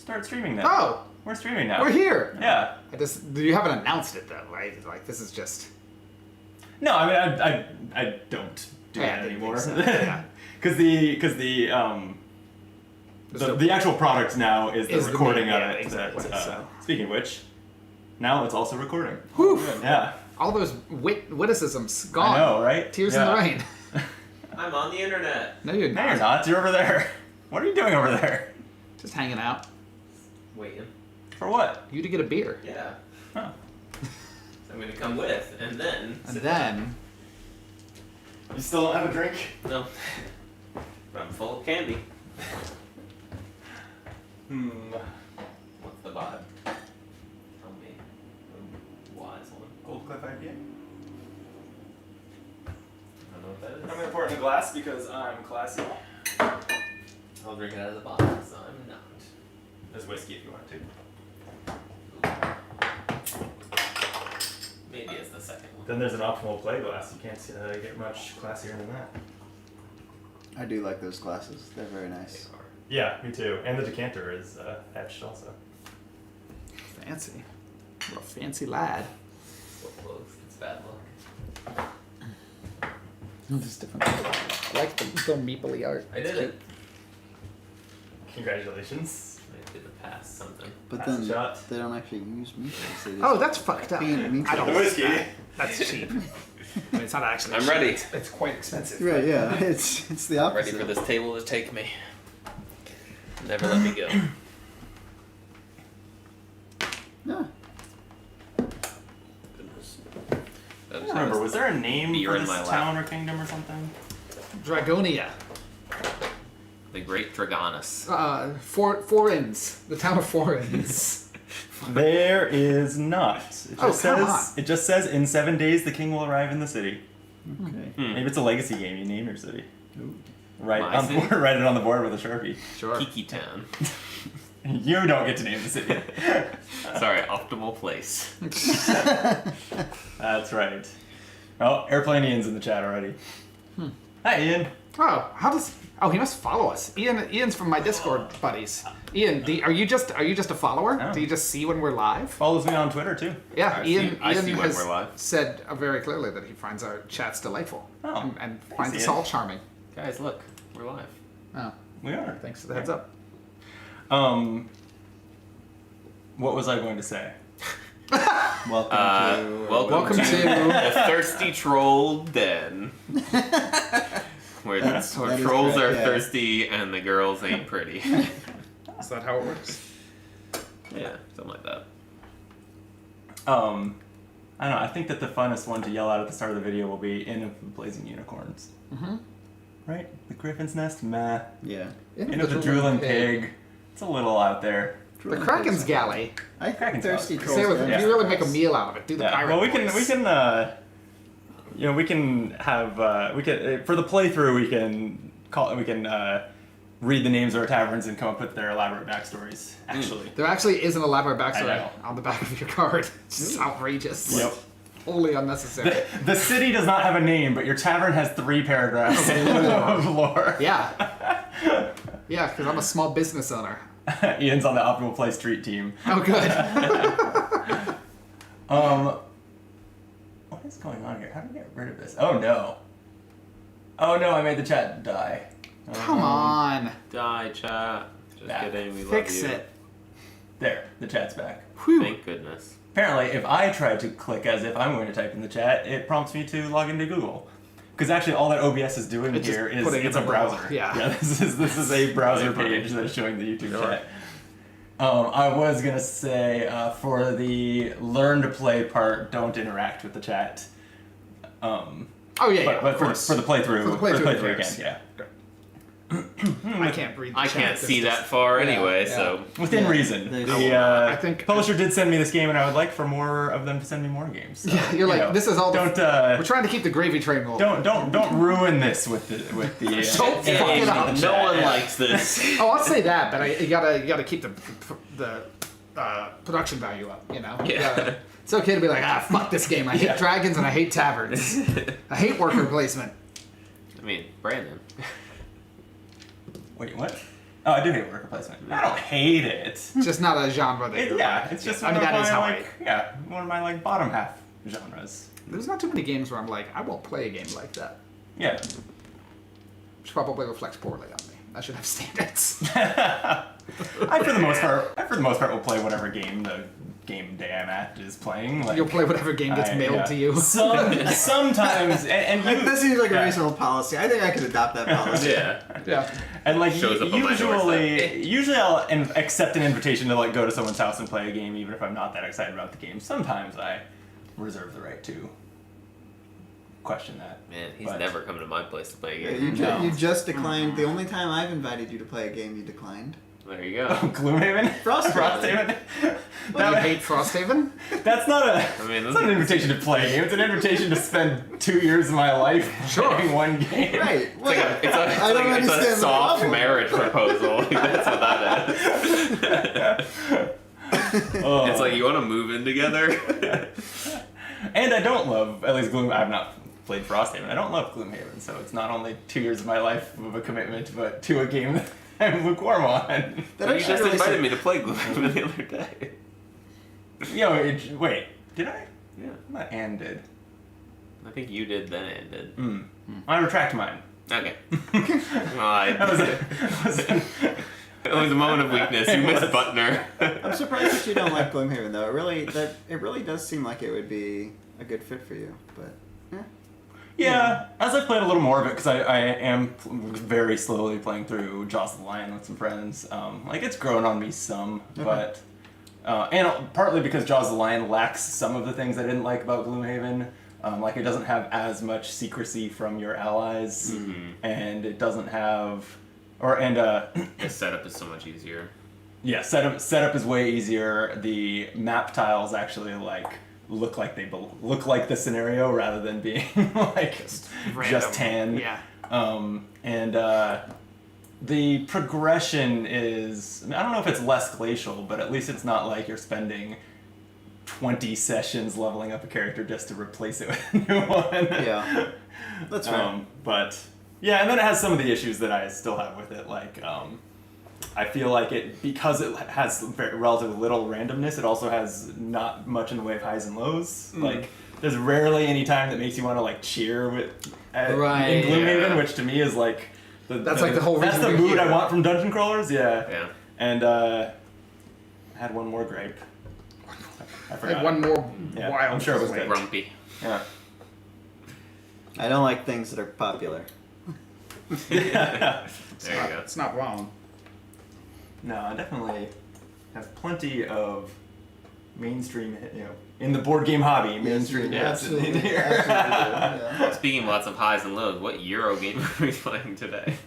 start streaming now. Oh! We're streaming now. We're here! Yeah. You haven't announced it, though, right? Like, this is just... No, I mean, I don't do that anymore. So. Yeah. Because the actual product now is the recording of it. Exactly. Speaking of which, now it's also recording. Whew. Yeah. All those witticisms gone. I know, right? Tears in the rain. I'm on the internet. No, you're not. No, you're not. You're over there. What are you doing over there? Just hanging out. Waiting. For what? You to get a beer. Yeah. Oh. So I'm gonna come with, and then. And then... You still don't have a drink? No. But I'm full of candy. What's the vibe? Tell me. A wise one. Gold Cliff IPA. I don't know what that is. I'm gonna pour it in a glass because I'm classy. I'll drink it out of the bottle, so I'm not. There's whiskey if you want to. Maybe it's the second one. Then there's an optimal play glass. You can't get much classier than that. I do like those glasses. They're very nice. Yeah, me too. And the decanter is etched also. Fancy. What a fancy lad. So close. It's bad luck. Just different. I like the little meeple-y art. I did it. Congratulations. I did a pass something. But That's a then shot. they don't actually use meeples. They just Oh, that's fucked up. meeples. I don't The whiskey. That's cheap. I mean, it's not actually I'm cheap. ready. It's quite expensive. Right, yeah. It's the I'm opposite. ready for this table to take me. Never let me go. Yeah. Goodness. I don't remember, was there a name Beer for in this my lap. town or kingdom or something? Dragonia. The Great Dragonus. Forins. The town of Forins. There is not. It just come says on. it just says in 7 days the king will arrive in the city. Okay. Maybe it's a legacy game. You name your city. Ooh. Write My on city? board. Write it on the board with a Sharpie. Sure. Kiki Town. You don't get to name the city. Sorry, optimal place. That's right. Oh, Airplane Ian's in the chat already. Hi, Ian. Oh, how does... Oh, he must follow us. Ian's from my Discord buddies. Ian, are you just a follower? Oh. Do you just see when we're live? Follows me on Twitter too. Yeah, I see when has we're live. said very clearly that he finds our chats delightful. Oh, and thanks, finds us Ian. all charming. Guys, look. We're live. Oh, We are. thanks for the heads up. What was I going to say? Welcome to the Thirsty Troll Den. Where That is trolls correct, are yeah. thirsty and the girls ain't pretty. Is that how it works? Yeah, something like that. I don't know. I think that the funnest one to yell out at the start of the video will be Inn of the Blazing Unicorns. Mm-hmm. Right? The Griffin's Nest? Meh. Yeah. Inn of the Drooling Pig. It's a little out there. The Kraken's Galley. I think Kraken's thirsty out. trolls. Say, are if you really make a meal out of it, do the Yeah. pirate Well, we voice. can have for the playthrough we can read the names of our taverns and come up with their elaborate backstories. Actually. There actually is an elaborate I backstory know. on the back of your card. It's just outrageous. Yep. Wholly unnecessary. The city does not have a name, but your tavern has 3 paragraphs of lore. Yeah. Yeah, because I'm a small business owner. Ian's on the Optimal Play Street team. Oh, good. What is going on here? How do I get rid of this? Oh no. Oh no, I made the chat die. Come on. Die, chat. Just Back. kidding, we Fix love you. it. There, the chat's back. Whew. Thank goodness. Apparently, if I try to click as if I'm going to type in the chat, it prompts me to log into Google. Because actually, all that OBS is doing It's just here is putting it's it a in the browser. wall, yeah. This is a browser Funny. page that is showing the YouTube Sure. chat. I was gonna say for the learn to play part, don't interact with the chat. Oh, yeah, But of for course. the playthrough, For the playthrough, again, yes. yeah. I can't read the I chat. can't It's see just- that far yeah, anyway, yeah. so. Within Yeah, reason. there's- The I think- publisher did send me this game, and I would like for more of them to send me more games. So, Yeah, you're like, know, this is all. Don't We're trying to keep the gravy train rolling. don't ruin this with the Don't interaction fuck it with up. the No chat. one likes this. Oh, I'll say that, but you gotta keep the production value up. You know. Yeah. It's okay to be like, fuck this game. I hate Yeah. dragons and I hate taverns. I hate worker placement. I mean, Brandon. Wait, what? Oh, I do hate worker placement. I don't hate it. It's just not a genre that you're Yeah, like. it's just I mean, one of that is my, how like, yeah, one of my like bottom half genres. There's not too many games where I'm like, I won't play a game like that. Yeah. Which probably reflects poorly on me. I should have standards. I for the most part will play whatever game the game day I'm at is playing. Like, You'll play whatever game gets mailed to you. Sometimes, and you, That seems like a yeah. reasonable policy. I think I could adopt that policy. Yeah. Yeah. And like Shows up on my doorstep. usually I'll accept an invitation to like go to someone's house and play a game, even if I'm not that excited about the game. Sometimes I reserve the right to question that. Man, he's But- never come to my place to play a Yeah, game. No. you just declined. The only time I've invited you to play a game, you declined. There you go. Gloomhaven? Frosthaven. Well, you hate Frosthaven? That's not a. mean, it's not an invitation to play a game. It's an invitation to spend 2 years of my life playing one game. Right. It's like a, I don't it's understand a the soft problem. marriage proposal. Like, that's what that is. Oh. It's like, you want to move in together? And I don't love, at least Gloom. I've not played Frosthaven. I don't love Gloomhaven, so it's not only 2 years of my life of a commitment, but to a game that I'm lukewarm on. That You actually just really invited me to play Gloomhaven the other day. Wait, did I? Yeah. Not Anne did. I think you did, then it did. I retract mine. Okay. Well, That was it was a moment of weakness. You missed Butner. I'm surprised that you don't like Gloomhaven though. It really does seem like it would be a good fit for you. But Yeah, as I've played a little more of it, because I am very slowly playing through Jaws of the Lion with some friends. Like, it's grown on me some, but and partly because Jaws of the Lion lacks some of the things I didn't like about Gloomhaven. Like, it doesn't have as much secrecy from your allies, and it doesn't have, The setup is so much easier. yeah, setup is way easier. The map tiles actually look like look like the scenario rather than being like just Random. tan. Yeah. The progression is, I don't know if it's less glacial, but at least it's not like you're spending 20 sessions leveling up a character just to replace it with a new one. yeah, that's fair. But yeah, and then it has some of the issues that I still have with it, like I feel like because it has relatively little randomness, it also has not much in the way of highs and lows. Like, there's rarely any time that makes you want to like cheer in Gloomhaven, which to me is like That's like the whole that's reason the we're mood I here. want from dungeon crawlers. Yeah. Yeah. And I had one more gripe. I forgot. Like one more Yeah, wild. I'm sure it was thing. good. Grumpy. Yeah. I don't like things that are popular. There you go. It's not wrong. No, I definitely have plenty of mainstream, in the board game hobby, mainstream hits in here. Absolutely. Yeah. Speaking of lots of highs and lows, what Euro game are we playing today?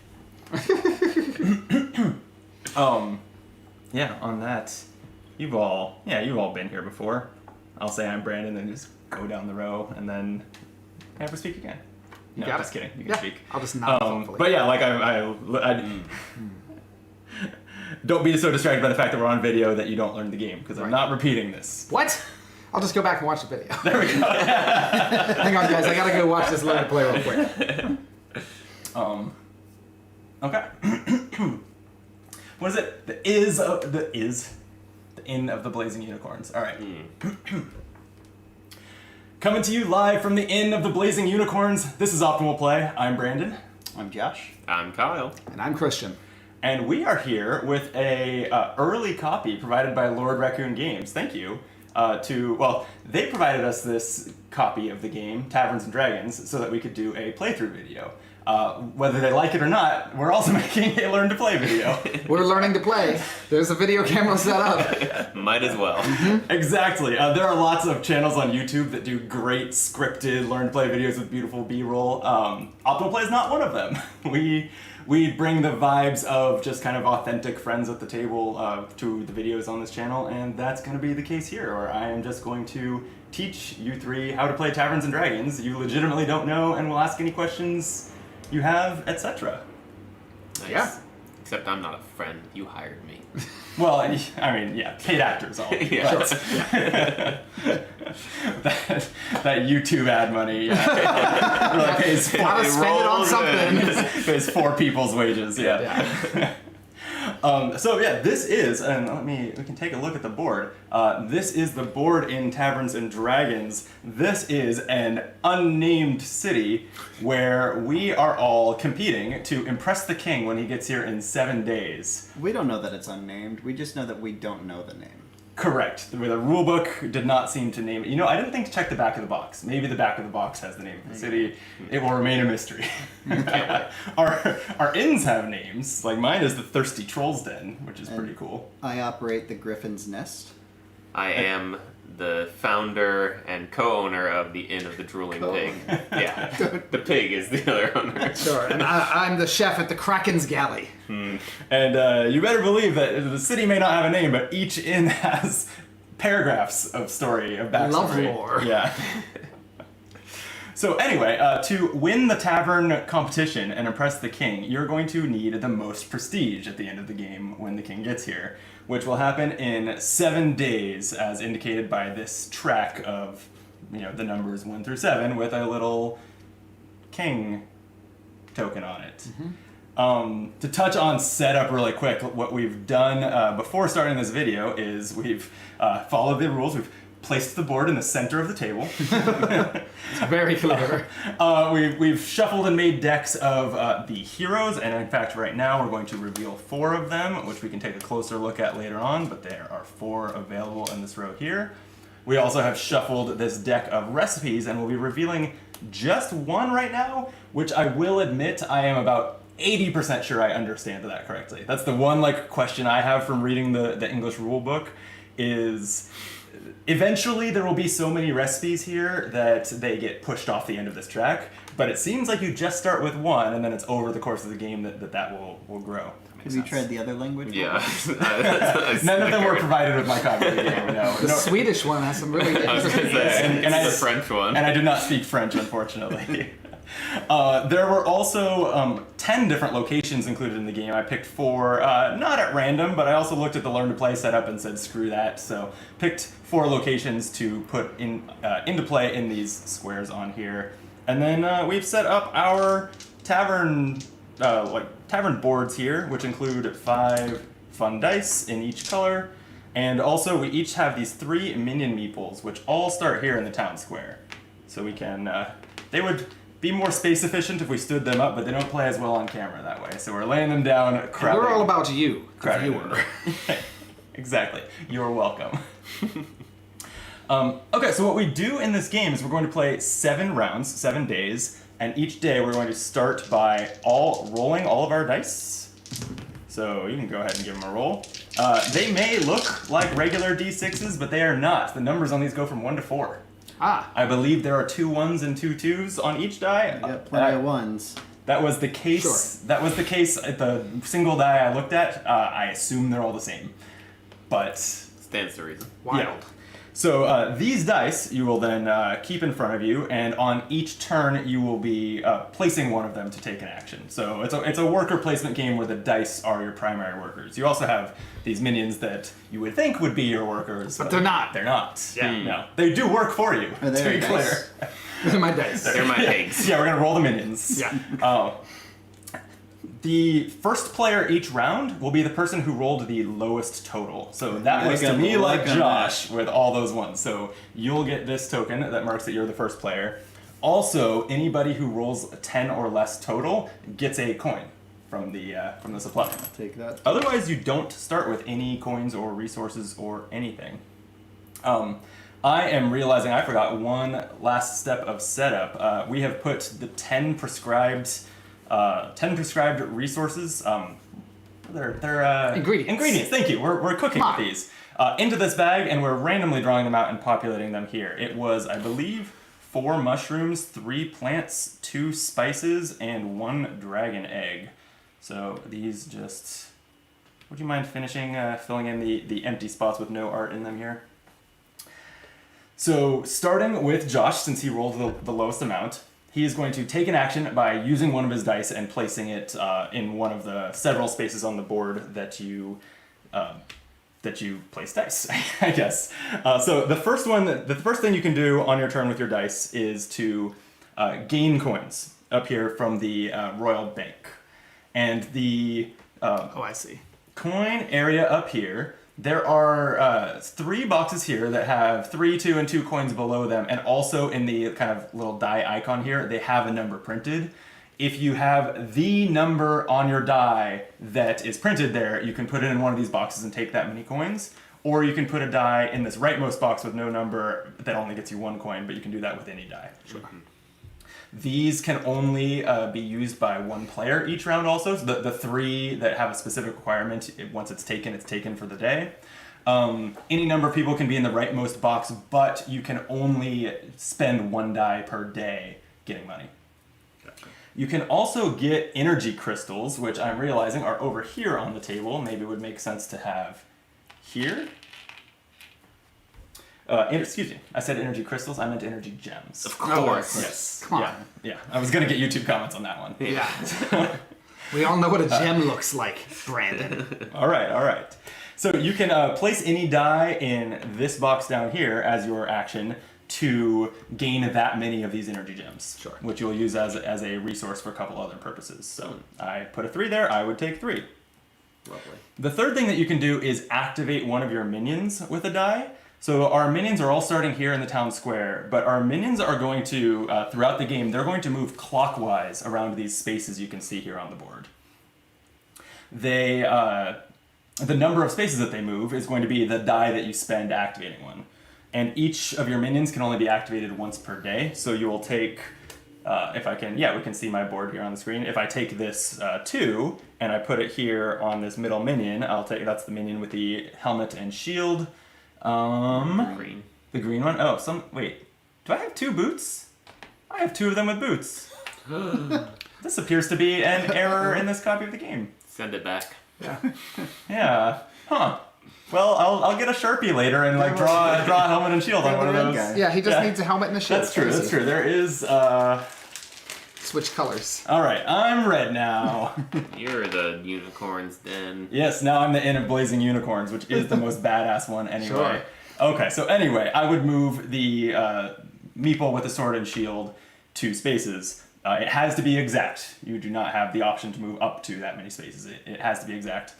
Yeah, on that, you've all been here before. I'll say I'm Brandon, and just go down the row, and then never speak again. No, got just it. kidding. You can Yeah, speak. I'll just nod thoughtfully. But yeah, like I don't be so distracted by the fact that we're on video that you don't learn the game, because I'm not repeating this. What? I'll just go back and watch the video. There we go. Hang on, guys. I gotta go watch this learn to play real quick. Okay. What is it? The Inn of the Blazing Unicorns. All right. Coming to you live from the Inn of the Blazing Unicorns. This is Optimal Play. I'm Brandon, I'm Josh. I'm Kyle. And I'm Christian. and we are here with a early copy provided by Lord Raccoon Games. Thank you. They provided us this copy of the game, Taverns and Dragons, so that we could do a playthrough video. Whether they like it or not, we're also making a learn to play video. We're learning to play. There's a video camera set up. Might as well. Exactly. There are lots of channels on YouTube that do great scripted learn to play videos with beautiful B-roll. Optimal Play is not one of them. We bring the vibes of just kind of authentic friends at the table to the videos on this channel, and that's going to be the case here, where I am just going to teach you three how to play Taverns and Dragons you legitimately don't know, and will ask any questions you have, etc. Nice. Yeah. Except I'm not a friend. You hired me. Well, I mean, yeah, paid actors all. Yeah. But that YouTube ad money really pays Gotta spend it on rolls something. pays 4 people's wages. Yeah. So yeah, this is, and we can take a look at the board. This is the board in Taverns and Dragons. This is an unnamed city where we are all competing to impress the king when he gets here in 7 days. We don't know that it's unnamed. We just know that we don't know the name. Correct. The rulebook did not seem to name it. You know, I didn't think to check the back of the box. Maybe the back of the box has the name of the city. It will remain a mystery. Our inns have names. Like mine is the Thirsty Troll's Den, which is pretty cool. I operate the Griffin's Nest. I am the founder and co-owner of the Inn of the Drooling Pig. Yeah, the pig is the other owner. Sure, and I'm the chef at the Kraken's Galley. And you better believe that the city may not have a name, but each inn has paragraphs of story, of backstory. Love lore. Yeah. So anyway, to win the tavern competition and impress the king, you're going to need the most prestige at the end of the game when the king gets here, which will happen in 7 days, as indicated by this track of, the numbers 1 through 7 with a little king token on it. To touch on setup really quick, what we've done before starting this video is we've followed the rules. We've placed the board in the center of the table. It's very clever. We've shuffled and made decks of the heroes, and in fact right now we're going to reveal 4 of them, which we can take a closer look at later on, but there are 4 available in this row here. We also have shuffled this deck of recipes, and we'll be revealing just 1 right now, which I will admit I am about 80% sure I understand that correctly. That's the one question I have from reading the English rule book is... Eventually, there will be so many recipes here that they get pushed off the end of this track, but it seems like you just start with 1, and then it's over the course of the game that will grow. Have you tried the other language? Yeah. None of them were provided with my copy of the game, no. The Swedish one has some really interesting... and the French one. And I do not speak French, unfortunately. There were also 10 different locations included in the game. I picked 4, not at random, but I also looked at the Learn to Play setup and said screw that. So picked 4 locations to put into play in these squares on here. And then we've set up our tavern boards here, which include 5 fun dice in each color. And also we each have these 3 minion meeples, which all start here in the town square. So we can, they would be more space efficient if we stood them up, but they don't play as well on camera that way. So we're laying them down, crowding. We're all about you, the viewer. Exactly. You're welcome. Okay, so what we do in this game is we're going to play 7 rounds, 7 days, and each day we're going to start by rolling all of our dice. So you can go ahead and give them a roll. They may look like regular D6s, but they are not. The numbers on these go from 1 to 4. I believe there are 2 1s and 2 2s on each die. You got plenty of 1s. That was the case. Sure. That was the case at the single die I looked at. I assume they're all the same, but Stands to reason. Wild. yeah. So these dice you will then keep in front of you, and on each turn you will be placing one of them to take an action. So it's a worker placement game where the dice are your primary workers. You also have these minions that you would think would be your workers, But they're not. They're not. Yeah. No, they do work for you. Are they to be your clear. dice? These are my dice. They're my pigs. Yeah, we're gonna roll the minions. Yeah. The first player each round will be the person who rolled the lowest total. So that was to got me the like luck on Josh with all those ones. So you'll get this token that marks that you're the first player. Also, anybody who rolls a 10 or less total gets a coin from the supply. Take that. Otherwise, you don't start with any coins or resources or anything. I am realizing I forgot one last step of setup. We have put the 10 prescribed resources. They're Ingredients. Ingredients. Thank you. We're cooking with these into this bag, and we're randomly drawing them out and populating them here. It was, I believe, 4 mushrooms, 3 plants, 2 spices, and 1 dragon egg. So these just. Would you mind finishing filling in the empty spots with no art in them here? So starting with Josh, since he rolled the lowest amount, he is going to take an action by using one of his dice and placing it in one of the several spaces on the board that you place dice, I guess. So the first thing you can do on your turn with your dice is to gain coins up here from the Royal Bank, and the Oh, I see. coin area up here. There are 3 boxes here that have 3, 2, and 2 coins below them, and also in the kind of little die icon here, they have a number printed. If you have the number on your die that is printed there, you can put it in one of these boxes and take that many coins. Or you can put a die in this rightmost box with no number that only gets you 1 coin, but you can do that with any die. Sure. These can only be used by 1 player each round also. So the 3 that have a specific requirement, once it's taken for the day. Any number of people can be in the rightmost box, but you can only spend 1 die per day getting money. Gotcha. You can also get energy crystals, which I'm realizing are over here on the table. Maybe it would make sense to have here. Excuse me, I said energy crystals, I meant energy gems. Of course. Yes. Come on. Yeah, yeah. I was gonna get YouTube comments on that one. Yeah. We all know what a gem looks like, Brandon. All right. So you can place any die in this box down here as your action to gain that many of these energy gems. Sure. Which you'll use as a resource for a couple other purposes. So I put a 3 there, I would take 3. Lovely. The third thing that you can do is activate one of your minions with a die. So our minions are all starting here in the town square, but our minions are going to, throughout the game, they're going to move clockwise around these spaces you can see here on the board. They, the number of spaces that they move is going to be the die that you spend activating one. And each of your minions can only be activated once per day, so you will take, if I can, yeah, we can see my board here on the screen. If I take this 2 and I put it here on this middle minion, that's the minion with the helmet and shield. Green. The green one? Oh, wait. Do I have 2 boots? I have 2 of them with boots. This appears to be an error in this copy of the game. Send it back. Yeah. Huh. Well, I'll get a Sharpie later and draw a helmet and shield on one of those. Guy. Yeah, he just needs a helmet and a shield. That's true. Easy. That's true. There is. Switch colors. All right, I'm red now. You're the unicorn's den. Yes, now I'm the Inn of Blazing Unicorns, which is the most badass one anyway. Sure. Okay, so anyway, I would move the meeple with the sword and shield 2 spaces. It has to be exact. You do not have the option to move up to that many spaces. It has to be exact.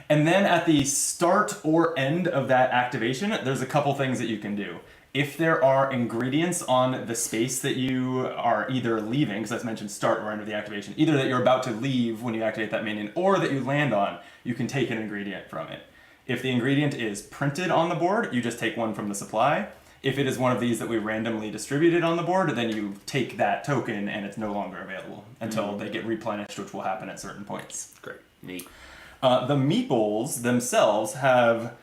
And then at the start or end of that activation, there's a couple things that you can do. If there are ingredients on the space that you are either leaving, because that's mentioned start or end of the activation, either that you're about to leave when you activate that minion or that you land on, you can take an ingredient from it. If the ingredient is printed on the board, you just take one from the supply. If it is one of these that we randomly distributed on the board, then you take that token and it's no longer available until they get replenished, which will happen at certain points. Great. Neat. The meeples themselves have,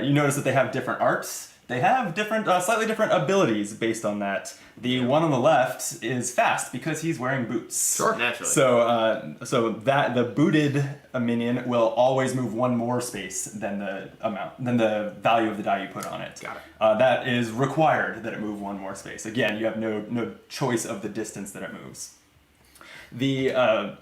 you notice that they have different arts. They have different, slightly different abilities based on that. The one on the left is fast because he's wearing boots. Sure. Naturally. So that the booted minion will always move 1 more space than the value of the die you put on it. Got it. That is required that it move 1 more space. Again, you have no choice of the distance that it moves. The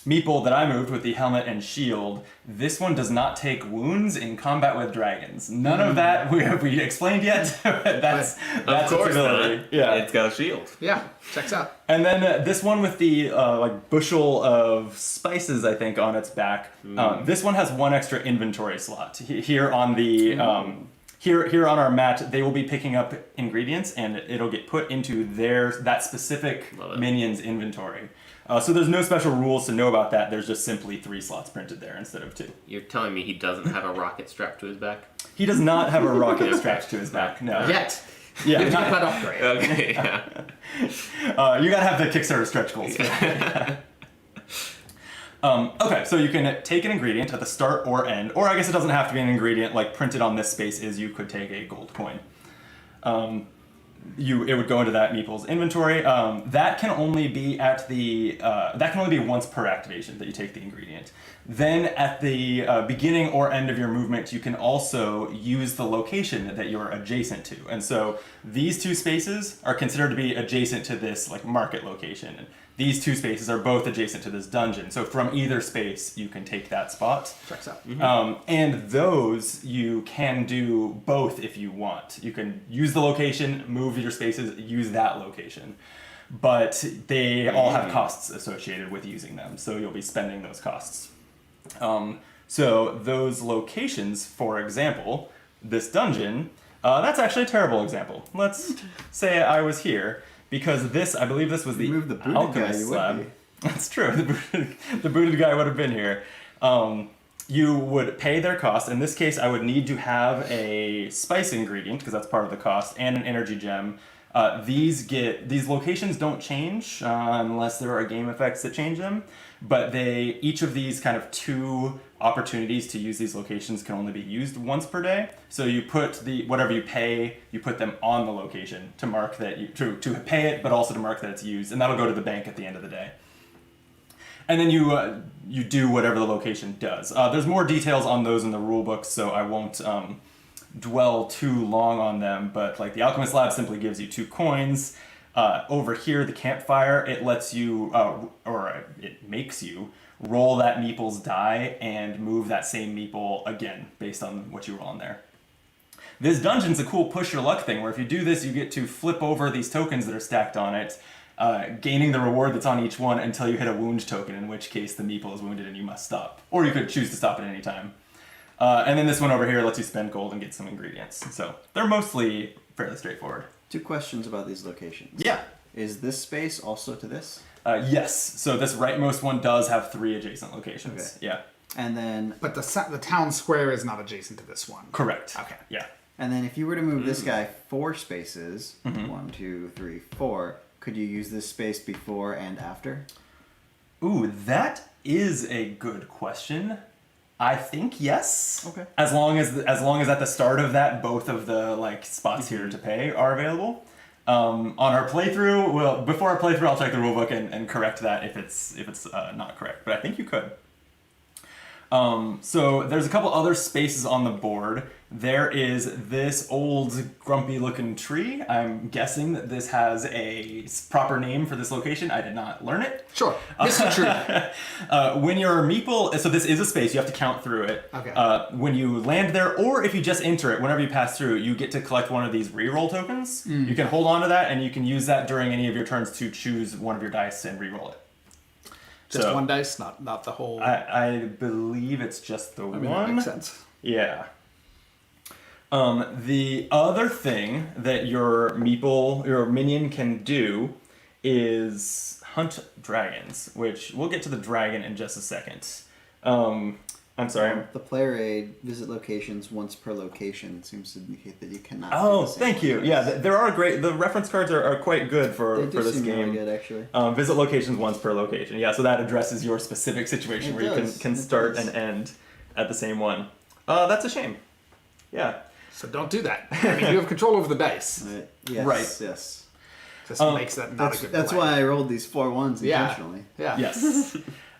meeple that I moved with the helmet and shield, this one does not take wounds in combat with dragons. None of that have we explained yet. that's its ability. Not. Yeah, It's got a shield. Yeah, checks out. and then this one with the bushel of spices, I think, on its back. This one has 1 extra inventory slot here on the. Here on our mat, they will be picking up ingredients, and it'll get put into that specific minion's inventory. So there's no special rules to know about that. There's just simply 3 slots printed there instead of 2. You're telling me he doesn't have a rocket strapped to his back? He does not have a rocket strapped to his back. No. Yet. Yeah. If you get that upgrade. Okay, yeah. You gotta have the Kickstarter stretch goals. Okay, so you can take an ingredient at the start or end, or I guess it doesn't have to be an ingredient. Like printed on this space is you could take a gold coin. It would go into that meeple's inventory. That can only be once per activation that you take the ingredient. Then at the beginning or end of your movement, you can also use the location that you're adjacent to. And so these 2 spaces are considered to be adjacent to this market location. And these 2 spaces are both adjacent to this dungeon. So from either space, you can take that spot. Checks out. And those you can do both if you want. You can use the location, move your spaces, use that location. But they all have costs associated with using them, so you'll be spending those costs. So those locations, for example, this dungeon, that's actually a terrible example. Let's say I was here, because this, I believe this was the Remove the booted alchemist guy, you would lab. be. That's true. The booted guy would have been here. You would pay their cost. In this case, I would need to have a spice ingredient, because that's part of the cost, and an energy gem. These locations don't change unless there are game effects that change them, but each of these kind of 2 opportunities to use these locations can only be used once per day. So you put whatever you pay, you put them on the location to mark that to pay it, but also to mark that it's used, and that'll go to the bank at the end of the day. And then you do whatever the location does. There's more details on those in the rule book, so I won't dwell too long on them, but like the alchemist lab simply gives you 2 coins. Over here, the campfire, it lets you, or it makes you roll that meeple's die and move that same meeple again based on what you roll on there. This dungeon's a cool push your luck thing where if you do this, you get to flip over these tokens that are stacked on it, gaining the reward that's on each one until you hit a wound token, in which case the meeple is wounded and you must stop. Or you could choose to stop at any time. And then this one over here lets you spend gold and get some ingredients. So they're mostly fairly straightforward. 2 questions about these locations. Yeah. Is this space also to this? Yes. So this rightmost one does have 3 adjacent locations. Okay. Yeah. And then But the town square is not adjacent to this one. Correct. Okay. Yeah. if you were to move this guy 4 spaces, 1, 2, 3, 4, could you use this space before and after? Ooh, that is a good question. I think yes. Okay. As long as at the start of that, both of the spots here to pay are available. On our playthrough, before our playthrough, I'll check the rulebook and correct that if it's not correct. But I think you could. So there's a couple other spaces on the board. There is this old grumpy looking tree. I'm guessing that this has a proper name for this location. I did not learn it. Sure. Mr. Tree. When your meeple, so this is a space, you have to count through it. Okay. When you land there, or if you just enter it, whenever you pass through, you get to collect one of these reroll tokens. You can hold on to that, and you can use that during any of your turns to choose one of your dice and reroll it. Just one dice, not the whole. I believe it's just the I mean, one. that makes sense. Yeah. The other thing that your minion can do is hunt dragons, which we'll get to the dragon in just a second. I'm sorry. The player aid, visit locations once per location, seems to indicate that you cannot. Oh, thank you. Yeah, there are great. The reference cards are quite good for this seem game. Really good, actually. Visit locations once per location. Yeah, so that addresses your specific situation where you can start and end at the same one. That's a shame. Yeah. So don't do that. I mean, you have control over the dice. Yes, Right. Yes. Just makes that not a good That's play. why I rolled these 4 ones Yeah. intentionally. Yeah. Yes.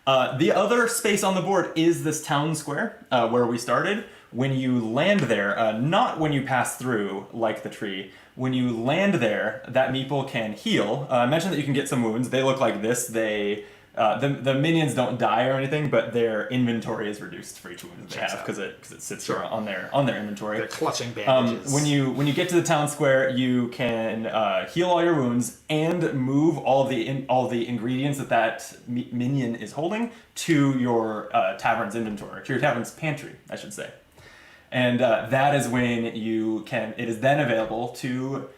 The other space on the board is this town square where we started. When you land there, not when you pass through like the tree, when you land there, that meeple can heal. I mentioned that you can get some wounds. They look like this. The minions don't die or anything, but their inventory is reduced for each wound that they have because it sits here on their inventory. They're clutching bandages. When you get to the town square, you can heal all your wounds and move all the ingredients that minion is holding to your tavern's inventory, to your tavern's pantry, I should say. And that is when it is then available to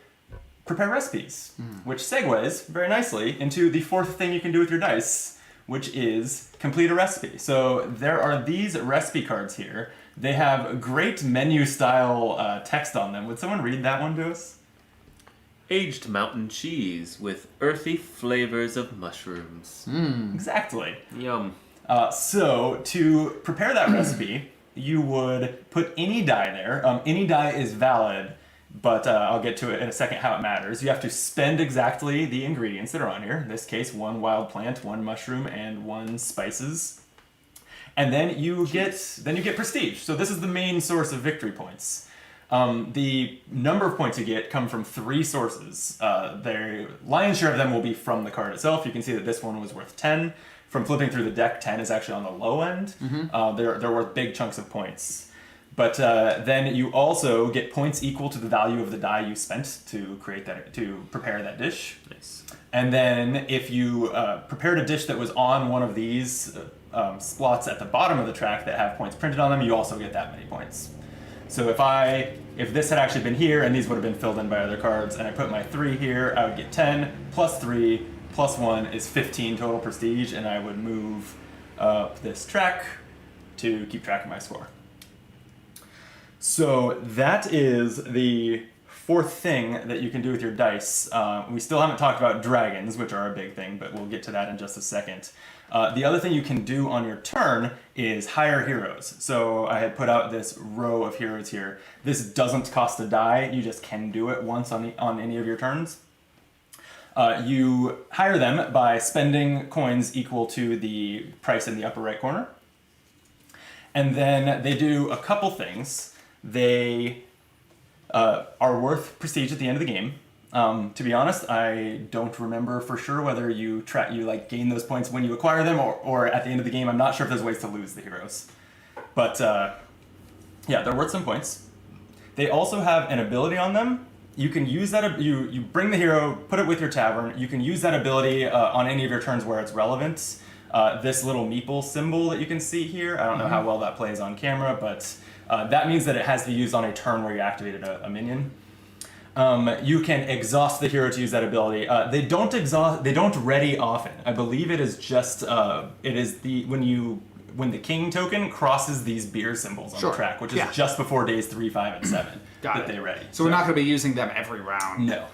prepare recipes, which segues very nicely into the 4th thing you can do with your dice, which is complete a recipe. So there are these recipe cards here. They have great menu style text on them. Would someone read that one to us? Aged mountain cheese with earthy flavors of mushrooms. Exactly. Yum. So to prepare that recipe, you would put any die there. Any die is valid, but I'll get to it in a second how it matters. You have to spend exactly the ingredients that are on here. In this case, 1 wild plant, 1 mushroom, and 1 spices. And then you get prestige. So this is the main source of victory points. The number of points you get come from 3 sources. The lion's share of them will be from the card itself. You can see that this one was worth 10. From flipping through the deck, 10 is actually on the low end. They're worth big chunks of points. But then you also get points equal to the value of the die you spent to prepare that dish. Nice. And then if you prepared a dish that was on one of these slots at the bottom of the track that have points printed on them, you also get that many points. So if this had actually been here and these would have been filled in by other cards, and I put my 3 here, I would get 10 plus 3 plus 1 is 15 total prestige, and I would move up this track to keep track of my score. So that is the fourth thing that you can do with your dice. We still haven't talked about dragons, which are a big thing, but we'll get to that in just a second. The other thing you can do on your turn is hire heroes. So I had put out this row of heroes here. This doesn't cost a die. You just can do it once on any of your turns. You hire them by spending coins equal to the price in the upper right corner. And then they do a couple things. They are worth prestige at the end of the game. To be honest, I don't remember for sure whether you gain those points when you acquire them or at the end of the game. I'm not sure if there's ways to lose the heroes. But yeah, they're worth some points. They also have an ability on them. You can use that, you bring the hero, put it with your tavern. You can use that ability on any of your turns where it's relevant. This little meeple symbol that you can see here, I don't know how well that plays on camera, but that means that it has to be used on a turn where you activated a minion. You can exhaust the hero to use that ability. They don't ready often. I believe it is just, when the king token crosses these beer symbols on the track, which is just before days 3, 5, and 7 they ready. So we're not going to be using them every round. No.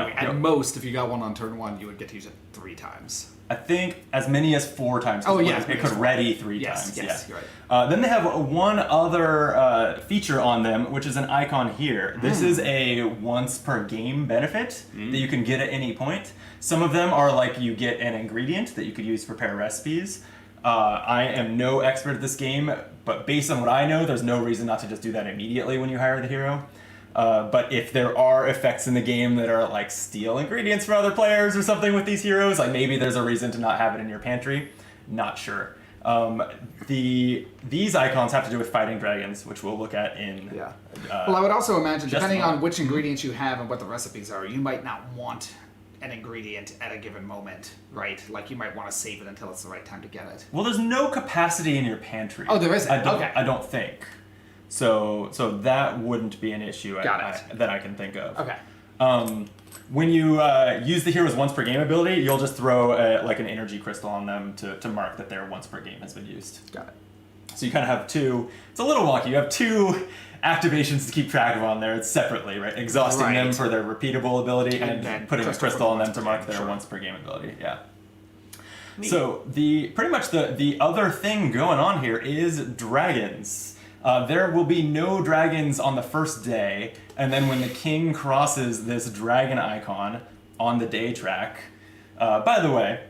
At most, if you got one on turn 1, you would get to use it 3 times. I think as many as 4 times. It could ready 3 times. Yes, you're right. Then they have one other feature on them, which is an icon here. This is a once per game benefit that you can get at any point. Some of them are like you get an ingredient that you could use to prepare recipes. I am no expert at this game, but based on what I know, there's no reason not to just do that immediately when you hire the hero. But if there are effects in the game that are like steal ingredients from other players or something with these heroes, like maybe there's a reason to not have it in your pantry. Not sure. These icons have to do with fighting dragons, which we'll look at in. Well, I would also imagine, depending on which ingredients you have and what the recipes are, you might not want an ingredient at a given moment, right? Like you might want to save it until it's the right time to get it. Well, there's no capacity in your pantry. Oh, there isn't? I don't think. So that wouldn't be an issue that I can think of. Okay. When you use the hero's once per game ability, you'll just throw like an energy crystal on them to mark that their once per game has been used. Got it. So you kind of have 2. It's a little wonky. You have 2 activations to keep track of on there. It's separately, right? Exhausting them for their repeatable ability and putting a crystal on them to mark their once per game ability. Yeah. Neat. So pretty much the other thing going on here is dragons. There will be no dragons on the first day, and then when the king crosses this dragon icon on the day track, by the way,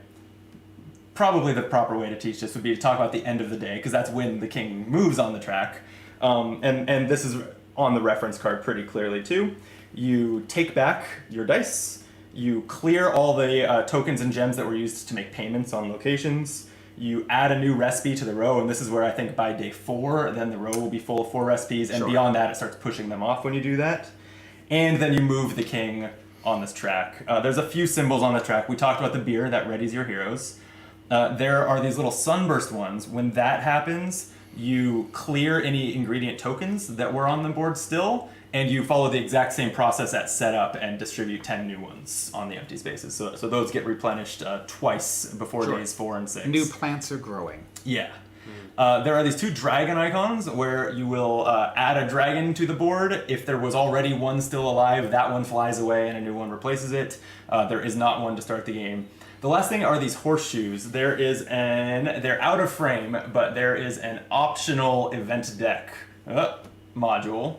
probably the proper way to teach this would be to talk about the end of the day, because that's when the king moves on the track. And this is on the reference card pretty clearly too. You take back your dice, you clear all the tokens and gems that were used to make payments on locations, you add a new recipe to the row, and this is where I think by day 4, then the row will be full of 4 recipes, and beyond that it starts pushing them off when you do that. And then you move the king on this track. There's a few symbols on the track. We talked about the beer that readies your heroes. There are these little sunburst ones. When that happens, you clear any ingredient tokens that were on the board still, and you follow the exact same process at setup and distribute 10 new ones on the empty spaces. So those get replenished twice before days 4 and 6. New plants are growing. Yeah. There are these 2 dragon icons where you will add a dragon to the board. If there was already one still alive, that one flies away and a new one replaces it. There is not one to start the game. The last thing are these horseshoes. They're out of frame, but there is an optional event deck module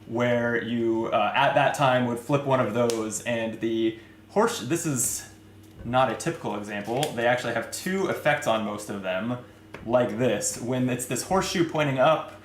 where you, at that time, would flip one of those, and the this is not a typical example. They actually have 2 effects on most of them, like this. When it's this horseshoe pointing up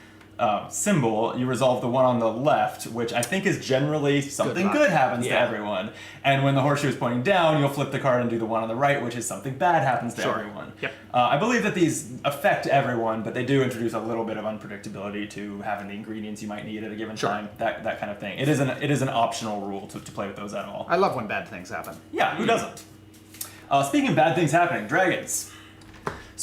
symbol, you resolve the one on the left, which I think is generally something good happens to everyone. And when the horseshoe is pointing down, you'll flip the card and do the one on the right, which is something bad happens to everyone. Yep. I believe that these affect everyone, but they do introduce a little bit of unpredictability to having the ingredients you might need at a given time, that kind of thing. It is an optional rule to play with those at all. I love when bad things happen. Yeah, who doesn't? Speaking of bad things happening, dragons.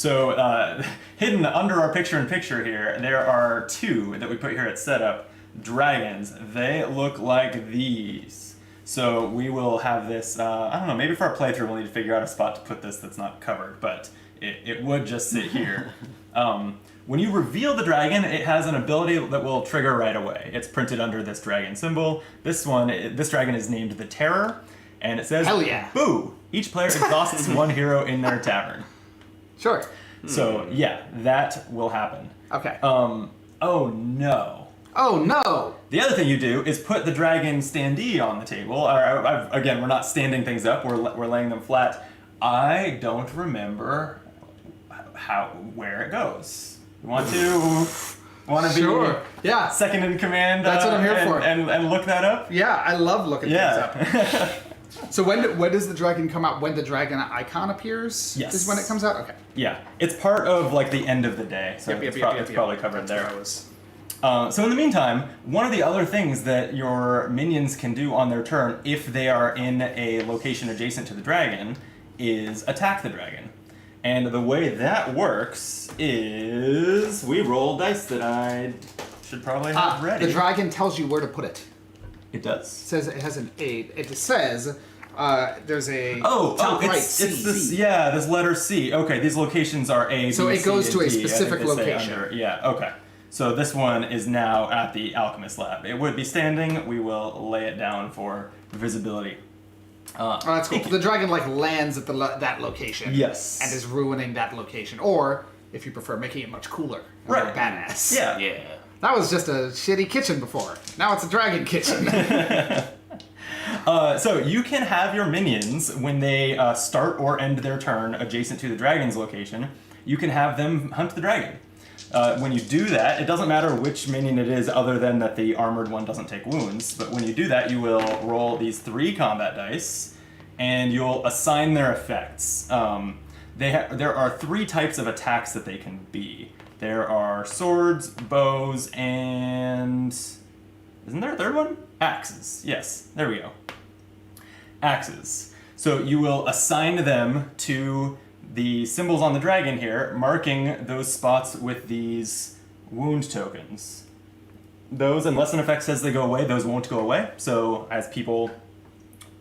So hidden under our picture-in-picture here, there are 2 that we put here at setup. Dragons. They look like these. So we will have this, I don't know, maybe for our playthrough we'll need to figure out a spot to put this that's not covered, but it would just sit here. When you reveal the dragon, it has an ability that will trigger right away. It's printed under this dragon symbol. This dragon is named the Terror, and it says, Hell yeah. Boo! Each player exhausts 1 hero in their tavern. Sure. So, yeah, that will happen. Okay. Oh, no. Oh, no! The other thing you do is put the dragon standee on the table. Again, we're not standing things up, we're laying them flat. I don't remember where it goes. You want to Sure. be Yeah. second in command? That's what I'm here for. And look that up? Yeah, I love looking things up. Yeah. So when does the dragon come out? When the dragon icon appears? Yes. Is when it comes out? Okay. Yeah. It's part of like the end of the day, so it's probably covered That's there. where I was. So in the meantime, one of the other things that your minions can do on their turn, if they are in a location adjacent to the dragon, is attack the dragon. And the way that works is we roll dice that I should probably have ready. The dragon tells you where to put it. It does. It says it has an 8. It says there's a top right C. it's this this letter C. Okay, these locations are A, So B, it C, goes and to a D. I think specific they say location. Okay. So this one is now at the Alchemist Lab. It would be standing. We will lay it down for visibility. Oh, that's cool. The dragon lands at that location. Yes. And is ruining that location, or if you prefer, making it much cooler. And Right. more badass. Yeah. Yeah. That was just a shitty kitchen before. Now it's a dragon kitchen. So you can have your minions, when they start or end their turn adjacent to the dragon's location, you can have them hunt the dragon. When you do that, it doesn't matter which minion it is other than that the armored one doesn't take wounds, but when you do that, you will roll these 3 combat dice, and you'll assign their effects. There are 3 types of attacks that they can be. There are swords, bows, and... Isn't there a third one? Axes. Yes, there we go. Axes. So you will assign them to the symbols on the dragon here, marking those spots with these wound tokens. Those, unless an effect says they go away, those won't go away. So as people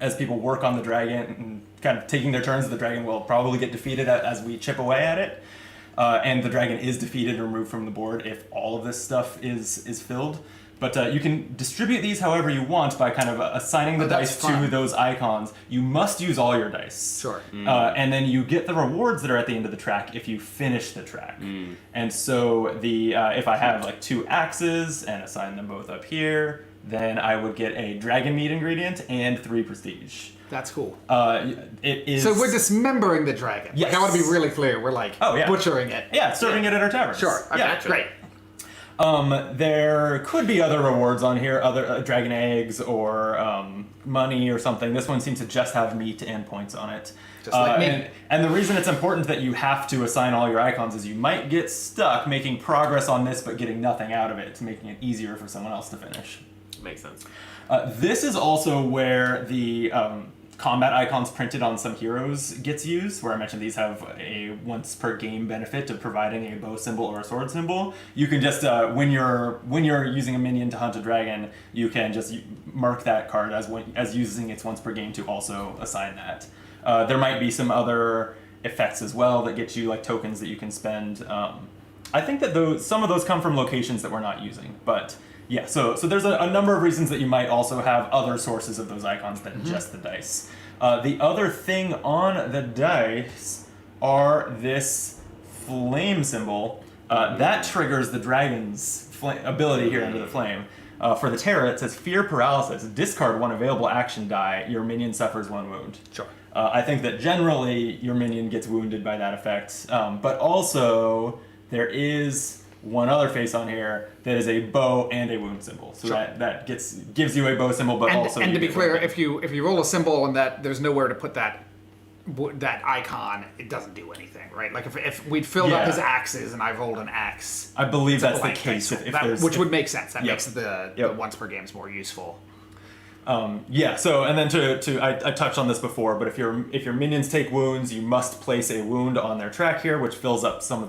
work on the dragon and kind of taking their turns, the dragon will probably get defeated as we chip away at it. And the dragon is defeated and removed from the board if all of this stuff is filled. But you can distribute these however you want by kind of assigning the dice to those icons. You must use all your dice. Sure. And then you get the rewards that are at the end of the track if you finish the track. And so if I have 2 axes and assign them both up here, then I would get a dragon meat ingredient and 3 prestige. That's cool. It is. So we're dismembering the dragon. Yes. I want to be really clear. We're butchering it. Yeah, serving it at our taverns. Sure. Okay, Yeah, great. There could be other rewards on here, other dragon eggs or money or something. This one seems to just have meat and points on it. Just like me. And the reason it's important that you have to assign all your icons is you might get stuck making progress on this but getting nothing out of it, making it easier for someone else to finish. Makes sense. This is also where the combat icons printed on some heroes gets used, where I mentioned these have a once per game benefit of providing a bow symbol or a sword symbol. You can just when you're using a minion to hunt a dragon, you can just mark that card as using its once per game to also assign that. There might be some other effects as well that get you tokens that you can spend. I think that some of those come from locations that we're not using, but yeah, so there's a number of reasons that you might also have other sources of those icons than just the dice. The other thing on the dice are this flame symbol. That triggers the dragon's ability here under the flame. For the Terror, it says Fear Paralysis. Discard 1 available action die. Your minion suffers 1 wound. Sure. I think that generally your minion gets wounded by that effect, but also there is one other face on here that is a bow and a wound symbol. So that gives you a bow symbol, but also... And to be clear, if you roll a symbol and that there's nowhere to put that icon, it doesn't do anything, right? If we'd filled up his axes and I rolled an axe... I believe that's the case. Which would make sense. That makes the Yep. once per games more useful. Yeah. So, and then I touched on this before, but if your minions take wounds, you must place a wound on their track here, which wastes some of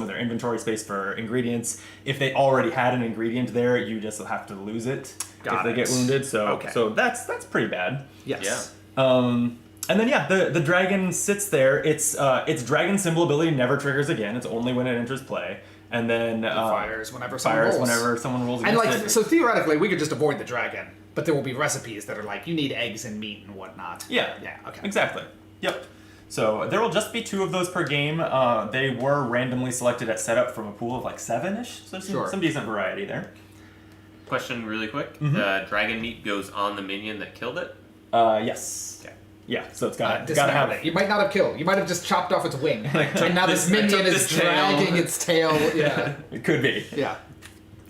their inventory space for ingredients. If they already had an ingredient there, you just have to lose it if they get wounded. So, so that's pretty bad. Yes. Yeah. And then the dragon sits there. Its dragon symbol ability never triggers again. It's only when it enters play. And then fires whenever someone rolls. against And it. so theoretically, we could just avoid the dragon, but there will be recipes that are like you need eggs and meat and whatnot. Yeah. Yeah. Okay. Exactly. Yep. So there will just be 2 of those per game. They were randomly selected at setup from a pool of like 7-ish. So some decent variety there. Question really quick. Dragon meat goes on the minion that killed it? Yes. Okay. Yeah, so it's gotta Dismount have it. You might not have killed. You might have just chopped off its wing. And now this minion is dragging its tail. Yeah. It could be. Yeah.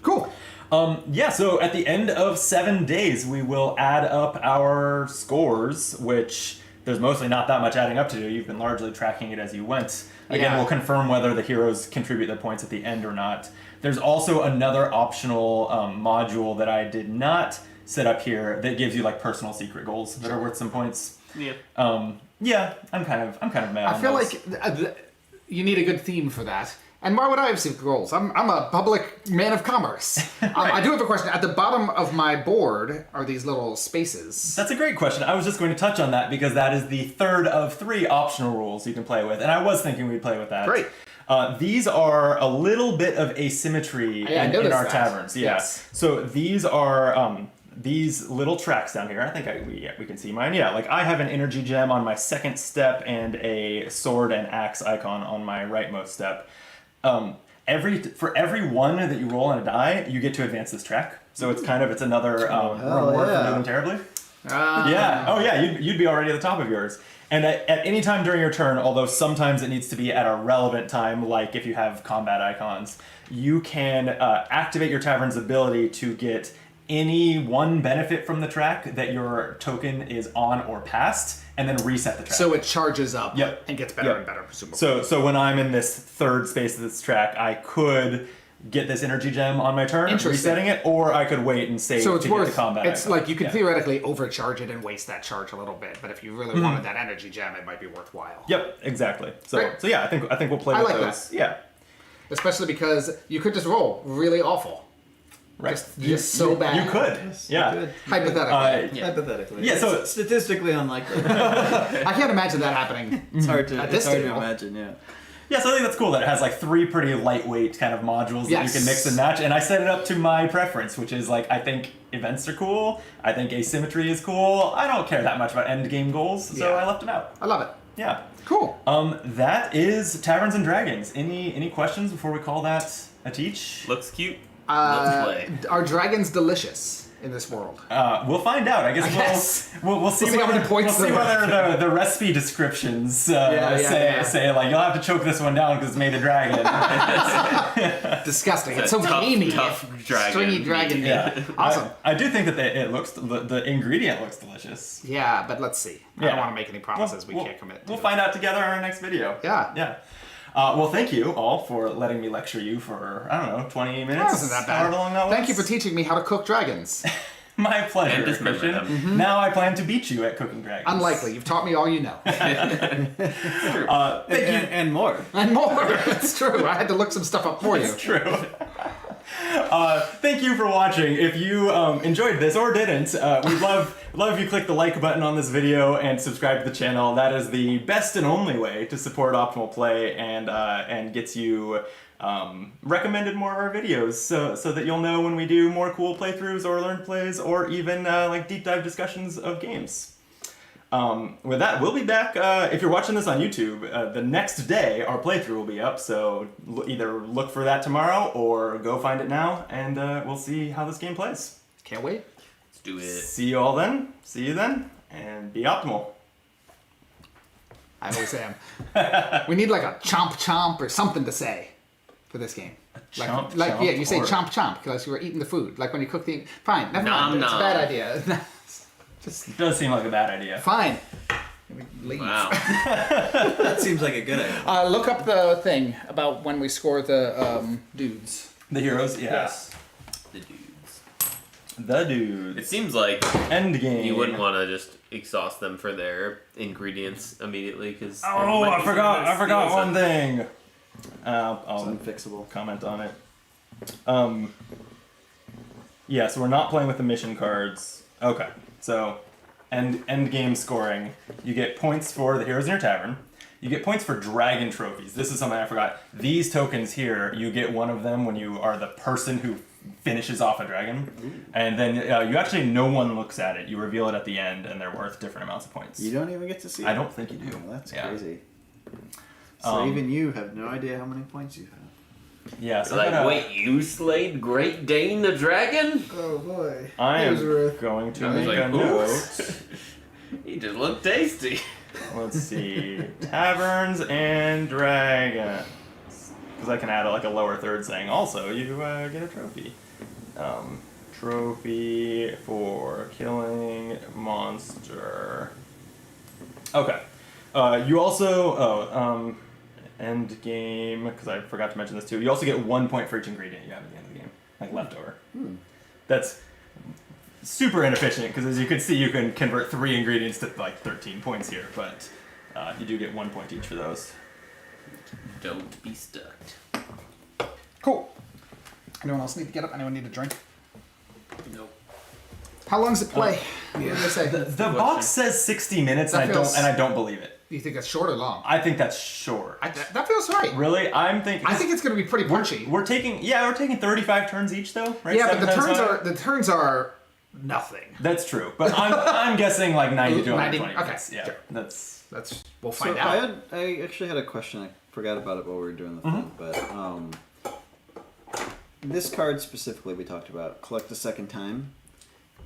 Cool. So at the end of 7 days, we will add up our scores, which there's mostly not that much adding up to do. You've been largely tracking it as you went. Again, we'll confirm whether the heroes contribute their points at the end or not. There's also another optional module that I did not set up here that gives you like personal secret goals that are worth some points. Yeah. I'm kind of mad. I feel like you need a good theme for that. And why would I have secret goals? I'm a public man of commerce. I do have a question. At the bottom of my board are these little spaces. That's a great question. I was just going to touch on that because that is the third of 3 optional rules you can play with, and I was thinking we'd play with that. Great. These are a little bit of asymmetry in our taverns. Yeah. Yes. So these are these little tracks down here. I think we can see mine. Yeah, like I have an energy gem on my second step and a sword and axe icon on my rightmost step. For every 1 that you roll on a die, you get to advance this track. So it's another reward for doing terribly. Yeah. Oh yeah, you'd be already at the top of yours. And at any time during your turn, although sometimes it needs to be at a relevant time, like if you have combat icons, you can activate your tavern's ability to get any 1 benefit from the track that your token is on or past, and then reset the track. So it charges up and gets better Yep. and better, presumably. So when I'm in this third space of this track, I could get this energy gem on my turn, resetting it, or I could wait and save so it's to worth, get the combat it's icon. like you could theoretically overcharge it and waste that charge a little bit, but if you really wanted that energy gem, it might be worthwhile. Yep, exactly. So Great. yeah, I think we'll play with like those. Yeah. Especially because you could just roll really awful. Right. Just so bad. You could. Yeah. Hypothetically. Hypothetically. Yeah, so- it's statistically unlikely. I can't imagine that happening. It's hard to, At this table. imagine, yeah. Yeah, so I think that's cool that it has like 3 pretty lightweight kind of modules that you can mix and match, and I set it up to my preference, which is like I think events are cool, I think asymmetry is cool, I don't care that much about end game goals, so I left them out. I love it. Yeah. Cool. That is Taverns and Dragons. Any questions before we call that a teach? Looks cute. Let's play. Are dragons delicious in this world? We'll find out. I guess we'll see how many points we'll see there are. whether the recipe descriptions say like you'll have to choke this one down because it's made of dragon. Disgusting. It's so gamey. Tough dragon. Stringy dragon meat. Yeah. Awesome. I do think that the ingredient looks delicious. Yeah, but let's see. I don't want to make any promises we can't commit to. We'll find out together in our next video. Yeah. Yeah. Well, thank you all for letting me lecture you for, I don't know, 20 minutes. That wasn't that bad. However long that was. Thank you for teaching me how to cook dragons. My pleasure, And dismember Christian. them. Mm-hmm. Now I plan to beat you at cooking dragons. Unlikely. You've taught me all you know. Thank you. And more. And more. It's true. I had to look some stuff up for you. It's true. Thank you for watching. If you enjoyed this or didn't, we'd love if you click the like button on this video and subscribe to the channel. That is the best and only way to support optimal play and gets you recommended more of our videos so that you'll know when we do more cool playthroughs or learned plays or even like deep dive discussions of games. With that, we'll be back. If you're watching this on YouTube, the next day our playthrough will be up, so either look for that tomorrow or go find it now, and we'll see how this game plays. Can't wait. Let's do it. See you all then. See you then, and be optimal. I always am. We need like a chomp chomp or something to say for this game. Chomp, Like chomp, yeah, you say or- chomp chomp because you were eating the food. Like when you cook the. Fine, never Nom mind. It's a nom. bad idea. It does seem like a bad idea. Fine. Leave. Wow. That seems like a good idea. Look up the thing about when we score the dudes. The heroes, yeah. Yes. The dudes. The dudes. It seems like End game. you wouldn't want to just exhaust them for their ingredients immediately because. Oh, I forgot one thing. I'll unfixable. comment on it. Yeah, so we're not playing with the mission cards. Okay, so end game scoring. You get points for the heroes in your tavern. You get points for dragon trophies. This is something I forgot. These tokens here, you get one of them when you are the person who finishes off a dragon. Ooh. And then you actually, no one looks at it. You reveal it at the end, and they're worth different amounts of points. You don't even get to see it? I don't think you do. Oh, that's crazy. So even you have no idea how many points you have. Yeah, so like, wait, you slayed Great Dane the dragon? Oh boy. I am going to make a note. He just looked tasty. Let's see. Taverns and Dragons. Because I can add like a lower third saying also you get a trophy. Trophy for killing monster. Okay. You also end game, because I forgot to mention this too. You also get 1 point for each ingredient you have at the end of the game, like leftover. That's super inefficient because as you can see, you can convert 3 ingredients to like 13 points here, but you do get 1 point each for those. Don't be stuck. Cool. Anyone else need to get up? Anyone need a drink? Nope. How long does it play? What did they say? The box says 60 minutes, and I don't believe it. Do you think that's short or long? I think that's short. That feels right. Really? I think it's going to be pretty punchy. We're taking 35 turns each though, right? Yeah, but the turns are nothing. That's true, but I'm guessing like 90 to 120 minutes. Okay, Yeah, sure. that's we'll find out. I actually had a question. I forgot about it while we were doing the thing, but this card specifically we talked about. Collect a second time.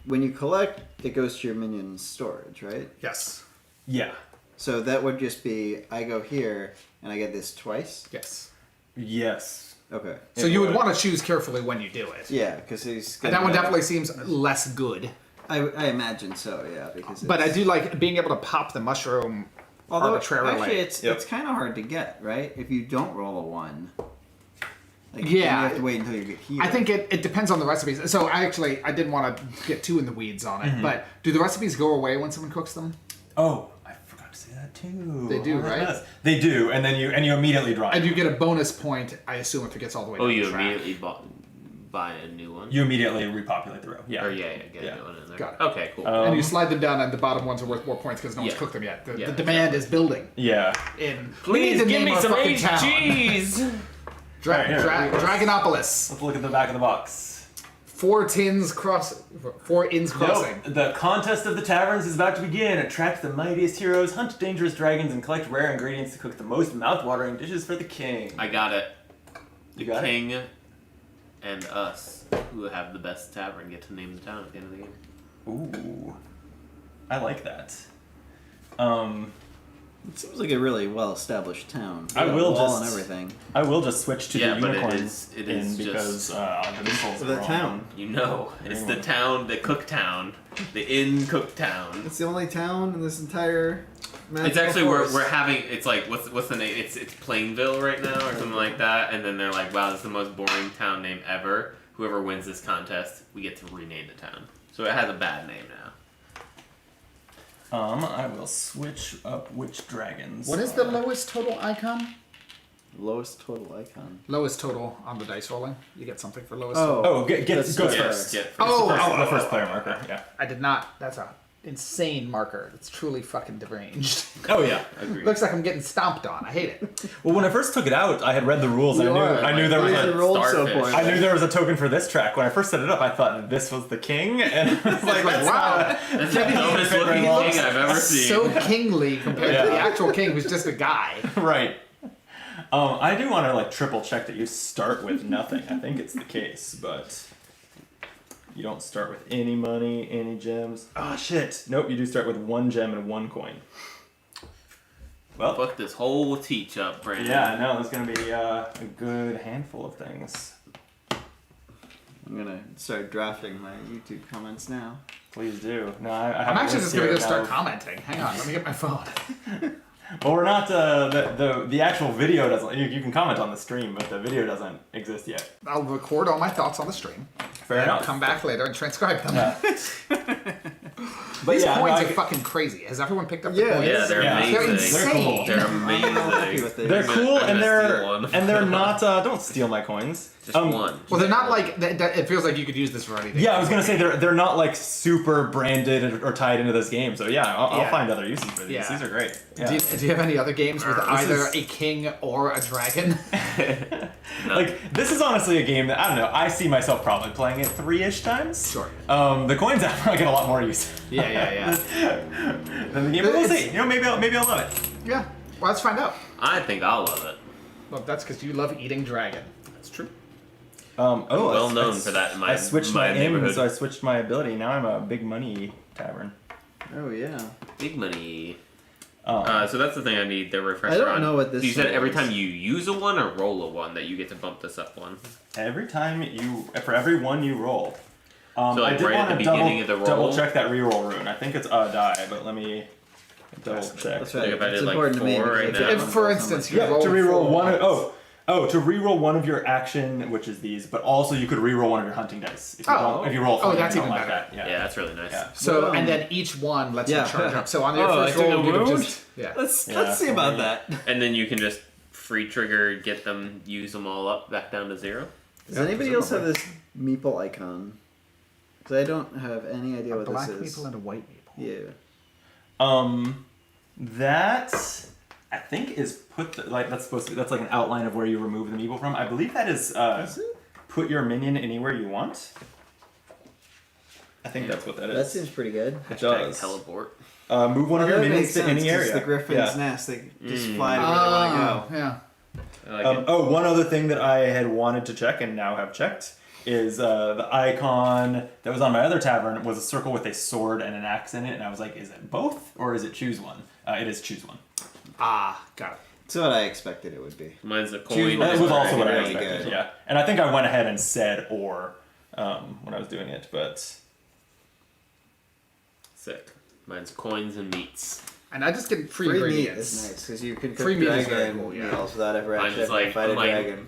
When you collect, it goes to your minion's storage, right? Yes. Yeah. So that would just be I go here and I get this twice. Yes. Yes. Okay. So you would want to choose carefully when you do it. Yeah, because he's. And that one definitely seems less good. I imagine so. Yeah, because. But I do like being able to pop the mushroom arbitrarily. Actually, it's kind of hard to get, right? If you don't roll a 1. Like, yeah. You have to wait until you get healed. I think it depends on the recipes. So I didn't want to get too in the weeds on it, but do the recipes go away when someone cooks them? Oh, I forgot to say that too. They do, right? They do, and then you immediately drop. And you get a bonus point, I assume, if it gets all the way down the track. Immediately buy a new one? You immediately repopulate the row. Yeah. Or get a new one in there. Got it. Okay, cool. And you slide them down, and the bottom ones are worth more points because no one's cooked them yet. The demand is building. Yeah. Please give me some cheese. Dragonopolis. Let's look at the back of the box. 4 inns crossing. Nope. The contest of the taverns is about to begin. Attract the mightiest heroes, hunt dangerous dragons, and collect rare ingredients to cook the most mouth-watering dishes for the king. I got it. You got king and us, who have the best tavern, get to name the town at the end of the game. Ooh. I like that. It seems like a really well-established town. I will and everything. I will just switch to the unicorn it is because the visuals the town. It's the town, the cook town, the inn cook town. It's the only town in this entire. It's actually we're having. It's like what's the name? It's Plainville right now or something like that. And then they're like, wow, this is the most boring town name ever. Whoever wins this contest, we get to rename the town. So it has a bad name now. I will switch up which dragons. What is the lowest total icon? Lowest total icon. Lowest total on the dice rolling. You get something for lowest Oh. total. Goes first. Yeah. The first player marker. Yeah. I did not. That's a insane marker. It's truly fucking deranged. Oh yeah, agreed. Looks like I'm getting stomped on. I hate it. Well, when I first took it out, I had read the rules. And I knew there was I knew there was a token for this track. When I first set it up, I thought that this was the king, and I was like, wow, that's the dumbest looking king I've ever seen. So kingly compared to the actual king, who's just a guy. Right. I do want to like triple check that you start with nothing. I think it's the case, but you don't start with any money, any gems. Oh shit! Nope, you do start with 1 gem and 1 coin. Well, fuck this whole teach up, Brandon. Yeah, no, there's gonna be a good handful of things. I'm gonna start drafting my YouTube comments now. Please do. No, I have I'm actually just gonna go start now. commenting. Hang on, let me get my phone. Well, we're not. The actual video doesn't. You can comment on the stream, but the video doesn't exist yet. I'll record all my thoughts on the stream. Fair enough. Come back later and transcribe them. But These yeah, coins no, are fucking crazy. Has everyone picked up the Yeah. coins? Yeah, they're Yeah. amazing. They're insane. They're I'm happy with amazing. it. They're cool I'm and gonna steal one. they're not. Don't steal my coins. Just one. Well, they're not like it feels like you could use this for anything. Yeah, I was gonna say they're not like super branded or tied into this game. So yeah, I'll find other uses for these. Yeah. These are great. Yeah. Do you have any other games with This either is- a king or a dragon? Like this is honestly a game that I don't know. I see myself probably playing it 3-ish times. Sure. The coins I probably get a lot more use. Yeah. Than the game. But we'll see. You know, maybe I'll love it. Yeah. Well, let's find out. I think I'll love it. Well, that's because you love eating dragon. That's true. Well known for that in my- I switched my my aim, neighborhood. so I switched my ability. Now I'm a big money tavern. Oh yeah. Big money. Um, So that's the thing I need the refresher I don't on. know what this You said every is. time you use a one or roll a one that you get to bump this up one. for every one you roll. So, like, I did right at want the to beginning of the roll? double check that reroll rune. I think it's a die, but let me double check. That's Like right. if I It's did, like, important to me. 4 because right I now. don't If, want for to instance, so you much. Yeah, roll to reroll four one. ones. To reroll one of your action, which is these, but also you could reroll one of your hunting dice. If you, if you roll. Oh, three, that's something even like better. that. Yeah, that's really nice. Yeah. So, Well, and then each one lets yeah. you charge up. So on your Oh, I first took roll, a you can wound? just Let's Yeah, see about so that. And then you can just free trigger, get them, use them all up, back down to 0. Does anybody else have this meeple icon? Because I don't have any idea a what black this is. maple and a white maple. Yeah. That I think is that's like an outline of where you remove the meeple from. I believe that is put your minion anywhere you want. I think that's what that That is. seems pretty good. It Hashtag does. teleport. Move one of your That minions makes to sense, any 'cause area. the griffin's Yeah. nest. They just fly to where they want to go. Yeah. I like it. One other thing that I had wanted to check and now have checked is the icon that was on my other tavern was a circle with a sword and an axe in it, and I was like, is it both or is it choose one? It is choose one. Ah, got it. That's what I expected it would be. Mine's a Choose coin. one. That and was a also what I dragon. really expected. good. Yeah, and I think I went ahead and said or when I was doing it, but Sick. Mine's coins and meats. And I just get free Free meat ingredients. is nice because you can Free cook meat is very dragon cool, yeah. meals without ever Mine's actually just having like, to fight a I'm like, dragon.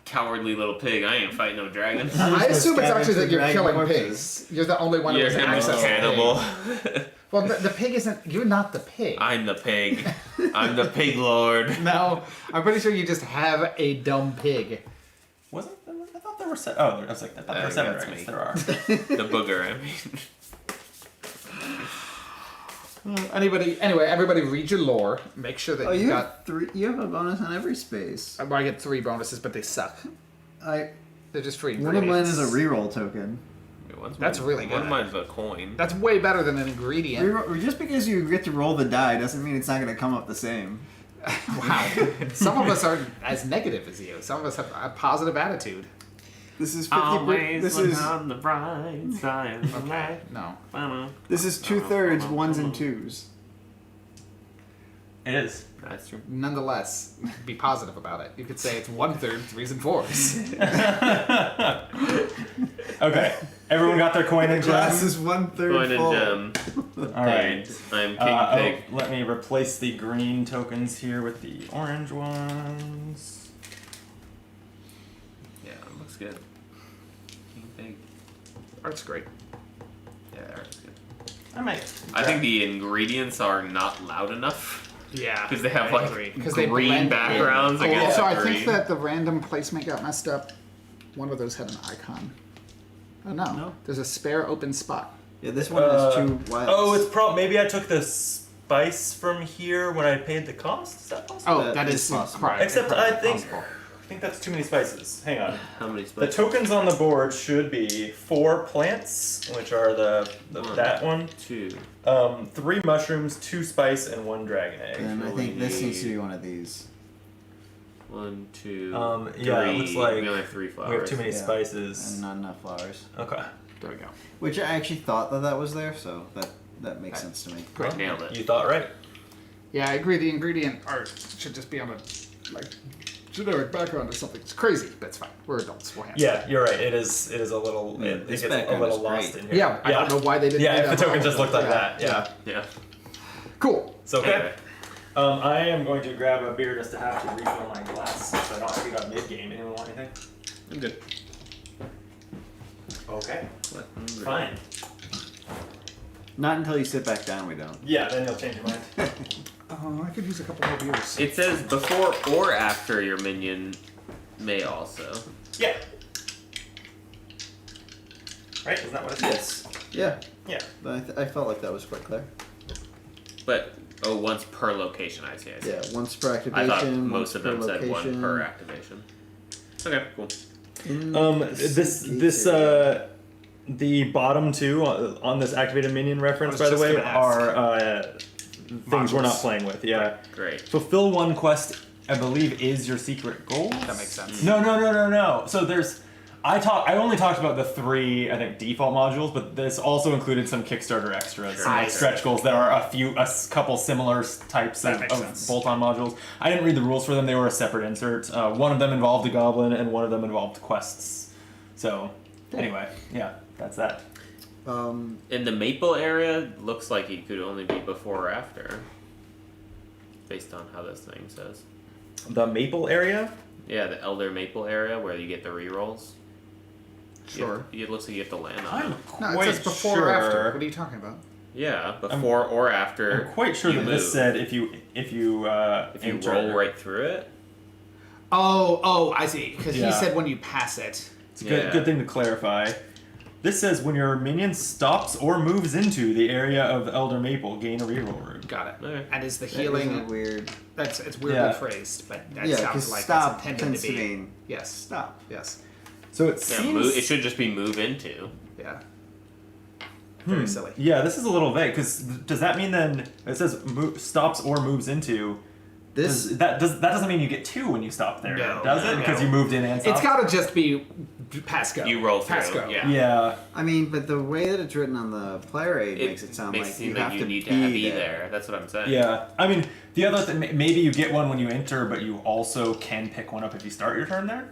Cowardly little pig. I ain't fighting no dragon. I assume it's actually that you're Dragon killing corpses. pigs. You're the only one who You're has gonna be access to cannibal. pig. Well, the pig isn't. You're not the pig. I'm the pig. I'm the pig lord. No, I'm pretty sure you just have a dumb pig. wasn't I thought there were seven. Oh, I was like I thought there were seven That's dragons. me. There are. The booger, I mean. Anyway, everybody read your lore. Make sure that Oh, you you got. have 3. You have a bonus on every space. I get 3 bonuses, but they suck. I. They're just free. One of mine is a ingredients. reroll token. That's really One good. of mine's a coin. That's way better than an ingredient. Reroll, just because you get to roll the die doesn't mean it's not going to come up the same. Wow. Some of us aren't as negative as you. Some of us have a positive attitude. This is 50. This is on the bright side of the light. No. this is 2/3 ones and twos. It is. That's true. Nonetheless, be positive about it. You could say it's 1/3 3s and 4s. Okay, everyone got their coin and Glass gem. is 1/3 Coin and full. gem. All right. I'm King Pig. Let me replace the green tokens here with the orange ones. Yeah, it looks good. King Pig. Art's great. Yeah, that's good. I might. I think the ingredients are not loud enough. Yeah. Because they have I like agree. 'Cause they green blend in. backgrounds Oh, against also, I green. think that the random placement got messed up. One of those had an icon. Oh no. No. There's a spare open spot. Yeah, this one has 2 wilds. Oh, it's maybe I took the spice from here when I paid the cost. Is that possible? Oh, That is is possible. correct. Except I think Possible. that's too many spices. Hang on. How many The spices? tokens on the board should be 4 plants, which are that one. 2. 3 mushrooms, 2 spice, and 1 dragon egg. And I So think we this needs to need- be one of these. 1, 2, yeah, it 3. looks like we only have 3 flowers. We have too many Yeah. spices. And not enough flowers. Okay. There we go. Which I actually thought that was there, so that makes sense to me. Great. Nailed it. You thought right. Yeah, I agree. The ingredient art should just be on a generic background or something. It's crazy, but it's fine. We're adults. We'll handle it. Yeah, you're right. It is a little. Yeah, It this gets a background little is lost great. in here. Yeah, I don't know why they didn't. Yeah, do if the that token just looked like that. Yeah. Yeah. Cool. It's okay. Anyway. I am going to grab a beer just to have to refill my glass, so I don't have to go mid game. Anyone want anything? I'm good. Okay. Fine. Fine. Not until you sit back down, we don't. Yeah, then you'll change your mind. I could use a couple more beers. It says before or after your minion may also. Yeah. Right? Isn't that what it says? Yeah. Yeah. But I felt like that was quite clear. But once per location. I see. Yeah, once per I activation. thought once most of per them said one location. per activation. Okay, cool. The bottom two on this activated minion reference, I was by the just way, gonna ask. are things we're not Modules. playing with. Yeah. Great. Fulfill one quest, I believe, is your secret goal. That makes sense. No. So there's, I only talked about the 3, I think, default modules, but this also included some Kickstarter extras, some like Sure. stretch goals. There are a couple similar types That of makes sense. bolt-on modules. I didn't read the rules for them; they were a separate insert. One of them involved a goblin, and one of them involved quests. So, anyway, yeah, that's that. In the maple area, looks like it could only be before or after. Based on how this thing says. The maple area. Yeah, the elder maple area where you get the rerolls. Sure. It looks like you have to land on I'm it. No, quite it says before sure. or after. What are you talking about? Yeah, before or after. I'm quite sure you that move. this said if you if you enter- roll right through it. Oh, I see. Because Yeah. he said when you pass it. It's a Yeah. good thing to clarify. This says when your minion stops or moves into the area of the Elder Maple, gain a reroll room. Got it. Okay. And is the That healing isn't weird. It's weirdly Yeah. phrased, but that Yeah, sounds 'cause like stop it's intended tends to to be. mean Yes. stop. Yes. So it Yeah, seems it should just be move into. Yeah. Very silly. Yeah, this is a little vague because does that mean then it says stops or moves into? This That doesn't mean you get 2 when you stop there, No, does it? no. Because you moved in and stopped. It's got to just be pass go. You roll through. Pass go. Yeah. Yeah. I mean, but the way that it's written on the player aid It makes it sound makes like it seem you like have you to need be, to be there. That's what I'm saying. Yeah. I mean, the other thing, maybe you get one when you enter, but you also can pick one up if you start your turn there,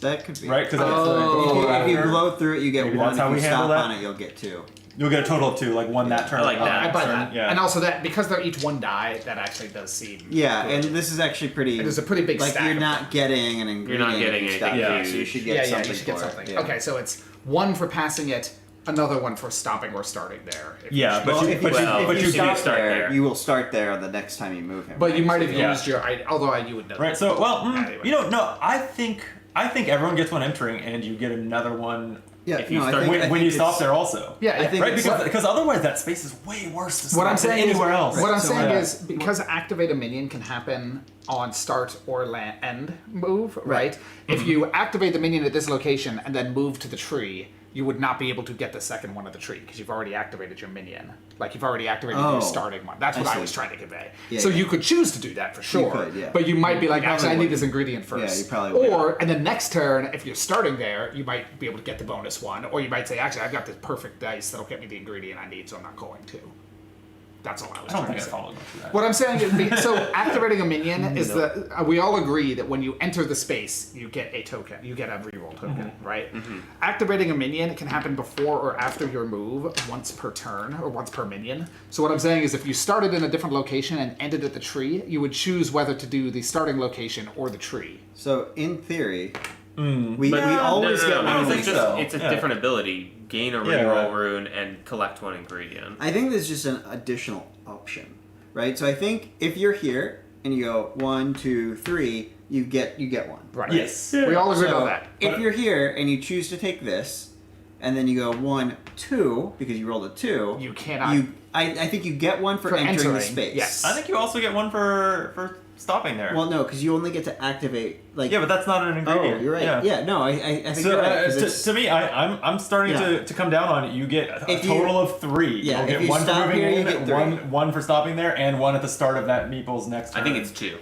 That could be right? Because If you blow through it, you get Maybe one. that's how if we you handle stop that? on it, you'll get 2. you'll get a total of 2, like one that turn. I like that. I buy turn, that. Yeah. And also that because they're each one die, that actually does seem. Yeah, good. and this is actually pretty. It is a pretty big like stack you're of not getting an ingredient. You're not getting if you anything stop, huge. so you should get something. you should get for it. something. Yeah. Okay, so it's one for passing it, another one for stopping or starting there. if you Yeah, choose. but Well, you- if but you, you- if but you you stop start there, there. you will start there the next time you move him. But you might have Yeah. used your. Although you would know. Right. So, well, Anyway. you know, no, I think everyone gets one entering, and you get another one Yeah, if you no, I start- think, I when think you it's- stop there also. Yeah, I think Right, it's- because otherwise that space is way worse to What stop I'm than saying anywhere is, else. What I'm So, saying yeah. is because activate a minion can happen on start or end move, right? If you activate the minion at this location and then move to the tree, you would not be able to get the second one of the tree because you've already activated your minion. Like you've already activated Oh, your starting one. That's what I I see. was trying to convey. Yeah, so yeah. you could choose to do that for sure. could, yeah. But you might be like, You actually, I probably need this ingredient first. Yeah, you probably would. Or and the next turn, if you're starting there, you might be able to get the bonus one, or you might say, actually, I've got this perfect dice that'll get me the ingredient I need, so I'm not going to. That's all I was I don't trying think to I say. followed much of that. What I'm saying is, so activating a minion is we all agree that when you enter the space, you get a token, you get a reroll token, right? Activating a minion can happen before or after your move, once per turn or once per minion. So what I'm saying is, if you started in a different location and ended at the tree, you would choose whether to do the starting location or the tree. So in theory, we But always get one. it's of just these. so. it's a Yeah. different ability. Gain a Yeah, reroll right. rune and collect one ingredient. I think there's just an additional option, right? So I think if you're here and you go 1, 2, 3, you get one. Right. Yes. We all agree So on that. if you're here and you choose to take this, and then you go 1, 2 because you rolled a 2, You cannot- I think you get one for, entering the space. yes. I think you also get one for stopping there. Well, no, because you only get to activate like. yeah, but that's not an oh, ingredient. you're right. Yeah, no, I think So you're right. 'cause it's- to me, I'm starting Yeah. to come down on it. You get a If you- total of 3. Yeah, You'll if get you one for stop moving here, you in, get 3. one for stopping there, and one at the start of that Meeple's next turn. I think it's 2.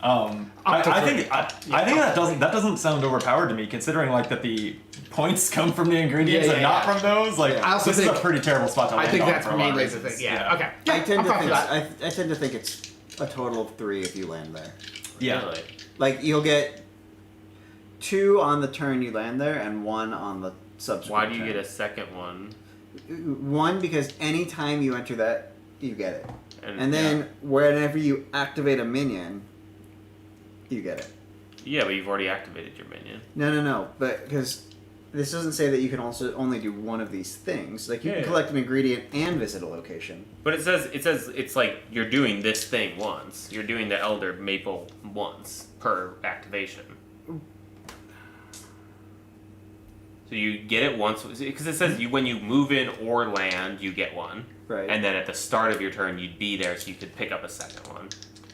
I to think three. I think that doesn't sound overpowered to me, considering like that the points come from the ingredients Yeah, and yeah, not yeah. from those. Like I also this is think- a pretty terrible spot to I land think on that's for a lot of mainly the reasons. thing. Yeah. Okay. I tend I'm to fine think with that. I tend to think it's a total of 3 if you land there. Yeah. Really. Like you'll get 2 on the turn you land there, and 1 on the subsequent. Why do you turn. get a second one? 1 because anytime you enter that, you get it, And, and then whenever you activate a minion, you get it. yeah, but you've already activated your minion. No, but because this doesn't say that you can also only do one of these things. Like you can Yeah. collect an ingredient and visit a location. But it says it's like you're doing this thing once. You're doing the Elder Maple once per activation. So you get it once because it says when you move in or land, you get one. Right. And then at the start of your turn, you'd be there, so you could pick up a second one.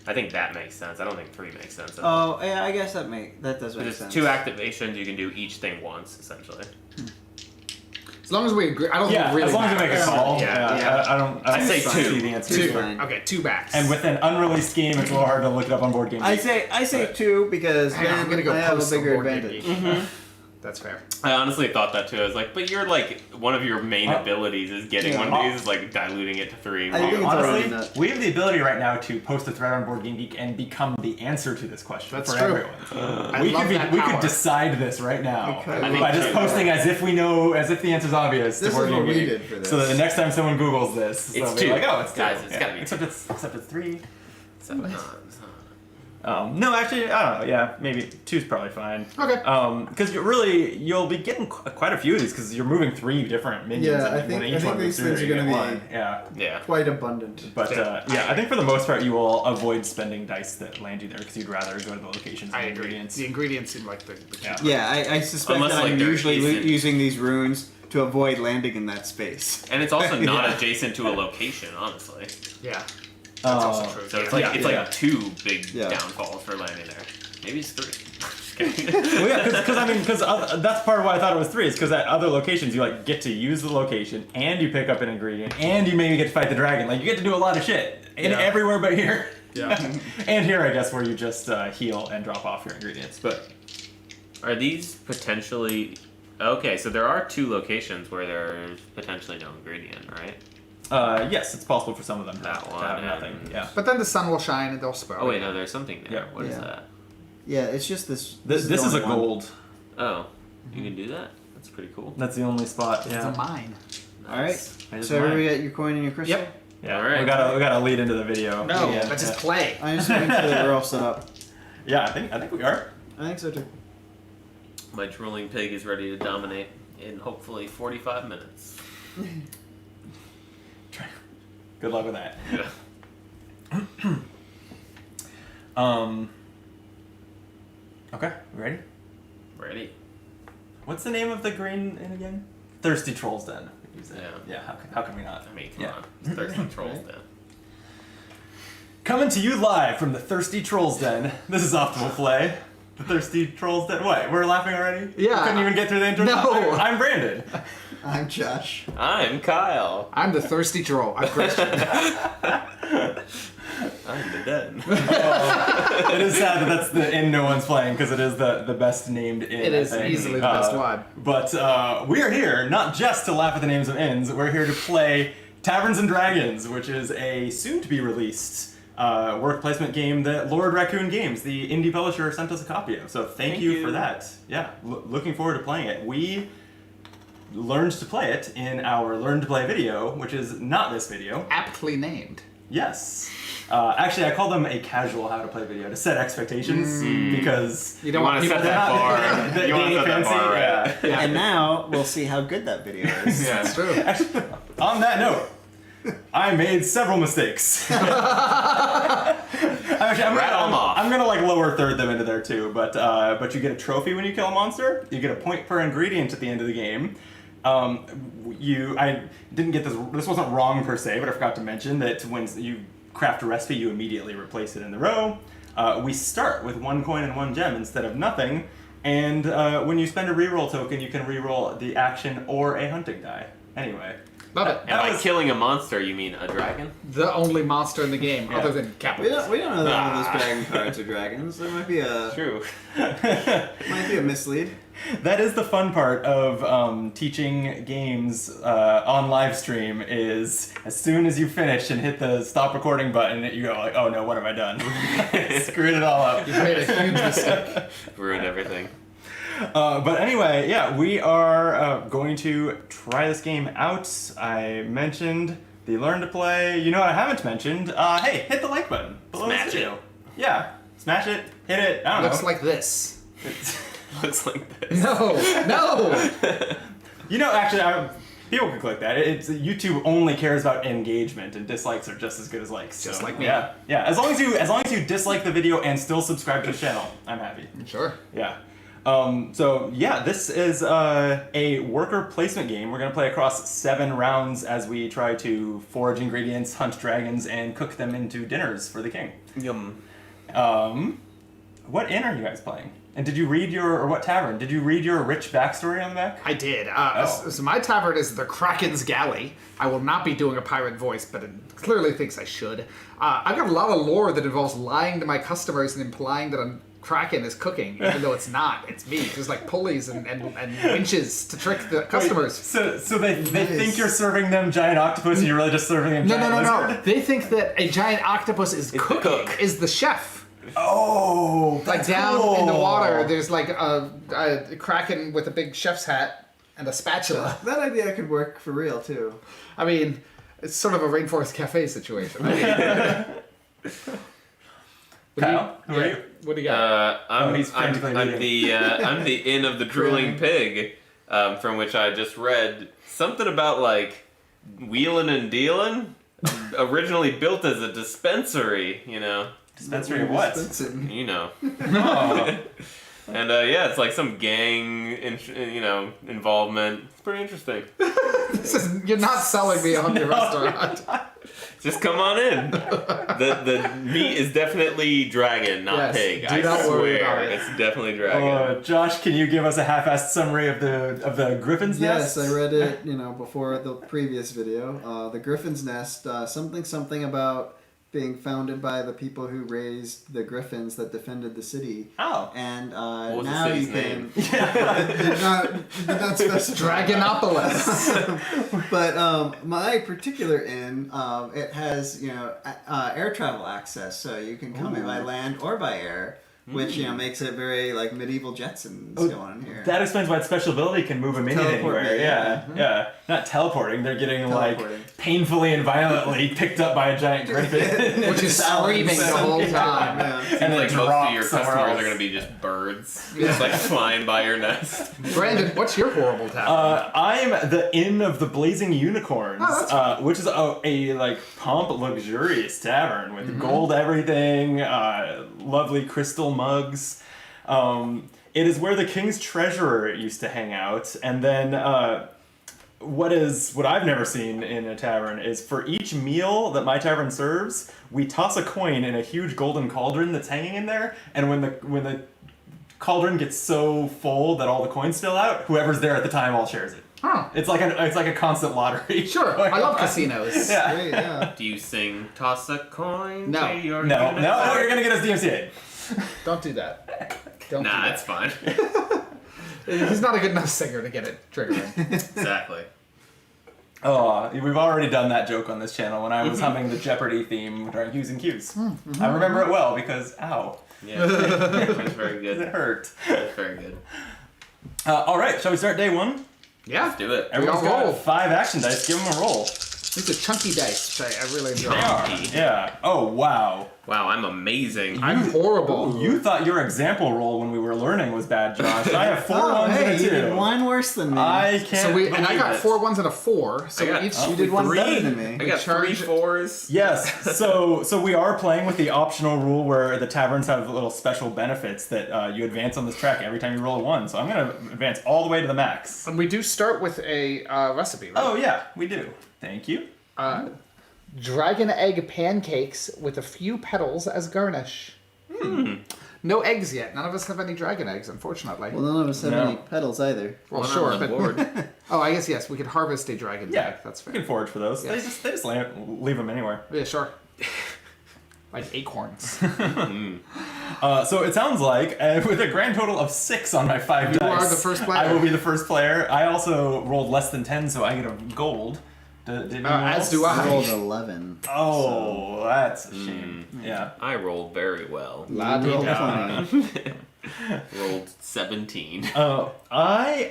I think that makes sense. I don't think 3 makes sense. At all. Oh, yeah, I guess that does make There's sense. 2 activations. You can do each thing once, essentially. As long as we agree, I don't think it really as long as we make a matters. call. Yeah. I don't say see 2. the answer. Two. Fine. Okay, 2 backs. And with an unreleased game, it's a little hard to look it up on board game. I say But- 2 because Hang on, then I'm gonna go I have a post on bigger Board Game advantage. Geek. That's fair. I honestly thought that too. I was like, but you're like one of your main abilities is getting one of these, is like diluting it to 3. I think it's already Honestly, not- we have the ability right now to post a thread on Board Game Geek and become the answer to this question That's for true. everyone. I we love could that we power. could decide this right now We could. I think by just too. posting as if we know, as if the answer's obvious. This to Board is Game what we Geek. did for this. So that the next time someone Googles this, It's they'll 2. be like, oh, it's 2. Guys, it's gotta be except it's 3. So, it's not. No, actually, I don't know. Yeah, maybe 2's probably fine. Okay. Because you'll be getting quite a few of these because you're moving 3 different minions. Yeah, and I when think- each I think one moves these through, things you are get gonna be- one. Yeah. Yeah. Quite abundant. But yeah, I think for the most part you will avoid spending dice that land you there because you'd rather go to the locations I and agree. ingredients. The ingredients seem like the Yeah. Yeah, I suspect Unless, that like, I'm they're usually decent. using these runes to avoid landing in that space. And it's also not Yeah. adjacent to a location, honestly. Yeah. That's also true. So it's Yeah. like yeah. 2 big Yeah. downfalls for landing there. Maybe it's 3. Just kidding. Well, yeah, because that's part of why I thought it was 3 is because at other locations you like get to use the location and you pick up an ingredient and you maybe get to fight the dragon. Like you get to do a lot of shit Yeah. everywhere but here. Yeah. And here, I guess, where you just heal and drop off your ingredients. But Are these potentially... Okay, so there are 2 locations where there's potentially no ingredient, right? yes, it's possible for some of them to That have one nothing. and- Yeah. But then the sun will shine and they'll sprout. Oh wait, no, there's something there. Yeah. What is Yeah. that? Yeah, it's just this. This the is a only one. gold. Oh, you can do that? That's pretty cool. That's the only spot. It's Yeah. a mine. All right. Here's So mine. everybody got your coin and your crystal. Yep. Yeah. All right. We gotta lead into the video. No, Yeah. let's just play. I just make sure that we're all set up. Yeah, I think we are. I think so too. My drooling pig is ready to dominate in hopefully 45 minutes. Good luck with that. Yeah. Okay, we ready? Ready? What's the name of the green inn again? Thirsty Trolls Den. We use that. Yeah. Yeah. How can we not? I mean, come Yeah. on. It's Thirsty Trolls Den. Coming to you live from the Thirsty Trolls Den. This is Optimal Play. The Thirsty Trolls Den. What? We're laughing already? Yeah. We couldn't even get through the intro. No. I'm Brandon. I'm Josh. I'm Kyle. I'm the thirsty troll. I'm Christian. I'm the den. It is sad that that's the inn no one's playing because it is the best named inn. It is I think. easily the best one. But we are here not just to laugh at the names of inns. We're here to play Taverns and Dragons, which is a soon-to-be-released work placement game that Lord Raccoon Games, the indie publisher, sent us a copy of. So thank you for that. Yeah, looking forward to playing it. We learned to play it in our Learn to Play video, which is not this video. Aptly named. Yes. Actually, I call them a casual how to play video to set expectations because You don't You want want to people set to that bar. they You want to ain't set that fancy. bar, right? Yeah. And now we'll see how good that video is. That's true. On that note, I made several mistakes. Actually, Rattle 'em off. I'm gonna like lower third them into there too, but you get a trophy when you kill a monster. You get a point per ingredient at the end of the game. I didn't get this. This wasn't wrong per se, but I forgot to mention that when you craft a recipe, you immediately replace it in the row. We start with 1 coin and 1 gem instead of nothing, and when you spend a reroll token, you can reroll the action or a hunting die. Anyway. Love it. And by was- killing a monster, you mean a dragon? The only monster in the game, Yeah. other than We capitals. don't know that all those dragon cards are dragons. There might be a True. mislead. That is the fun part of teaching games on live stream is as soon as you finish and hit the stop recording button, you go like, oh no, what have I done? Screwed it all up. You've made a huge mistake. Ruined everything. But anyway, yeah, we are going to try this game out. I mentioned the Learn to Play. You know what I haven't mentioned? Hey, hit the like button below Smash this video. it. Yeah, smash it, hit it, I don't Looks know. like this. looks like this. No. You know, actually, people can click that. It's YouTube only cares about engagement, and dislikes are just as good as likes. Just so, like me. Yeah, yeah. As long as you dislike the video and still subscribe to the channel, I'm happy. Sure. Yeah. So yeah, this is a worker placement game. We're gonna play across 7 rounds as we try to forage ingredients, hunt dragons, and cook them into dinners for the king. Yum. What inn are you guys playing? And did you read or what tavern? Did you read your rich backstory on the back? I did. Oh. So my tavern is the Kraken's Galley. I will not be doing a pirate voice, but it clearly thinks I should. I've got a lot of lore that involves lying to my customers and implying that a Kraken is cooking, even though it's not. It's me. There's like pulleys and winches to trick the customers. So they think you're serving them giant octopus and you're really just serving them giant No. lizard? They think that a giant octopus is cooking, cook. is the chef. Oh, Like that's down cool. in the water, there's like a Kraken with a big chef's hat and a spatula. That idea could work for real too. I mean, it's sort of a Rainforest Cafe situation. Kyle, who are you? What do you got? he's frantically I'm eating. I'm the Inn of the Drooling Pig, from which I just read something about like wheeling and dealing. Originally built as a dispensary, you know. Dispensary of what? You know. Oh. And yeah, it's like some gang, involvement. It's pretty interesting. You're not selling me on your restaurant. Just come on in. The meat is definitely dragon, not Yes, pig. do I not worry about swear, it. it's definitely dragon. Josh, can you give us a half-assed summary of the Griffin's Nest? Yes, I read it, before the previous video. The Griffin's Nest, something about being founded by the people who raised the griffins that defended the city. Oh. And What was now the you city's can... name? did not specify. Dragonopolis. But my particular inn, it has air travel access, so you can come in by land or by air, which makes it very like medieval Jetsons going on here. That explains why its special ability can move a minion Teleport anywhere. me, Yeah, yeah. yeah. Not teleporting. They're getting Teleporting. like painfully and violently picked up by a giant griffin, Which is screaming the whole time. Yeah. Seems and then like most drop of your somewhere customers else. are going to be just birds, just like flying by your nest. Brandon, what's your horrible tavern? I'm the Inn of the Blazing Unicorns, Oh, that's which is a like pomp luxurious tavern with gold everything, lovely crystal mugs. It is where the king's treasurer used to hang out, and then what I've never seen in a tavern is for each meal that my tavern serves, we toss a coin in a huge golden cauldron that's hanging in there, and when the cauldron gets so full that all the coins spill out, whoever's there at the time all shares it. Huh. It's like a constant lottery. Sure, I love casinos. Yeah. Great, yeah. Do you sing "Toss a Coin"? No. to your No, unicorn"? you're gonna get us DMCA. Don't do that. Don't Nah, do it's fine. that. He's not a good enough singer to get it triggering. Exactly. Oh, we've already done that joke on this channel when I was humming the Jeopardy theme during Hughes and Q's. I remember it well because, ow, Yeah, it's very it good. hurt. It's very good. All right, shall we start day one? Yeah. Let's do it. Everyone's all got roll. 5 action dice. Give them a roll. These are chunky dice, which I really enjoy. They are. Yeah. Oh, wow. Wow, I'm amazing. I'm horrible. You thought your example roll when we were learning was bad, Josh. I have 4 Oh, ones hey, and a you 2. did one worse than me. I can't And I got believe it. 4 1s and a 4. So I got- we each You did one Three. better than me. I got 3 charge- 4s. Yes, so we are playing with the optional rule where the taverns have little special benefits that you advance on this track every time you roll a 1. So I'm going to advance all the way to the max. And we do start with a recipe, right? Oh yeah, we do. Thank you. Dragon egg pancakes with a few petals as garnish. No eggs yet. None of us have any dragon eggs, unfortunately. Well, none of us have No. any petals either. Well, One sure, on the but board. oh, I guess yes, we could harvest a dragon Yeah, egg. That's we fair. can forage for those. Yes. They just leave them anywhere. Yeah, sure. Like acorns. So it sounds like with a grand total of 6 on my 5 You dice, are the first player. I will be the first player. I also rolled less than 10, so I get a gold. Did anyone as else? do I I. rolled 11. Oh, that's a shame. Yeah. I rolled very well. La di Rolled da. 20. Rolled 17. I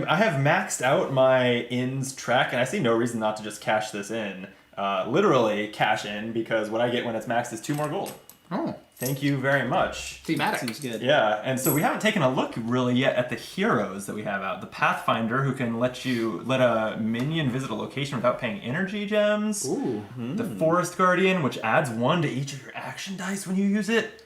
have maxed out my inns track, and I see no reason not to just cash this in. Literally cash in, because what I get when it's maxed is 2 more gold. Oh, Thank you very much. thematic. Seems good. Yeah, and so we haven't taken a look really yet at the heroes that we have out. The Pathfinder, who can let a minion visit a location without paying energy gems. Ooh. The Forest Guardian, which adds 1 to each of your action dice when you use it.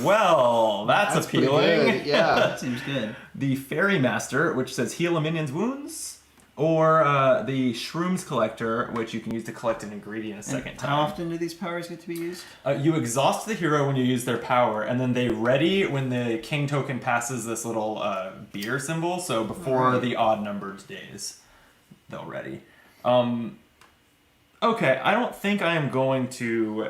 Well, that's pretty appealing. good, Yeah. Seems good. The Fairy Master, which says heal a minion's wounds. Or the Shrooms Collector, which you can use to collect an ingredient a second time. How often do these powers get to be used? You exhaust the hero when you use their power, and then they ready when the king token passes this little beer symbol. So before the odd numbered days, they'll ready. Okay, I don't think I am going to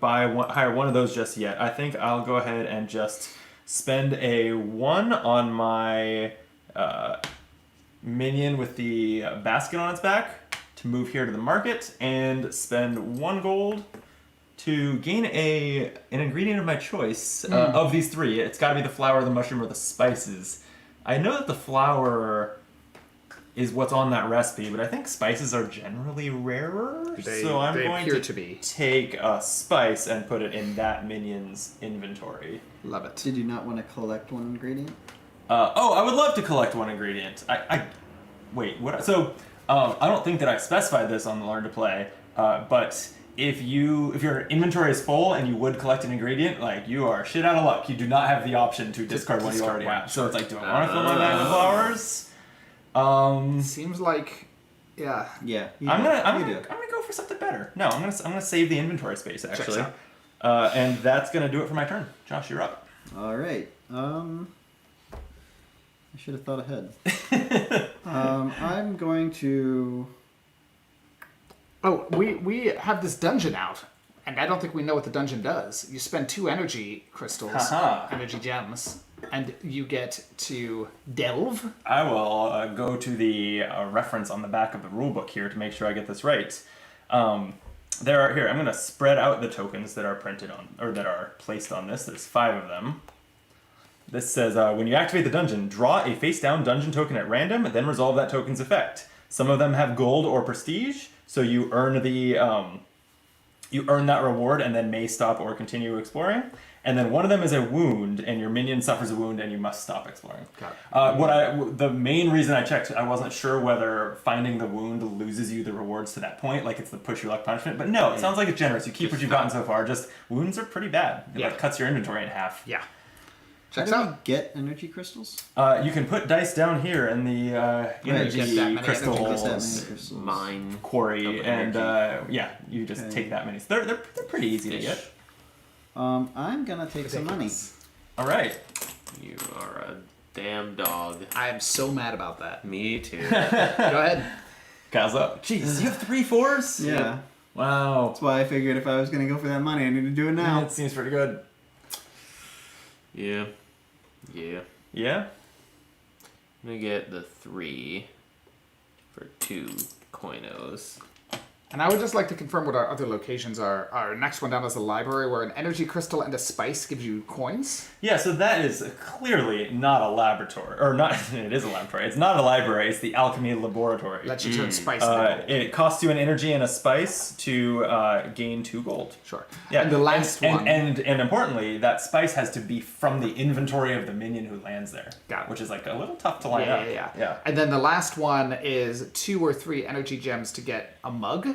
hire one of those just yet. I think I'll go ahead and just spend a 1 on my minion with the basket on its back to move here to the market, and spend 1 gold to gain an ingredient of my choice of these 3. It's got to be the flour, the mushroom, or the spices. I know that the flour is what's on that recipe, but I think spices are generally rarer. So I'm going to take a spice and put it in that minion's inventory. Love it. Did you not want to collect 1 ingredient? I would love to collect 1 ingredient. Wait, what? So, I don't think that I specified this on the Learn to Play, but if your inventory is full and you would collect an ingredient, like, you are shit out of luck. You do not have the option to discard what you already have. So it's like, do I want to fill my bag with flowers? Seems like, yeah. Yeah. I'm gonna go for something better. No, I'm gonna save the inventory space actually, and that's gonna do it for my turn. Josh, you're up. All right. I should have thought ahead. I'm going to. Oh, we have this dungeon out, and I don't think we know what the dungeon does. You spend 2 energy crystals, energy gems, and you get to delve. I will go to the reference on the back of the rulebook here to make sure I get this right. I'm going to spread out the tokens that are printed on, or that are placed on this. There's 5 of them. This says, when you activate the dungeon, draw a face-down dungeon token at random, then resolve that token's effect. Some of them have gold or prestige, so you earn that reward and then may stop or continue exploring. And then one of them is a wound, and your minion suffers a wound, and you must stop exploring. Got it. The main reason I checked, I wasn't sure whether finding the wound loses you the rewards to that point, like it's the push your luck punishment. But no, it sounds like it's generous. You keep what you've gotten so far. Just wounds are pretty bad. It like cuts your inventory in half. Yeah. How Checks do out. we get energy crystals? You can put dice down here in the energy crystals. Mine. quarry, and you just take that many. So they're pretty easy to get. I'm gonna take some money. All right. You are a damn dog. I am so mad about that. Me too. Go ahead. Guys up. Jeez, you have 3 4s? Yeah. Wow. That's why I figured if I was gonna go for that money, I need to do it now. It seems pretty good. Yeah. Yeah? I'm gonna get the 3 for 2 coinos. And I would just like to confirm what our other locations are. Our next one down is the library, where an energy crystal and a spice gives you coins. Yeah, so that is clearly not a laboratory. Or not, it is a laboratory. It's not a library, it's the alchemy laboratory. Lets you turn spice into gold. It costs you an energy and a spice to gain 2 gold. Sure. Yeah, And the last one... And importantly, that spice has to be from the inventory of the minion who lands there. Got it. Which is like a little tough to line up. Yeah. And then the last one is 2 or 3 energy gems to get a mug.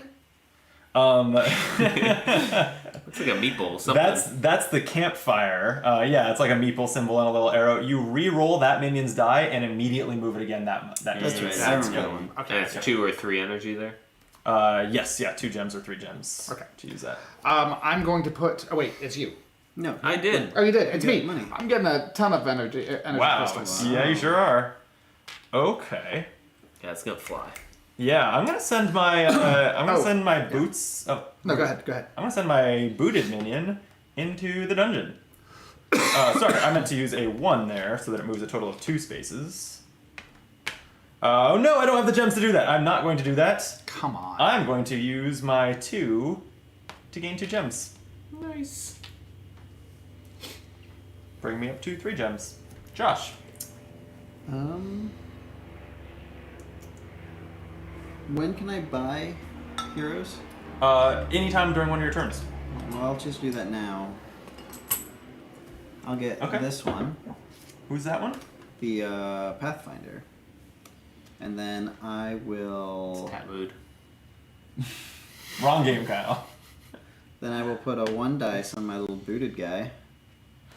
Looks like a meatball. Something. That's the campfire. It's like a meeple symbol and a little arrow. You re-roll that minion's die and immediately move it again. That's right. That's good one. Okay. And it's 2 or 3 energy there. Yes, 2 gems or 3 gems. Okay. To use that. I'm going to put... Oh, wait, it's you. No. I did. Oh, you did. It's You me. got money. I'm getting a ton of energy crystals. Yeah, you sure are. Okay. Yeah, it's gonna fly. Yeah, I'm gonna send my send my boots. Oh No, go ahead. I'm gonna send my booted minion into the dungeon. Sorry, I meant to use a 1 there so that it moves a total of 2 spaces. Oh no, I don't have the gems to do that. I'm not going to do that. Come on. I'm going to use my 2 to gain 2 gems. Nice. Bring me up to 3 gems. Josh. When can I buy heroes? Anytime during one of your turns. Well, I'll just do that now. I'll get Okay. this one, Who's that one? the Pathfinder. And then I will... Cat mood. Wrong game, Kyle. Then I will put a 1 dice on my little booted guy.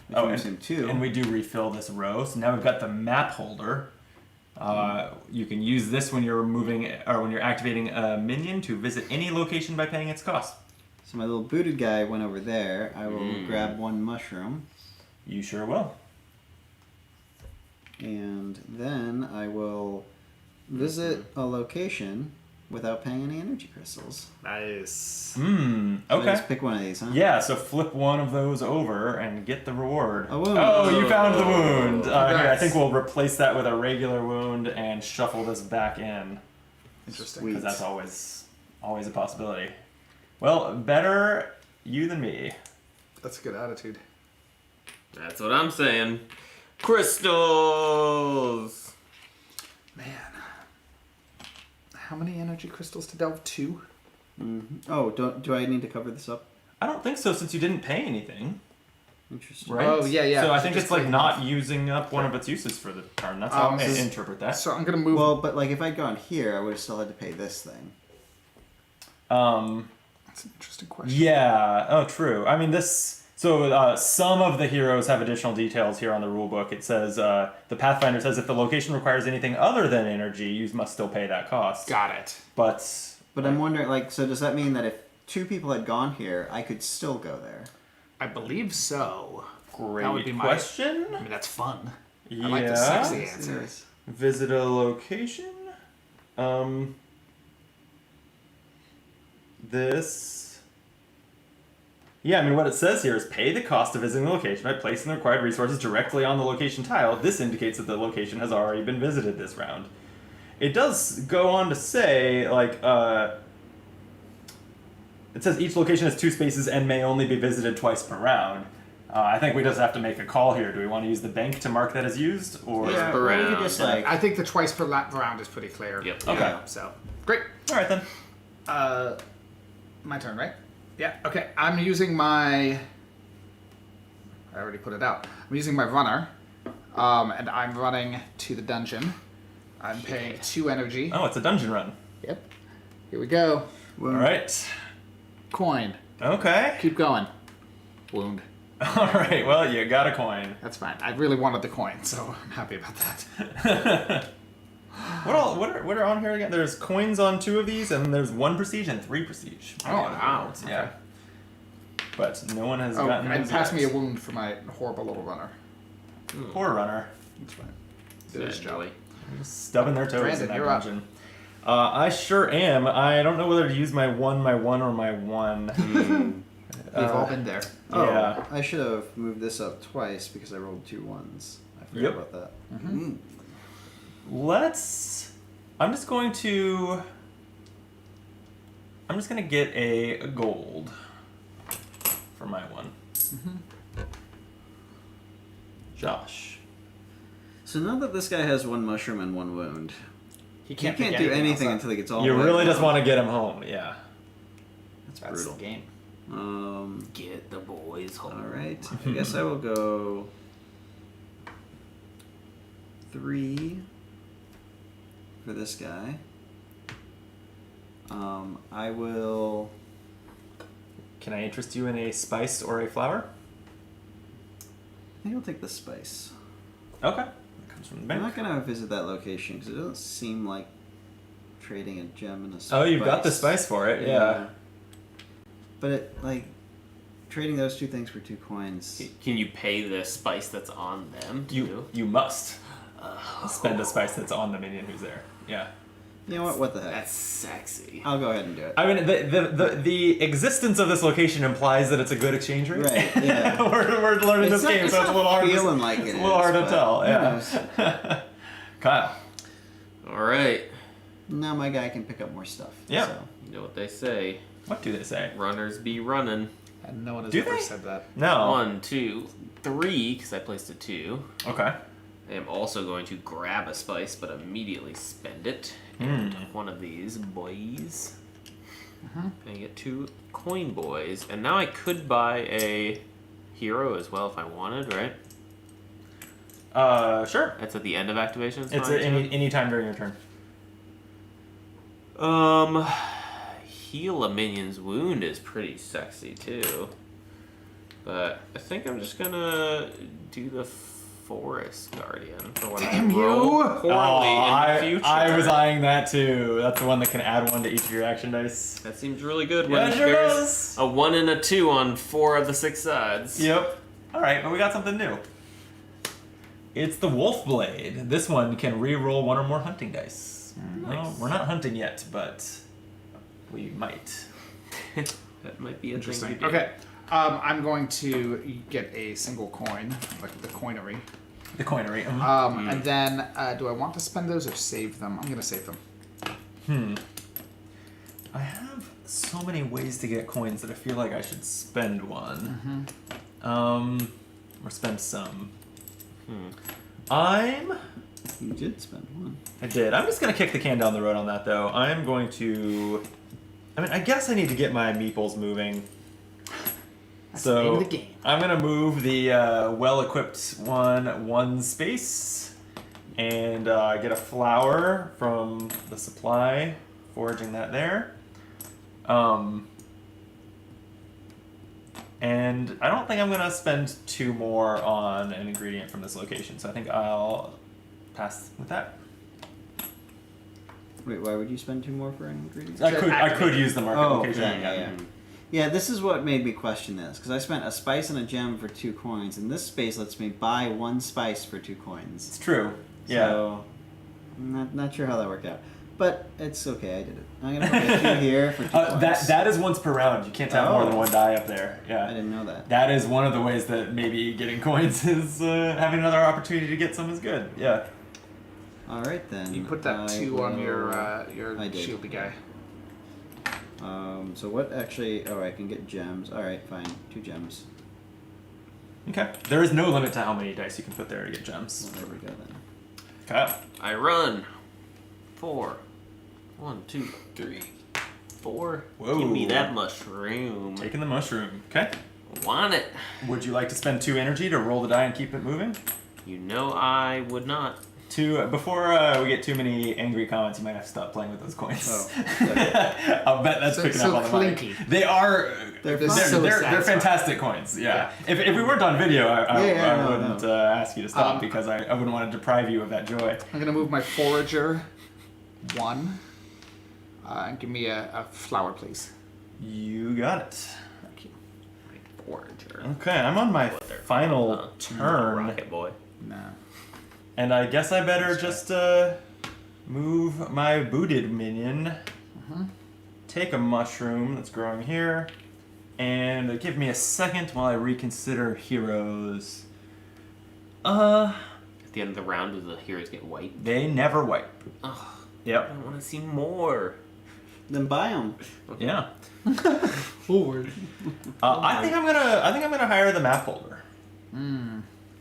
Which Oh, moves him 2. And we do refill this row. So now we've got the map holder. You can use this when you're moving or when you're activating a minion to visit any location by paying its cost. So my little booted guy went over there. I will grab 1 mushroom. You sure will. And then I will visit a location without paying any energy crystals. Nice. So I Okay. just pick one of these, huh? Yeah, so flip one of those over and get the reward. A wound. Oh, you found the wound. Here, I Nice. think we'll replace that with a regular wound and shuffle this back in. Interesting. Sweet. Because that's always a possibility. Well, better you than me. That's a good attitude. That's what I'm saying. Crystals! Man. How many energy crystals to delve? 2? Oh, do I need to cover this up? I don't think so, since you didn't pay anything, Interesting. right? Oh, yeah. So I So think just it's like clean not using up one of its uses for the turn. That's how I interpret that. So I'm going to move... Well, but like if I'd gone here, I would have still had to pay this thing. That's an interesting question. Yeah. Oh, true. I mean, this. So some of the heroes have additional details here on the rulebook. It says the Pathfinder says if the location requires anything other than energy, you must still pay that cost. Got it. But I'm wondering, like, so does that mean that if 2 people had gone here, I could still go there? I believe so. great That would be my... question. I mean, that's fun. Yeah. I like the sexy answer. Yes. Visit a location. This. Yeah, I mean, what it says here is pay the cost of visiting the location by placing the required resources directly on the location tile. This indicates that the location has already been visited this round. It does go on to say, like, it says each location has 2 spaces and may only be visited twice per round. I think we just have to make a call here. Do we want to use the bank to mark that as used, or? Yeah, per or we could round. just like... I think the twice per round is pretty clear. Yep. Okay. Yeah. So, great. All right then. My turn, right? Yeah, okay. I'm using my... I already put it out. I'm using my runner, and I'm running to the dungeon. I'm paying 2 energy. Oh, it's a dungeon run. Yep. Here we go. All right. Coin. Okay. Keep going. Wound. All right. Well, you got a coin. That's fine. I really wanted the coin, so I'm happy about that. What are on here again? There's coins on 2 of these, and there's 1 prestige and 3 prestige. Oh, wow. Yeah. But no one has Oh, gotten and those pass me a yet. wound for my horrible little runner. Poor runner. That's fine. Did his job. Sadly. Stubbing their toes Brandon, in that you're up. dungeon. I sure am. I don't know whether to use my 1, or my 1. We've all been there. Oh, Yeah. I should have moved this up twice because I rolled 2 1s. I forgot Yep. about that. I'm just going to get a gold for my 1. Josh. So now that this guy has 1 mushroom and 1 wound, He he can't, can't pick do anything else up. until he gets all You the way really down. just want to get him home, yeah. That's That's brutal. the game. Get the boys home. Alright, I guess I will go 3 for this guy. I will... Can I interest you in a spice or a flower? I think I'll take the spice. Okay. That comes from the I'm bank. not going to visit that location because it doesn't seem like trading a gem and a spice. Oh, you've got the spice for it, yeah. But it, like, trading those 2 things for 2 coins... Can you pay the spice that's on them too? You must spend a spice that's on the minion who's there. Yeah. You know what the heck? That's sexy. I'll go ahead and do it. I mean, the existence of this location implies that it's a good exchange rate. Right, yeah. we're learning this game, so it's a little hard. Feeling like it's it a little hard to but tell. who Yeah. knows? Kyle. All right. Now my guy can pick up more stuff. Yeah. So. You know what they say. What do they say? Runners be running. And no one has Do ever they? said that. No. 1, 2, 3, because I placed a 2. Okay. I am also going to grab a spice, but immediately spend it. And one of these boys. And I get 2 coin boys. And now I could buy a hero as well if I wanted, right? Sure. That's at the end of activation. It's any time during your turn. Heal a minion's wound is pretty sexy too. But I think I'm just gonna do the Forest Guardian for when I roll poorly in the future. I was eyeing that too. That's the one that can add 1 to each of your action dice. That seems really good Yeah, when it sure there's does. a 1 and a 2 on 4 of the 6 sides. Yep. All right, but we got something new. It's the Wolf Blade. This one can re-roll 1 or more hunting dice. Nice. Well, we're not hunting yet, but we might. That might be Interesting. Thing to do. Okay. I'm going to get a single coin, like the coinery. The coinery. And then, do I want to spend those or save them? I'm going to save them. I have so many ways to get coins that I feel like I should spend one. Or spend some. You did spend 1. I did. I'm just going to kick the can down the road on that, though. I'm going to... I guess I need to get my meeples moving. That's the name of the game. I'm going to move the well-equipped one space and get a flower from the supply, foraging that there. And I don't think I'm going to spend 2 more on an ingredient from this location, so I think I'll pass with that. Wait, why would you spend 2 more for an ingredient? I could use the market location. Yeah. Yeah, this is what made me question this, because I spent a spice and a gem for 2 coins, and this space lets me buy 1 spice for 2 coins. It's true. Yeah. So, I'm not sure how that worked out. But it's okay, I did it. I'm going to put a 2 here for 2 coins. That is once per round. You can't have more than 1 die up there. Yeah. I didn't know that. That is one of the ways that maybe getting coins is having another opportunity to get some is good. Yeah. All right, then. You put that 2 on your I did. shieldy guy. So what actually... Oh, I can get gems. All right, fine. 2 gems. Okay. There is no limit to how many dice you can put there to get gems. Well, there we go, then. Okay. I run. 4. 1, 2, 3, 4. Whoa. Give me that mushroom. Taking the mushroom. Okay. Want it. Would you like to spend 2 energy to roll the die and keep it moving? You know I would not. Before we get too many angry comments, you might have to stop playing with those coins. Oh, I'll bet that's picking up on the money. clinky. They are. They're They're, so they're satisfying. fantastic coins. Yeah. If we weren't on video, I wouldn't no. ask you to stop because I wouldn't want to deprive you of that joy. I'm going to move my forager 1. And give me a flower, please. You got it. Thank you. Forager. Okay, I'm on my final turn, Rocket boy. No. and I guess I better just move my booted minion. Take a mushroom that's growing here, and give me a second while I reconsider heroes. At the end of the round, do the heroes get wiped? They never wipe. Ugh, Yep. I want to see more. Then buy them. Yeah. Forward. I think I'm gonna hire the map holder.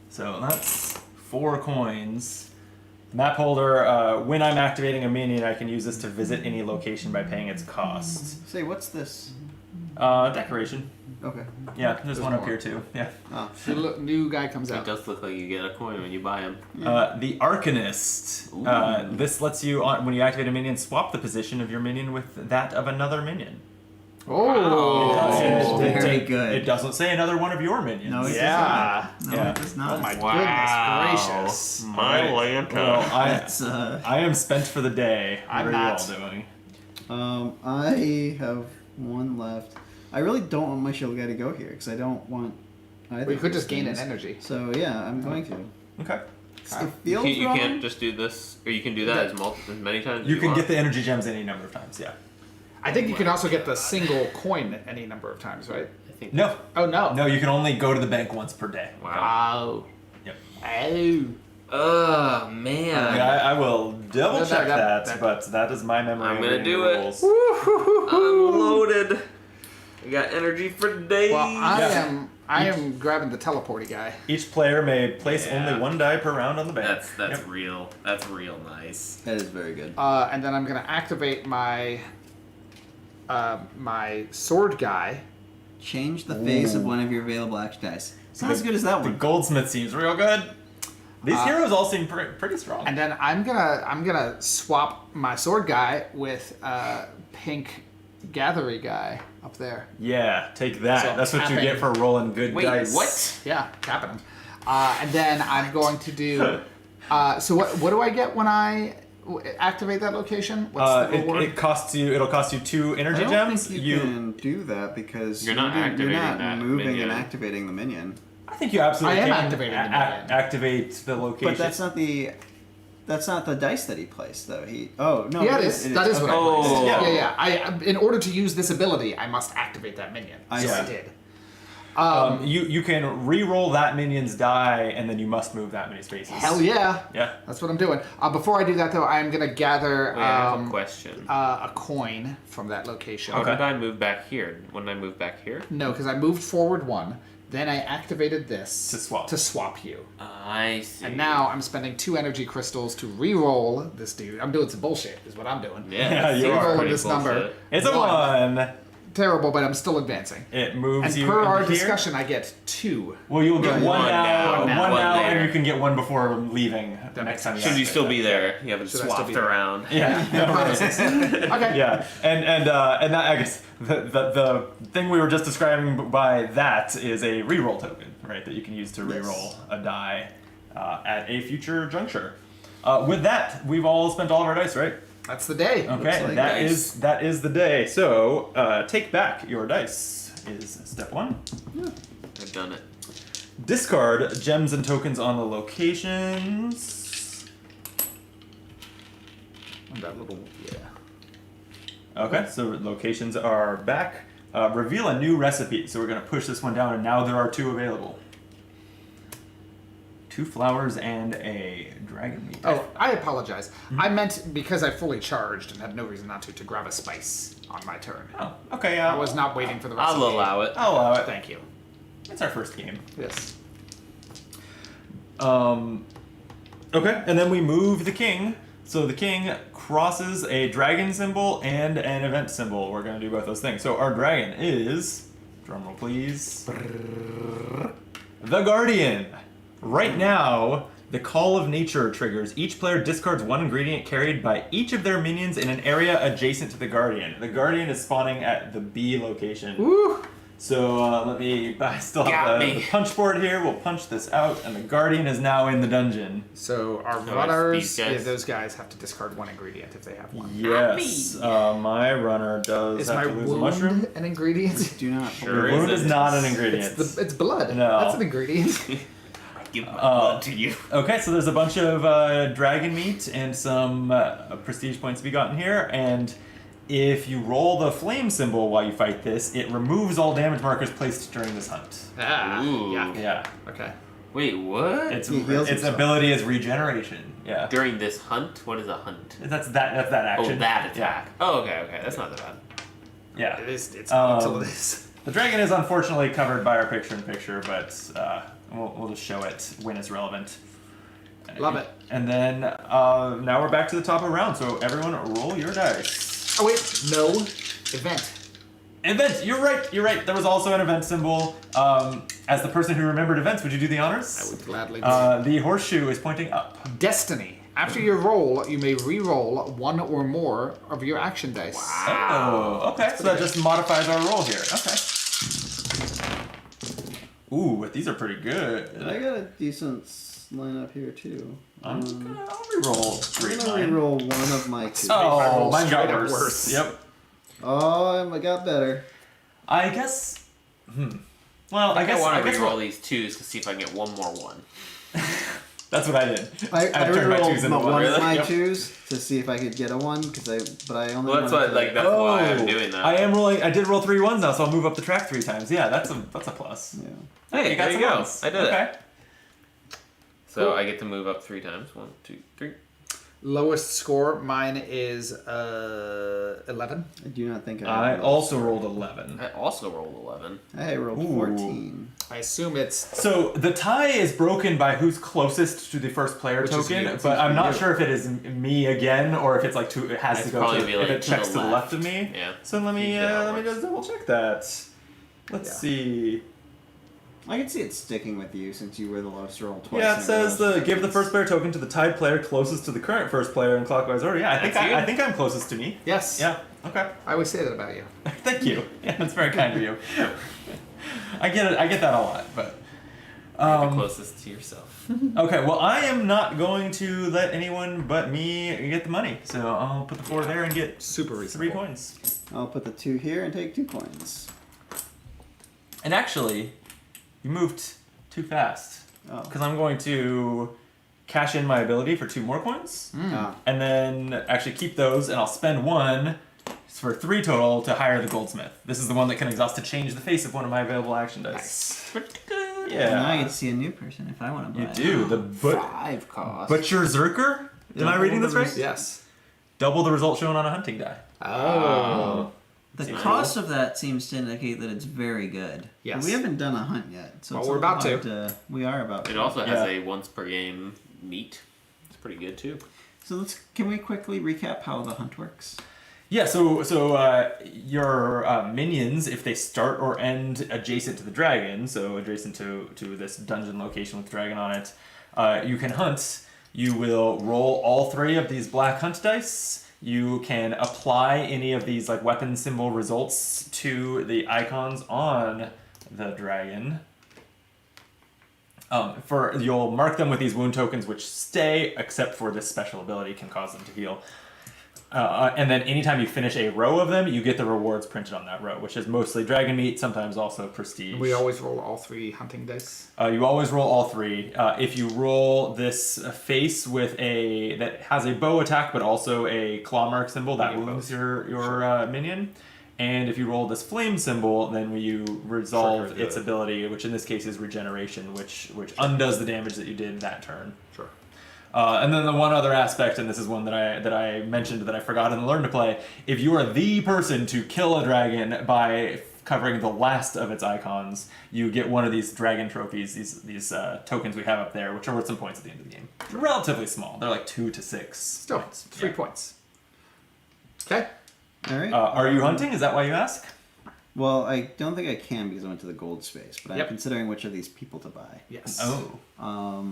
So that's 4 coins. The map holder. When I'm activating a minion, I can use this to visit any location by paying its cost. Say, what's this? Decoration. Okay. Yeah, there's one up more. here too. Yeah. Oh. New guy comes It out. does look like you get a coin when you buy them. The Arcanist. This lets you, when you activate a minion, swap the position of your minion with that of another minion. Oh. It- Very good. It doesn't say another one of your minions. No, it Yeah. does not. No, Yeah. it does not. Oh my Wow. goodness gracious. My Lanta. Well, That's, I am spent for the day. What I'm are not. you all doing? I have 1 left. I really don't want my shield guy to go here because I don't want either. Well, you could of just those gain an things. energy. So yeah, I'm going to. Okay. It feels You wrong. can't just do this, or you can do that as many times as You can want. get the energy gems any number of times, yeah. I think you can also get the single coin any number of times, right? I think. No. Oh, no. No, you can only go to the bank once per day. Wow. Yep. Oh. Oh man. I will double No, check that- that, but that is my memory. I'm of gonna reading do the it. rules. I'm loaded. I got energy for days. Well, Yeah. I am grabbing the teleporty guy. Each player may place Yeah. only 1 die per round on the bank. That's Yep. real. That's real nice. That is very good. And then I'm going to activate my my sword guy change the face of one of your available action dice. It's not as good as that The one. goldsmith seems real good. These heroes all seem pretty strong. And then I'm gonna swap my sword guy with pink gathery guy up there. Yeah, take that. So That's what you tapping- get for rolling good Wait, dice. what? Yeah, tapping him. And then I'm going to do. So what do I get when I activate that location? What's the reward? It'll cost you 2 energy I don't gems. think you can do that because You're not you're activating not that moving minion. and activating the minion. I think you absolutely I am can activating the minion. activate the location. But that's not the dice that he placed though. No, Yeah, it is. That is what Oh. I placed. Yeah. Yeah. In order to use this ability, I must activate that minion. I So I see. did. You can re-roll that minion's die, and then you must move that many spaces. Hell yeah. Yeah. That's what I'm doing. Before I do that, though, I'm going to gather Wait, I have a question. a coin from that location. How Okay. did I move back here? Wouldn't I move back here? No, because I moved forward 1. Then I activated this To swap. you. I see. And now I'm spending 2 energy crystals to re-roll this dude. I'm doing some bullshit, is what I'm doing. Yeah, Yeah, you seems are. pretty This number. bullshit. It's a 1. Terrible, but I'm still advancing. It moves And you per our into here. discussion, I get 2. Well, you'll get One one now, now, one one now, later. and you can get one before leaving the That next makes time. Should you activate still that. be there? You haven't Should I still swapped be there? around. Yeah. No, right. Okay. Yeah, and that, I guess the thing we were just describing by that is a reroll token, right? That you can use to reroll a die at a future juncture. With that, we've all spent all of our dice, right? That's the day. Okay, like that is the day. So take back your dice is step 1. I've done it. Discard gems and tokens on the locations. And that little, yeah. Okay, so locations are back. Reveal a new recipe. So we're going to push this one down, and now there are 2 available. 2 flowers and a dragon meat. Oh, I apologize. I meant because I fully charged and had no reason not to grab a spice on my turn. Oh, okay. I was not waiting for the recipe. I'll allow it. I'll allow it. Thank you. It's our first game. Yes. Okay, and then we move the king. So the king crosses a dragon symbol and an event symbol. We're going to do both those things. So our dragon is, drumroll please, the Guardian. Right now, the Call of Nature triggers. Each player discards 1 ingredient carried by each of their minions in an area adjacent to the Guardian. The Guardian is spawning at the B location. Woo! So I still Got have me. the punch board here. We'll punch this out, and the Guardian is now in the dungeon. So our it's runners, these guys? yeah, those guys have to discard 1 ingredient if they have one. Yes, my runner does Is have my to lose a wound mushroom. an ingredient? Do not. Sure Your wound isn't. is not an ingredient. It's blood. No. That's an ingredient. Give my blood to you. Okay, so there's a bunch of dragon meat and some prestige points to be gotten here, and if you roll the flame symbol while you fight this, it removes all damage markers placed during this hunt. Ooh. Yeah, Okay. Wait, what? its He heals its himself. ability is regeneration. Yeah, During this hunt? What is a hunt? that's that action. Oh, that attack. Oh, okay. That's not that bad. Yeah. It is. It's not until Um, it is. The dragon is unfortunately covered by our picture-in-picture, but we'll just show it when it's relevant. Love it. And then now we're back to the top of the round, so everyone roll your dice. Oh wait, no event. Event, you're right. There was also an event symbol. As the person who remembered events, would you do the honors? I would gladly do. The horseshoe is pointing up. Destiny. After your roll, you may re-roll 1 or more of your action dice. Oh, okay. So that just modifies our roll here. Okay. Ooh, these are pretty good. I got a decent lineup here too. I'll reroll 3 I'm of gonna mine. reroll 1 of my 2. Oh, roll mine got straight up worse. worse. Yep. Oh, I got better. I guess. Well, I guess. want to guess reroll these 2s to see if I can get one more 1. That's what I did. I turned my 2s rerolled into 1. one of Really? my Yep. 2s to see if I could get a 1 but I only. Well, that's wanted what, to- that's why I'm doing that. I am rolling. I did roll 3 1s now, so I'll move up the track 3 times. Yeah, that's a plus. Yeah. Hey, got there some you go. ones. I did Okay. it. So I get to move up 3 times. 1, 2, 3. Lowest score, mine is 11. I do not think I have also rolled 11. I also rolled 11. I rolled Ooh. 14. I assume it's So the tie is broken by who's closest to the first player Which is token, you. but I'm not You. sure if it is me again or if it's like it has It's to go probably to be, if like, it to checks the to the left left. of me. Yeah. So let me Usually how it let me works. just double check that. Let's Yeah. see. I can see it sticking with you since you were the lowest roll twice. Yeah, in it a says row. give the first player token to the tied player closest to the current first player in clockwise order. Yeah, That's you. I think I'm closest to me. Yes. Yeah. Okay. I always say that about you. Thank you. Yeah, that's very kind of you. I get it. I get that a lot, but. The closest to yourself. Okay, well, I am not going to let anyone but me get the money, so I'll put the 4 there and get Super 3 reasonable. coins. I'll put the 2 here and take 2 coins. And actually, you moved too fast Oh. because I'm going to cash in my ability for 2 more coins, Ah. and then actually keep those, and I'll spend 1 for 3 total to hire the goldsmith. This is the one that can exhaust to change the face of one of my available action dice. Nice. Yeah. Now I get to see a new person if I want to buy You it. do the 5 cost. butcher zerker. Am I reading this right? Yes. Double the result shown on a hunting die. Oh. The Seems cost of that seems to indicate that it's very good. Yes. But we haven't done a hunt yet. So Well, it's a we're about little to. hard We are about to. It also has Yeah. a once per game meat. It's pretty good too. So can we quickly recap how the hunt works? Yeah, so your minions, if they start or end adjacent to the dragon, so adjacent to this dungeon location with the dragon on it, you can hunt. You will roll all 3 of these black hunt dice. You can apply any of these like weapon symbol results to the icons on the dragon. You'll mark them with these wound tokens, which stay, except for this special ability can cause them to heal. And then anytime you finish a row of them, you get the rewards printed on that row, which is mostly dragon meat, sometimes also prestige. We always roll all 3 hunting dice. You always roll all 3. If you roll this face with that has a bow attack, but also a claw mark symbol, that Yeah, wounds both. your minion. And if you roll this flame symbol, then you resolve Trigger its the- ability, which in this case is regeneration, which undoes the damage that you did that turn. Sure. And then the one other aspect, and this is one that I mentioned that I forgot in the Learn to Play, if you are the person to kill a dragon by covering the last of its icons, you get one of these dragon trophies, these tokens we have up there, which are worth some points at the end of the game. Relatively small. They're like 2 to 6 Still, points. 3 Yeah. points. Okay. All right. Are you hunting? Is that why you ask? Well, I don't think I can because I went to the gold space, but I'm Yep. considering which of these people to buy. Yes. Oh.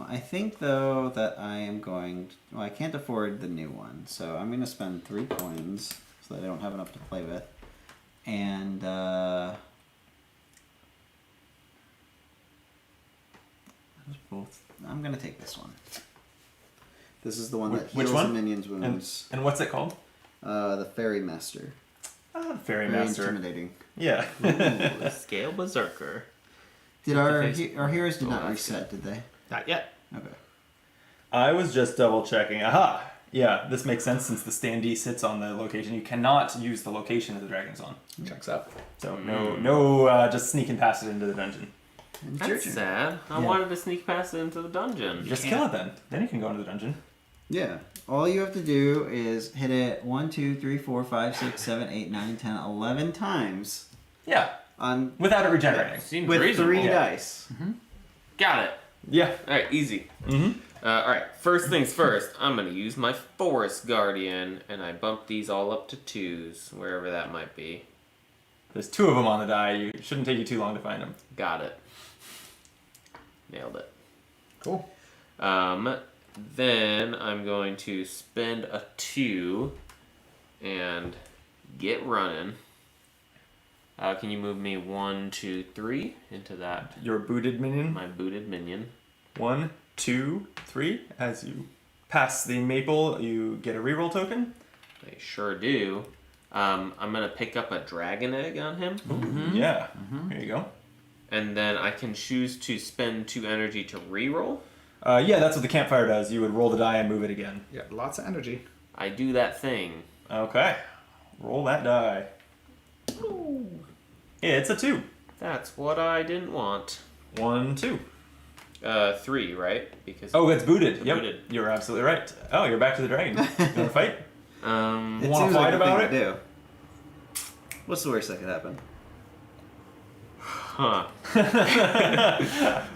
I think though that I am going. Well, I can't afford the new one, so I'm going to spend 3 coins so that I don't have enough to play with, and both. I'm going to take this one. This is the one that Which heals one? the minions' wounds. And what's it called? The Fairy Master. Fairy Very Master. intimidating. Yeah. Ooh, Scale Berserker. Did our Face- our heroes did Oh, not that's reset? Did they? Not yet. Okay. I was just double checking. Aha! Yeah, this makes sense since the standee sits on the location. You cannot use the location that the dragon's on. Checks out. So no, just sneaking past it into the dungeon. It's your That's turn. sad. I Yeah. wanted to sneak past it into the dungeon. Just kill it then. Then you can go into the dungeon. Yeah. All you have to do is hit it 1, 2, 3, 4, 5, 6, 7, 8, 9, 10, 11 times Yeah, on without it regenerating. Seems with reasonable. 3 Yeah. dice. Got it. Yeah. Alright, easy. Mm-hmm. Alright, first things first, I'm going to use my Forest Guardian, and I bump these all up to 2s, wherever that might be. There's 2 of them on the die. You shouldn't take you too long to find them. Got it. Nailed it. Cool. Then I'm going to spend a 2 and get running. Can you move me 1, 2, 3 into that, Your booted minion. my booted minion? 1, 2, 3. As you pass the maple, you get a reroll token. I sure do. I'm going to pick up a dragon egg on him. Yeah. Here you go. And then I can choose to spend 2 energy to reroll. Yeah, that's what the campfire does. You would roll the die and move it again. Yeah, lots of energy. I do that thing. Okay. Roll that die. It's a 2. That's what I didn't want. 1, 2. 3, right? Because Oh, it's booted. It's Yep. booted. You're absolutely right. Oh, you're back to the dragon. You want to fight? It wanna seems fight like a about thing to do. What's the worst that could happen? Huh.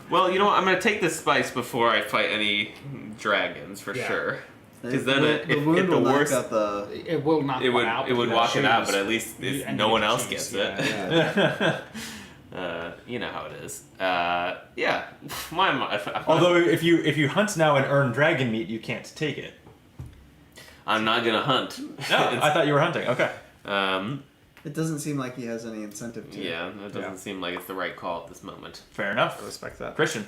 Well, you know what? I'm gonna take the spice before I fight any dragons for Yeah. sure. Because The then wo- if the wound the will knock worst, out the. It will knock it would one out. it but would you walk it out, choose- but at least and no you one can else choose, gets yeah, it. yeah. You know how it is. Yeah. Why am I? Although if you hunt now and earn dragon meat, you can't take it. I'm not gonna hunt. No, I thought you were hunting. Okay. It doesn't seem like he has any incentive to. Yeah, that doesn't seem like it's the right call at this moment. Fair enough. I respect that. Christian.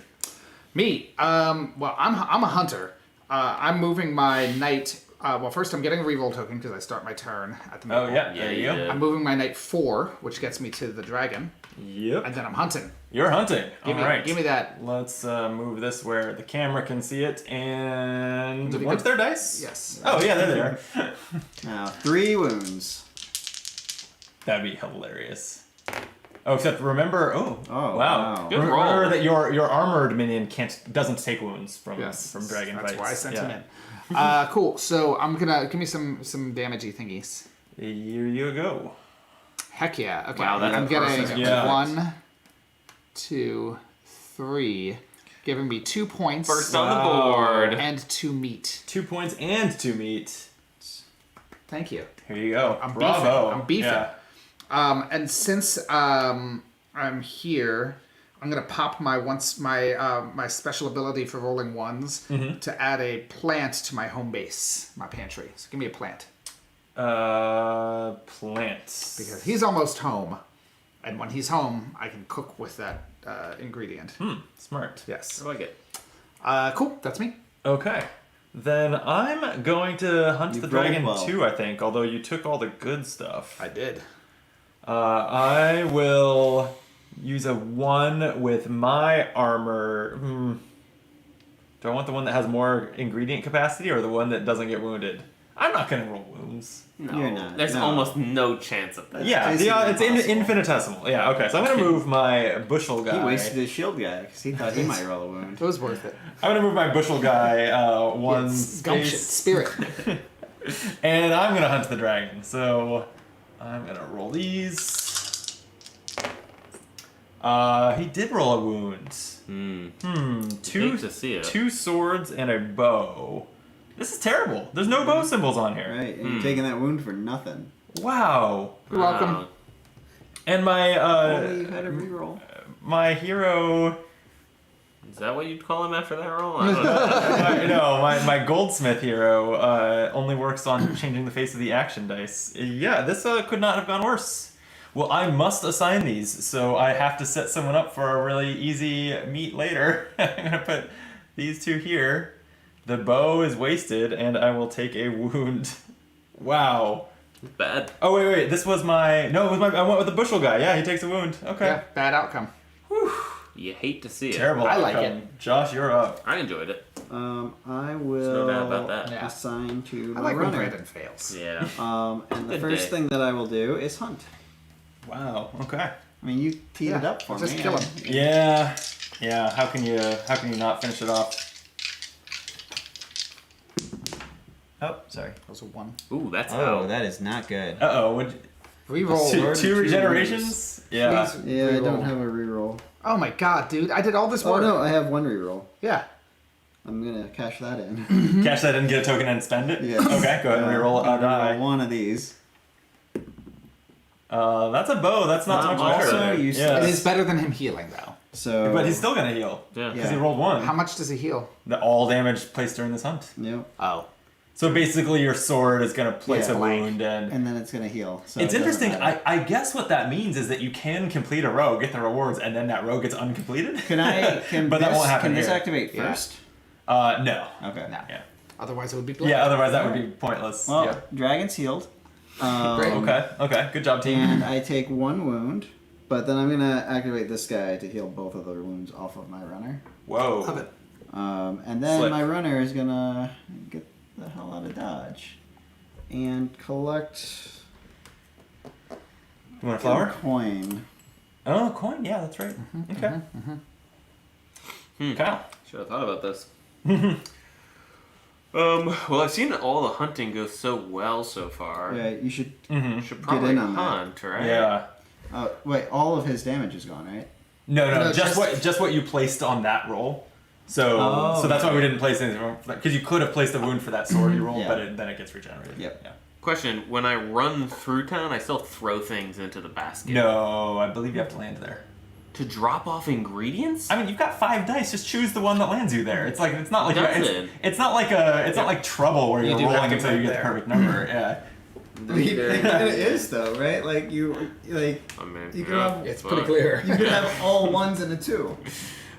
Me. Well, I'm a hunter. I'm moving my knight. Well, first I'm getting a reroll token because I start my turn at the middle. Oh yeah, there you go. I'm moving my knight 4, which gets me to the dragon, Yep. and then I'm hunting. You're hunting. All right. Give me that. Let's move this where the camera can see it. And what's their dice? Yes. Oh yeah, they're there. Now 3 wounds. That'd be hilarious. Oh, except remember. Oh wow. wow. Good Remember roll. that your armored minion doesn't take wounds from dragon That's bites. why I sent Yeah. him in. Cool. So I'm gonna give me some damagey thingies. Here you go. Heck yeah. Okay. Wow, that's I'm getting perfect. Yeah. 1, 2, 3, giving me 2 points. First on the board. and 2 meat. 2 points and 2 meat. Thank you. Here you go. I'm Bravo. beefing. I'm beefing. Yeah. And since I'm here, I'm gonna pop my my special ability for rolling ones to add a plant to my home base, my pantry. So give me a plant Plants. because he's almost home, and when he's home, I can cook with that ingredient. Smart. Yes. I like it. Cool. That's me. Okay. Then I'm going to hunt You the rolled dragon well. too, I think, although you took all the good stuff. I did. I will use a 1 with my armor. Do I want the one that has more ingredient capacity or the one that doesn't get wounded? I'm not going to roll wounds. No, You're not. there's No. almost no chance of that. Yeah, basically it's impossible. infinitesimal. Yeah, okay. So I'm going to move my bushel guy. He wasted his shield guy because he thought he might roll a wound. It was worth it. I'm going to move my bushel guy one It's gumption, space. spirit. And I'm going to hunt the dragon. So I'm going to roll these. He did roll a wound. Hate to see it. 2 swords and a bow. This is terrible. There's no bow symbols on here. Right, and you're taking that wound for nothing. Wow. You're welcome. And my Only you had a reroll. my hero. Is that what you'd call him after that roll? I don't know. my goldsmith hero only works on changing the face of the action dice. Yeah, this could not have gone worse. Well, I must assign these, so I have to set someone up for a really easy meet later. I'm gonna put these 2 here. The bow is wasted, and I will take a wound. Wow. Bad. Oh wait, this was my I went with the bushel guy. Yeah, he takes a wound. Okay. Yeah, bad outcome. You hate to see it. Terrible. I like outcome. Josh, you're up. I enjoyed it. I will no doubt about that. Yeah. assign to I my like when runner. Brandon fails. Yeah. And the Good first day. thing that I will do is hunt. Wow. Okay. I mean, you teed it Yeah, up for just me. kill him. Yeah. Yeah. How can you not finish it off? Oh, sorry. That was a 1. Ooh, that's Oh, out. that is not good. Would Reroll. two, Lord, two two regenerations? Yeah. Please Yeah, I don't reroll. have a reroll. Oh my god, dude! I did all this Oh work. no, I have 1 reroll. Yeah. I'm gonna cash that in. Cash that in, get a token, and spend it. Yes. Okay. Go ahead and reroll a die. One of these. That's a bow. That's not Not much better. also there. used- Yeah. It is better than him healing, though. So. But he's still gonna heal Yeah. because he rolled 1. How much does he heal? All damage placed during this hunt. Yep. Oh. So basically, your sword is gonna place Yeah. a Blank. wound, and And then it's gonna heal. So it's it doesn't interesting. matter. I guess what that means is that you can complete a row, get the rewards, and then that row gets uncompleted. Can I? Can But this, that won't happen Can this here. activate Yeah. first? No. Okay. No. Yeah. Otherwise, it would be blank. Yeah. Otherwise, that would be pointless. Well, Yeah. dragon's healed. Great. Okay. Okay. Good job, team. And I take 1 wound, but then I'm gonna activate this guy to heal both of the wounds off of my runner. Whoa. Love it. And then Slip. my runner is gonna get the hell out of dodge and collect You want a a flower? coin. Oh, a coin. Yeah, that's right. Okay. Kyle. Should have thought about this. Well, I've seen all the hunting go so well so far. Yeah, you should. Should probably in on that. hunt, right? Yeah. Wait, all of his damage is gone, right? No, No, just what you placed on that roll. So Oh, so that's why okay. we didn't place anything because you could have placed a wound for that sword you rolled, Yeah. but then it gets regenerated. Yep. Yeah. Question: when I run through town, I still throw things into the basket. No, I believe you have to land there. To drop off ingredients? I mean, you've got 5 dice. Just choose the one that lands you there. It's like it's not like Does it? it's not like not like Trouble where you're do have rolling to until you bet get the there. perfect number. Yeah. I mean, it kind of is though, right? Like you I mean, You can have- It's pretty clear. you could have all 1s and a 2.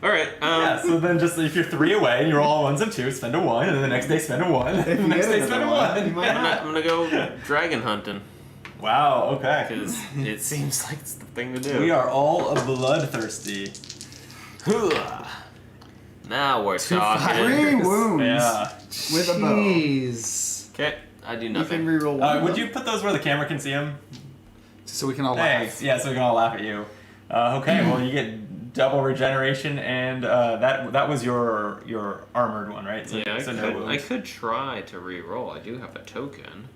All right. Yeah, so then just if you're 3 away and you roll all 1s and 2s, spend a 1, and then the next day spend a 1, and the you next get day spend a another 1. one, you might I'm gonna go dragon hunting Wow, okay. because it seems like it's the thing to do. We are all bloodthirsty. Now we're 2 talking. 3 wounds Yeah. with a bow. Jeez. Okay, I do You can nothing. reroll one. Would you put those where the camera can see them? So we can all Thanks. laugh. Yeah, so we can all laugh at you. Okay, well you get double regeneration, and that was your armored one, right? So, Yeah, so no I wounds. could try to re-roll. I do have a token.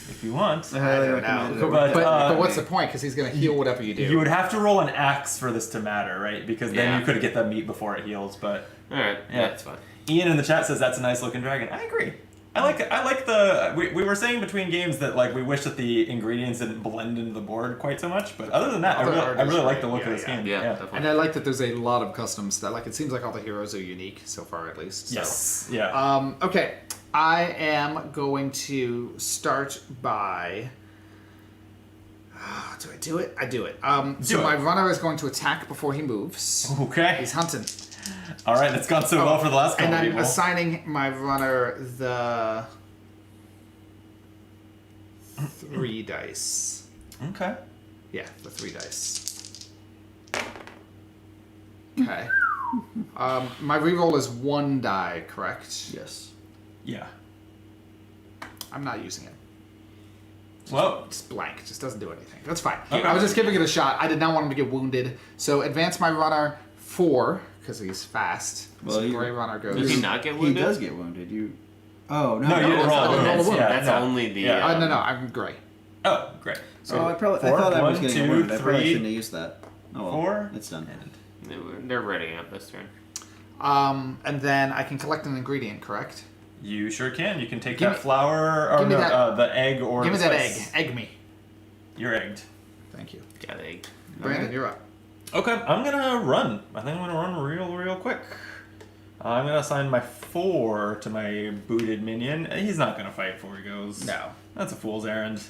If you want. I highly don't recommend know. it. But, But what's the point? Because he's going to heal whatever you do. You would have to roll an axe for this to matter, right? Because then Yeah. you could get the meat before it heals. But All right, Yeah. yeah, that's fine. Ian in the chat says that's a nice looking dragon. I agree. I like the we were saying between games that like we wish that the ingredients didn't blend into the board quite so much. But other than that, Other I art really is like the great. look of Yeah, this yeah. game. Yeah, definitely. And I like that there's a lot of customs that, like, it seems like all the heroes are unique so far, at least. So. Yes. Yeah. Okay. I am going to start by. Do I do it? I do it. So it. my runner is going to attack before he moves. Okay. He's hunting. All right. That's gone so well for the last couple And I'm people. assigning my runner the 3 dice. Okay. Yeah, the 3 dice. Okay. My reroll is 1 die, correct? Yes. Yeah. I'm not using it. Well, Just blank. Just doesn't do anything. That's fine. Okay. I was just giving it a shot. I did not want him to get wounded. So advance my runner 4, because he's fast. Well, so you- gray runner goes. Does he not get He wounded? does get wounded. You. Oh no. no, you didn't roll I a didn't roll a wound. wound. Yeah, That's no. only the, Yeah. No, I'm gray. Oh, great. So Oh, I Four? thought I was One, getting two, a wound. I probably three, shouldn't have used that. Oh well. 4. It's done. They're ready up this turn. and then I can collect an ingredient, correct? You sure can. You can take Give that me- flour or give me no, that- the egg or Give me the that spice. egg. Egg me. You're egged. Thank you. Got egg. Brandon, Alright. you're up. Okay, I'm gonna run. I think I'm gonna run real quick. I'm gonna assign my 4 to my booted minion. He's not gonna fight before he goes. No. That's a fool's errand.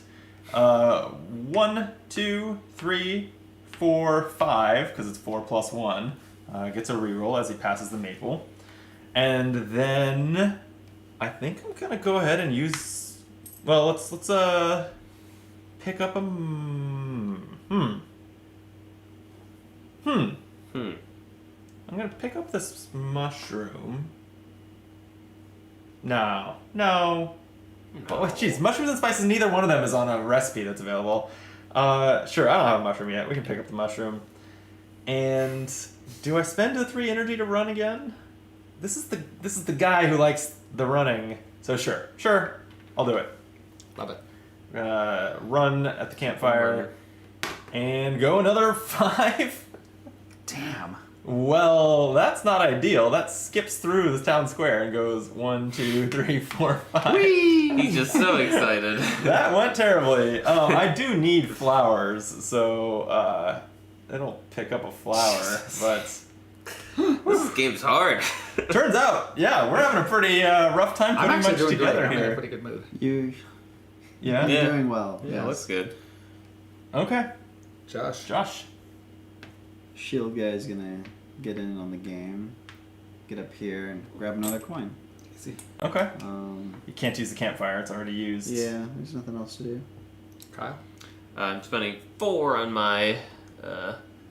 1, 2, 3, 4, 5, because it's 4 plus 1. Gets a reroll as he passes the maple. And then I think I'm gonna go ahead and use. Well, let's pick up a. I'm gonna pick up this mushroom. No. Oh, jeez, mushrooms and spices. Neither one of them is on a recipe that's available. Sure, I don't have a mushroom yet. We can pick up the mushroom. And do I spend the 3 energy to run again? This is the guy who likes the running. So sure, I'll do it. Love it. Run at the campfire, and go another 5. Damn. Well, that's not ideal. That skips through the town square and goes 1, 2, 3, 4, 5. He's just so excited. That went terribly. I do need flowers, so it'll pick up a flower. But This game's hard. turns out, yeah, we're having a pretty rough time I'm putting actually much doing great. together I'm in a here. pretty good mood. You're Yeah. Yeah. doing well. Yeah, yes. looks good. Okay, Josh. Josh. Shield guy's gonna get in on the game, get up here and grab another coin. Easy. Okay. Um, You can't use the campfire; it's already used. yeah, there's nothing else to do. Kyle. I'm spending 4 on my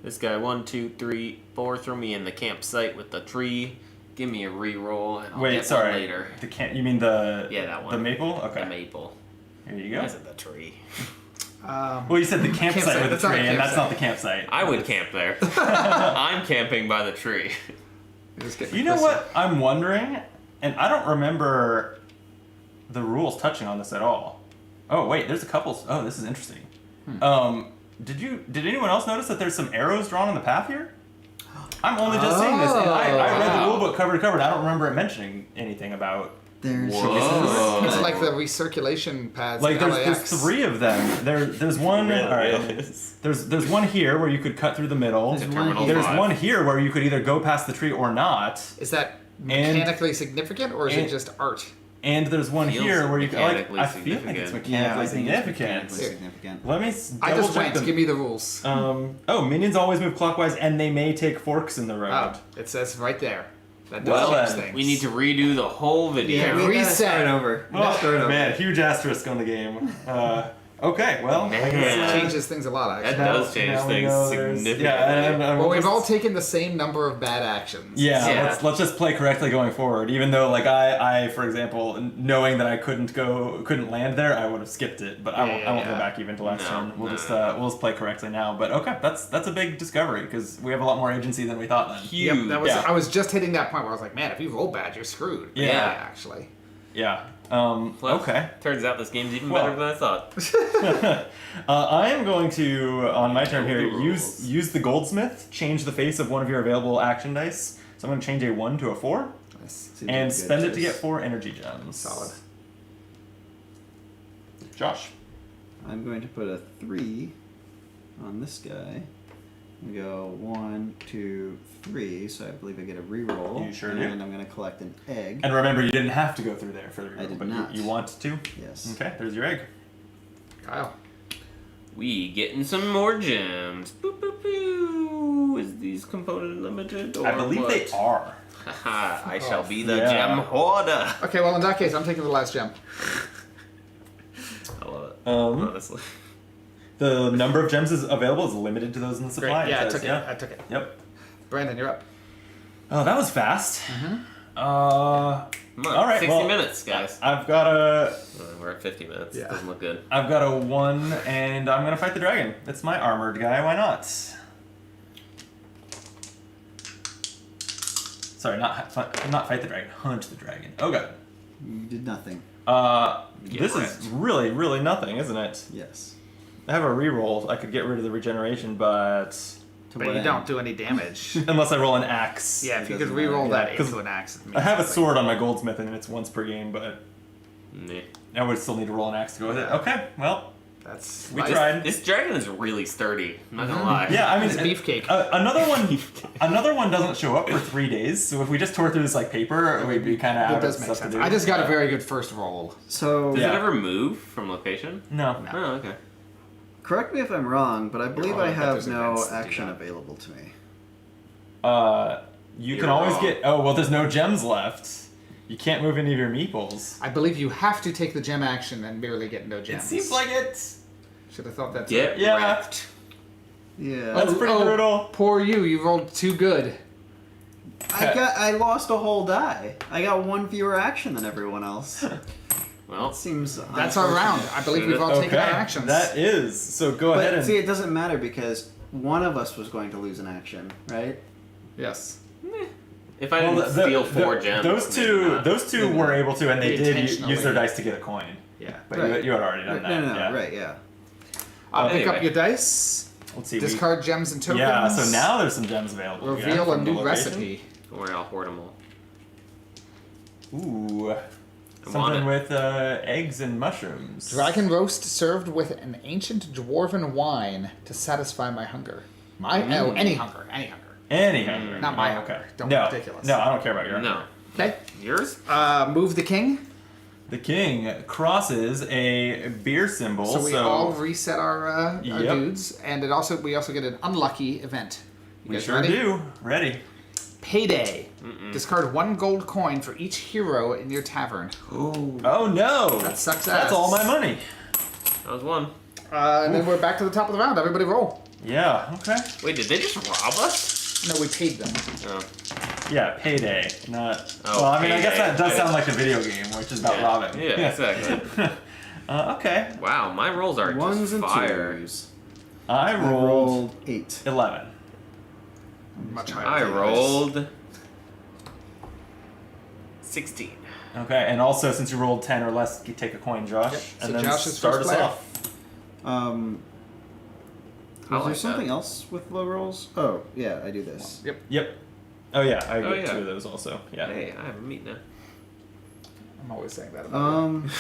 this guy. 1, 2, 3, 4. Throw me in the campsite with the tree. Give me a reroll. And I'll Wait, get sorry. One later. The can You mean the Yeah, that one. The maple? Okay. The maple. Here you go. I said the tree. Well, you said the campsite Campsite, with the that's not a tree, and that's campsite. not the campsite. I would camp there. I'm camping by the tree. Just get You know Crystal. what I'm wondering, and I don't remember the rules touching on this at all. Oh wait, there's a couple. Oh, this is interesting. Did anyone else notice that there's some arrows drawn on the path here? I'm only just seeing this, and I read the wow. rule book cover to cover, and I don't remember it mentioning anything about. There's Whoa. It's like the recirculation pads. Like in there's LAX. 3 of them. There's one. Really all right, is. There's one here where you could cut through the middle. There's a terminal There's 5. one here where you could either go past the tree or not. Is that mechanically significant, or is it just art? And there's one Feels here where you can, like, mechanically I feel like it's significant. mechanically I think it's significant. mechanically significant. Let me I double just check went. them. Give me the rules. Minions always move clockwise, and they may take forks in the road. Oh, it says right there. That Well, does change then, things. We need to redo the whole video. Yeah, We gotta reset. start over. We Oh, gotta start over. man, huge asterisk on the game. Okay, well, I guess, Man. changes things a lot, That actually. does change now we things know there's- significantly. Yeah, Well, we've just- all taken the same number of bad actions. Yeah, Yeah. let's just play correctly going forward. Even though, like, I for example, knowing that I couldn't land there, I would have skipped it. But I won't Yeah. go back even to last No, turn. We'll no, just no. we'll just play correctly now. But okay, that's a big discovery because we have a lot more agency than we thought then. Huge. Yep, that was. Yeah. I was just hitting that point where I was like, man, if you roll bad, you're screwed. But Yeah. actually. Yeah. Well, Okay. Turns out this game's even Well. better than I thought. I am going to, on my turn here, Know the rules. use the goldsmith, change the face of one of your available action dice. So I'm going to change a 1 to a 4, Nice. Seems and like a good spend it to choice. get 4 energy gems. Solid. Josh. I'm going to put a 3 on this guy. We go 1, 2, 3, so I believe I get a reroll. You sure and do. And I'm going to collect an egg. And remember, you didn't have to go through there for the reroll, I did but not. You want to? Yes. Okay, there's your egg. Kyle. We getting some more gems. Boop, boop, boo. Is these component limited or I believe what? they are. Haha, I shall be the Yeah. gem hoarder. Okay, well in that case, I'm taking the last gem. I love it. Um, Honestly. The number of gems is available is limited to those in the supply. Great. Yeah, I it took says, it. I took it. Yep. Brandon, you're up. Oh, that was fast. Come on, all right, 60 well, minutes, guys. I've got a We're at 50 minutes. Yeah. Doesn't look good. 1, and I'm gonna fight the dragon. It's my armored guy. Why not? Sorry, not fight the dragon. Hunt the dragon. Oh god. You did nothing. This is really, really nothing, isn't it? Yes. I have a reroll. I could get rid of the regeneration, but To But what you end? don't do any damage. unless I roll an axe. Yeah, if you could doesn't re-roll matter. that Yeah, 'cause into an axe. it means I have a something. sword on my goldsmith, and it's once per game, but Nah. I would still need to roll an axe to go with it. Yeah. Okay, well, That's We nice. tried. This dragon is really sturdy. I'm not gonna lie. yeah. I mean, It's a beefcake. Another one doesn't show up for 3 days. So if we just tore through this like paper, we'd be kind of out It of does make stuff sense. to do. I just got a very good first roll. So, Does Yeah. it ever move from location? no. Oh, okay. correct me if I'm wrong, but I believe wrong, I but have there's no events to do action that. available to me. You You're can always wrong. get. Oh well, there's no gems left. You can't move any of your meeples. I believe you have to take the gem action and merely get no gems. It seems like it. Should have thought that. Get Yeah. wrecked. Yeah. That's pretty brutal. Poor you. You rolled too good. I lost a whole die. I got one fewer action than everyone else. Well, Seems That's our round. I believe we've all taken our actions. that is. So go ahead But and. see, it doesn't matter because one of us was going to lose an action, right? Yes. if I didn't steal 4 gems, Those maybe two, not. those two were able to, and they They did intentionally- use their dice to get a coin. Yeah. But Right. you had already done that. No, yeah. right, yeah. Pick up Anyway. your dice. Let's see. Discard gems and tokens. Yeah. So now there's some gems available. yeah, reveal a from the new location. recipe. Don't worry, I'll hoard them all. Ooh. I want Something it. with eggs and mushrooms. Dragon roast served with an ancient dwarven wine to satisfy my hunger. Any hunger. Any hunger. Not my Oh, hunger. okay. Don't be no, ridiculous. No, I don't care about your No. hunger. Okay. Yours? Move the king. The king crosses a beer symbol. So we all reset our Yep. dudes, and we also get an unlucky event. You we guys sure ready? do. Ready. Payday. Discard 1 gold coin for each hero in your tavern. Oh no. That sucks That's ass. all my money. That was 1. And then we're back to the top of the round. Everybody roll. Yeah. Okay. Wait, did they just rob us? No, we paid them. Oh. Yeah. Payday. Not. Oh, well, I mean, I guess Payday. that does sound like a video game, which is about Yeah. robbing. Yeah, exactly. Okay. Wow, my rolls are Ones just and fire. twos. I I rolled rolled 8. 11. Much higher. I than yours. rolled 16. Okay, and also since you rolled 10 or less, you take a coin, Josh, Yep, and so then Josh is start first us player. off. I Was there like something that. else with low rolls? Oh, yeah, I do this. Yep. Yep. Oh yeah, I Oh, get yeah. 2 of those also. Yeah. Hey, I have a meat now. I'm always saying that. About I'm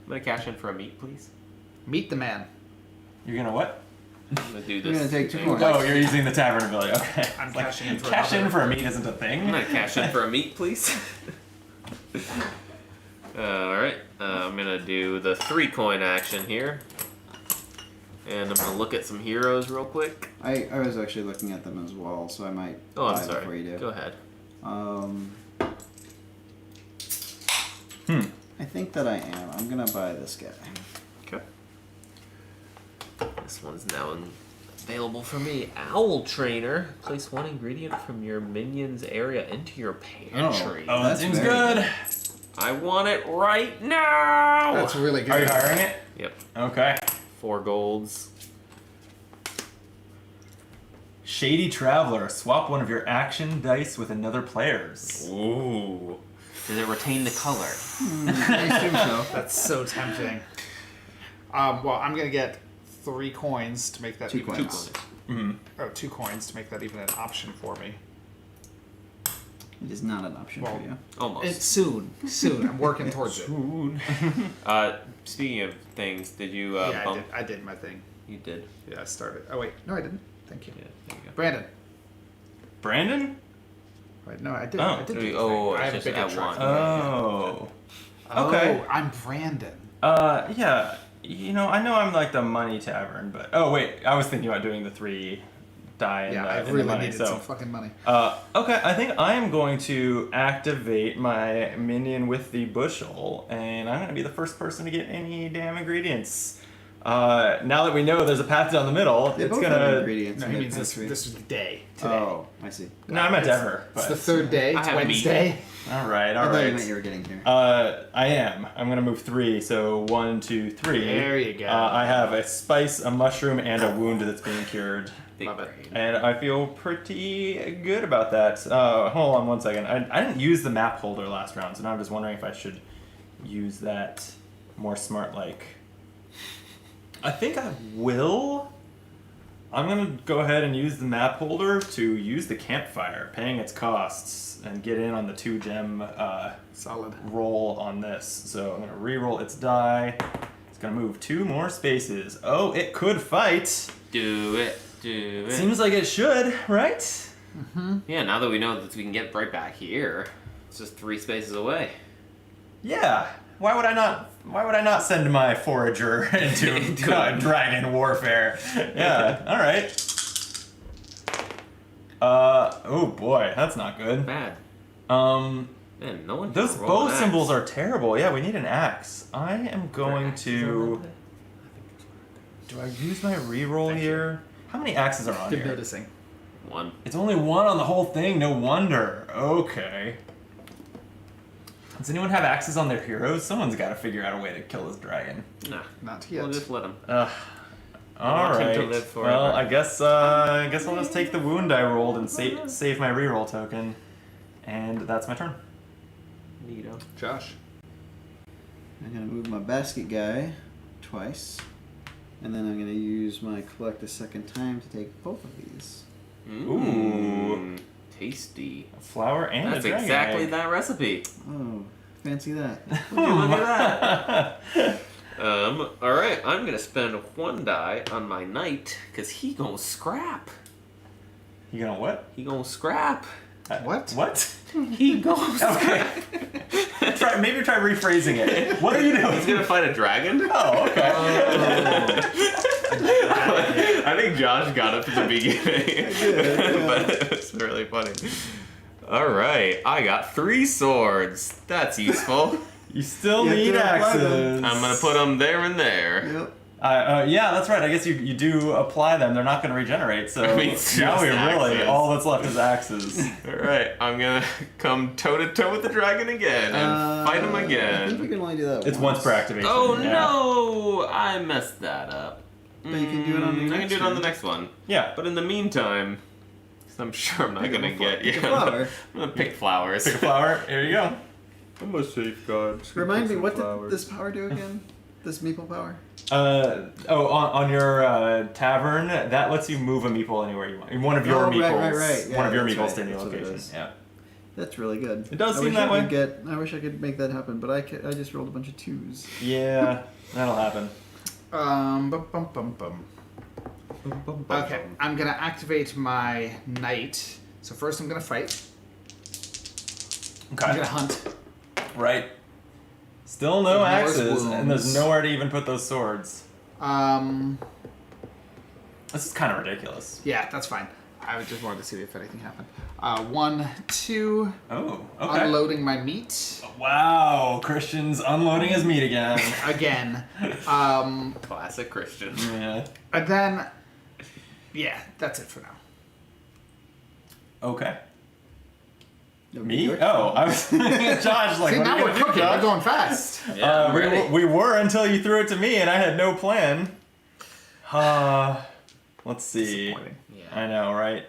gonna cash in for a meat, please. Meet the man. You're gonna what? I'm gonna do this. You're gonna take 2 thing. points. Oh, you're using the tavern ability. Okay. I'm cashing in for Cash in another. for a meat isn't a thing. I'm gonna cash in for a meat, please. Alright, I'm gonna do the 3-coin action here. And I'm gonna look at some heroes real quick. I was actually looking at them as well, so I might Oh, I'm buy before sorry. you do. Go ahead. I think that I am. I'm gonna buy this guy. Okay. This one's now available for me. Owl Trainer. Place 1 ingredient from your minion's area into your pantry. Oh, that That's seems very good. I want it right now! That's really good. Are you hiring it? Yep. Okay. 4 golds. Shady Traveler. Swap one of your action dice with another player's. Ooh. Does it retain the color? I assume so. That's so tempting. Well, I'm gonna get 3 coins to make that 2 even. coins. Oh, 2 coins to make that even an option for me. It is not an option Well, for you. Almost. It's soon. I'm working towards it. Speaking of things, did you Yeah, bump? I did my thing. You did. Yeah, I started. Oh wait, no, I didn't. Thank you, Yeah, there you go. Brandon. Brandon? Wait, no, I did. Oh. I did. do the Oh, thing. I it's have a just bigger at truck. one. Oh. Oh, Okay. I'm Brandon. Yeah. You know, I know I'm like the money tavern, but oh wait, I was thinking about doing the 3 die Yeah, in I the really money. needed So, some fucking money. okay, I think I am going to activate my minion with the bushel, and I'm going to be the first person to get any damn ingredients. Now that we know there's a path down the middle, They it's both have gonna. ingredients. No, in he their means this. pantry. This is the day today. Oh, I see. No, I meant It's- ever. It's But, the 3rd day. I It's have meat. Wednesday. all right, I all thought you meant right. you were getting here. I am. I'm gonna move 3. So 1, 2, 3. There you go. I have a spice, a mushroom, and a wound that's being cured. Big Love it. brain. And I feel pretty good about that. Hold on one second. I didn't use the map holder last round, so now I'm just wondering if I should use that more smart like. I think I will. I'm going to go ahead and use the map holder to use the campfire, paying its costs, and get in on the 2 gem Solid. roll on this. So I'm going to re-roll its die. It's going to move 2 more spaces. Oh, it could fight. Do it. Do it. Seems like it should, right? Yeah, now that we know that we can get right back here, it's just 3 spaces away. Yeah. Why would I not? Why would I not send my forager into dragon warfare? Yeah. All right. Oh boy, that's not good. Bad. Um, Man, no one. those can roll bow an axe. symbols are terrible. Yeah, we need an axe. I am going to. Do I use my reroll here? How many axes are on Good here? noticing. 1. It's only 1 on the whole thing. No wonder. Okay. Does anyone have axes on their heroes? Someone's got to figure out a way to kill this dragon. Nah. Not yet. We'll just let him. All want him right. to live forever. Well, I guess I'll just take the wound I rolled and save my reroll token, and that's my turn. Neato. Josh. I'm gonna move my basket guy twice, and then I'm gonna use my collect a second time to take both of these. Ooh. Tasty. A flower and That's a dragon exactly egg. that recipe. Oh, fancy that. Would you look at that? Alright, I'm gonna spend 1 die on my knight, cause he gon' scrap. You gonna what? He gon' scrap. What? What? He gon' Okay. Maybe try rephrasing it. What are you doing? He's gonna fight a dragon? Oh, okay. I think Josh got it from the beginning. But it's really funny. Alright, I got 3 swords. That's useful. You still You have need to apply axes. them. I'm gonna put them there and there. Yep. Yeah, that's right. I guess you do apply them. They're not going to regenerate. So I mean, it's now just we really axes. all that's left is axes. Alright, I'm gonna come toe to toe with the dragon again and fight him I think you again. can only do that It's once per activation. Oh yeah. no! I messed that up. But you can do it on the I can next do it on the one. next one. Yeah. But in the meantime, 'cause I'm sure I'm not Pick a gonna flower. get Pick a you. flower. I'm gonna pick flowers. Pick a flower. Here you go. I'm a safeguard. Remind me, what did this power do again? This meeple power? On your tavern, that lets you move a meeple anywhere you want. One of your Oh, meeples. right. Yeah, one of your that's meeples right. to any That's what it location. is. Yeah. That's really good. It does I seem wish that I could way. I wish I could make that happen, but I just rolled a bunch of 2s. Yeah, that'll happen. Bum bum bum bum. Okay, I'm gonna activate my knight. So first I'm gonna fight. I'm Okay. gonna hunt. Right. Still no Ignores axes, and there's wounds. nowhere to even put those swords. Um, This is kind of ridiculous. yeah, that's fine. I just wanted to see if anything happened. 1, 2. Oh, okay. Unloading my meat Wow, Christian's unloading his meat again. again. Classic Christian. Yeah. And then, yeah, that's it for now. Okay. It'll be Me? your Oh, I was Josh. Like, See, what now are you we're gonna do, cooking. Josh? We're going fast. Yeah, I'm ready. We were until you threw it to me, and I had no plan. Let's see. Disappointing. Yeah, I know, right?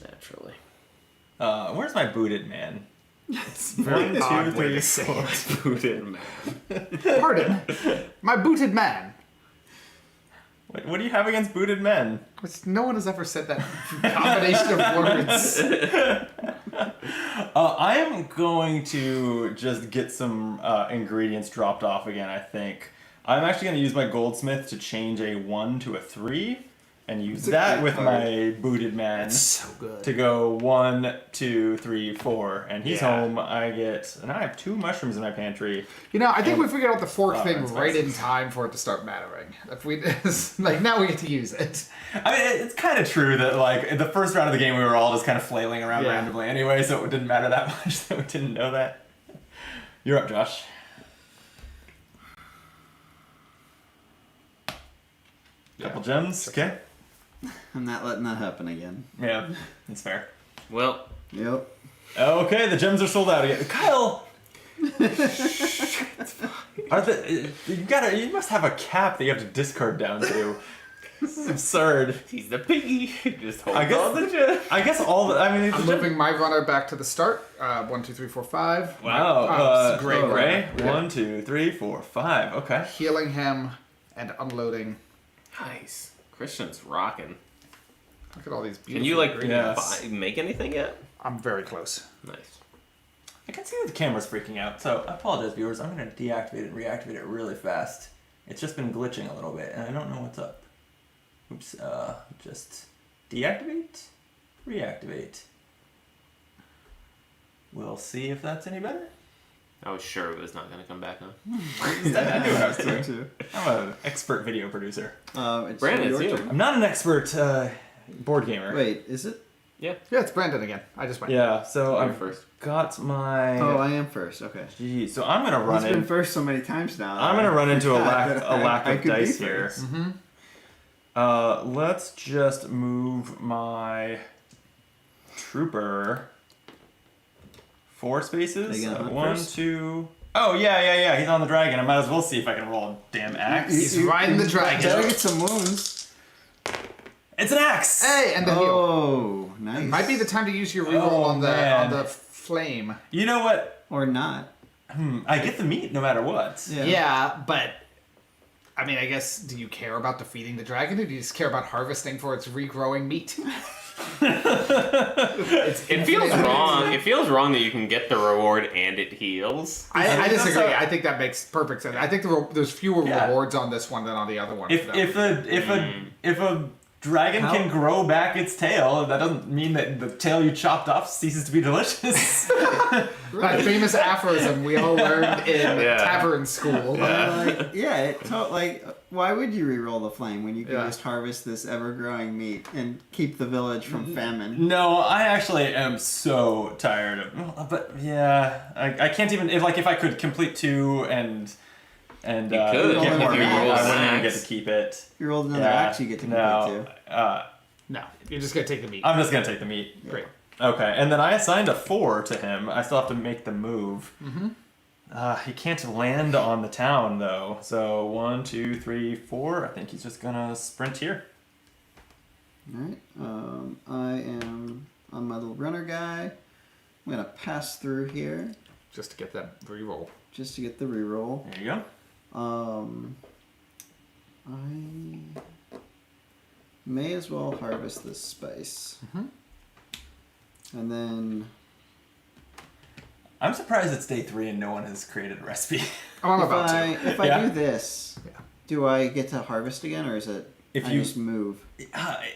naturally. Where's my booted man? Very 1, odd 2, way 3, to say 4. Booted man. Pardon, my booted man. What do you have against booted men? Which no one has ever said that combination of words. I am going to just get some ingredients dropped off again, I think. I'm actually going to use my goldsmith to change a 1 to a 3 and use It's a that good with card. my booted man So good. to go 1, 2, 3, 4. And he's Yeah. home. And I have 2 mushrooms in my pantry. You know, I think we figured out the fork Oh, thing that's right in nice. time for it to start mattering. If we like now we get to use it. I mean, it's kind of true that, like, in the first round of the game, we were all just kind of flailing around Yeah. randomly anyway, so it didn't matter that much that we didn't know that. You're up, Josh. Couple gems, okay? I'm not letting that happen again. Yeah, that's fair. Well, Yep. Okay, the gems are sold out again. Kyle! You must have a cap that you have to discard down to. This is absurd. he's the piggy. Just hold I guess all the gems. I guess all the I mean I'm moving my runner back to the start. 1, 2, 3, 4, 5. Wow. Gray Gray. runner. 1, 2, 3, 4, 5. Okay. Healing him and unloading. Nice. Christian's rocking. Look at all these beautiful Can you like ingredients. make anything yet? I'm very close. Nice. I can see that the camera's freaking out, so I apologize, viewers. I'm going to deactivate it and reactivate it really fast. It's just been glitching a little bit, and I don't know what's up. Oops, just deactivate, reactivate. We'll see if that's any better. I was sure it was not going to come back on. I knew what I was doing. Too. I'm an expert video producer. It's Brandon, your it's you. turn. I'm not an expert board gamer. Wait, is it? Yeah. Yeah, it's Brandon again. I just went. Yeah, so You're I've first. got my... Oh, I am first. Okay. Geez, so I'm going to run He's been in... first so many times now. I'm going to run into a lack I of could be dice first. here. Mm-hmm. Let's just move my trooper 4 spaces. Are you gonna hunt 1, first? 2. Oh yeah. He's on the dragon. I might as well see if I can roll a damn axe. He's riding the dragon. Better get some wounds. It's an axe. Hey, and the heal. Oh, nice. Might be the time to use your reroll Oh, on man. the flame. You know what? Or not. I get the meat no matter what. Yeah, but I mean, I guess, do you care about defeating the dragon, or do you just care about harvesting for its regrowing meat? It feels wrong. It feels wrong that you can get the reward and it heals. I disagree. also- I think that makes perfect sense. I think there's fewer Yeah. rewards on this one than on the other one. If a dragon How- can grow back its tail, that doesn't mean that the tail you chopped off ceases to be delicious. that famous aphorism we all learned in Yeah. tavern school. Why would you re-roll the flame when you can Yeah. just harvest this ever-growing meat and keep the village from famine? No, I actually am so tired of. But yeah, I can't even if I could complete 2 and You could, get if more you meat, rolled I an wouldn't even get axe. to keep it. If you rolled another Yeah, axe, you get to complete no, No, you're just gonna take the meat. I'm just gonna take the meat. Great. Okay, and then I assigned a 4 to him. I still have to make the move. Mm-hmm. He can't land on the town though. So 1, 2, 3, 4. I think he's just gonna sprint here. Alright, I am on my little runner guy. I'm gonna pass through here Just to get that reroll. just to get the reroll. There you go. I may as well harvest this spice. And then I'm surprised it's day 3 and no one has created a recipe. Oh, I'm if about I to. if I Yeah. do this, Yeah. do I get to harvest again, or is it if I you just move.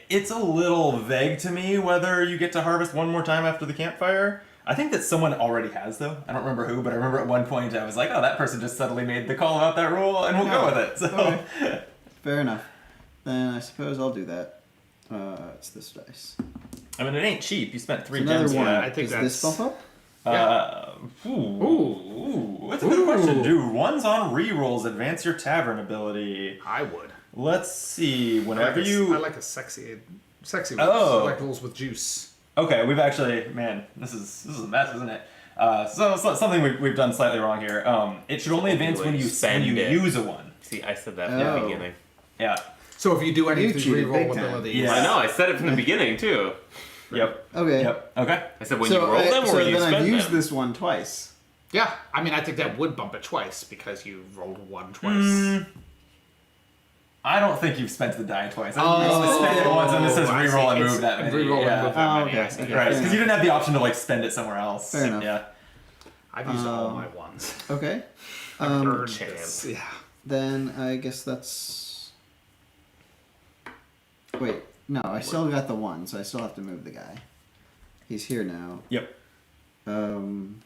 it's a little vague to me whether you get to harvest one more time after the campfire. I think that someone already has, though. I don't remember who, but I remember at one point I was like, oh, that person just suddenly made the call about that rule, and we'll go with it. So, Okay. Fair enough. Then I suppose I'll do that. It's this dice. I mean, it ain't cheap. You spent 3 Another gems for one. that. I think Does this that's- bump up? That's a good question. Do ones on rerolls advance your tavern ability? I would. Let's see. I Whenever I like a sexy rules. Oh. I like rules with juice. Okay, we've actually, man, this is a mess, isn't it? So something we've done slightly wrong here. It should only advance when you Spend it. use a one. See, I said that from the Oh. beginning. Yeah. So if you do any You of these cheated big reroll time. abilities, Yeah. I know, I said it from the beginning, too. Yep. Okay. Yep. Okay. I said when you roll them or so when you then I've spend used them. this one twice. yeah, I mean, I think that would bump it twice because you rolled one twice. I don't think you've spent the die twice. I Oh, think you just spent it once and it says I see. reroll and It's- move that many. reroll and yeah. move that Oh, many. okay. I see. Okay. Right, because you didn't have the option to like spend it somewhere else. Fair enough. Yeah. I've used all my ones. Okay. Earned chance. this. Yeah. Then I guess that's. Wait, no, I still got the one, so I still have to move the guy. He's here now. Yep. Um,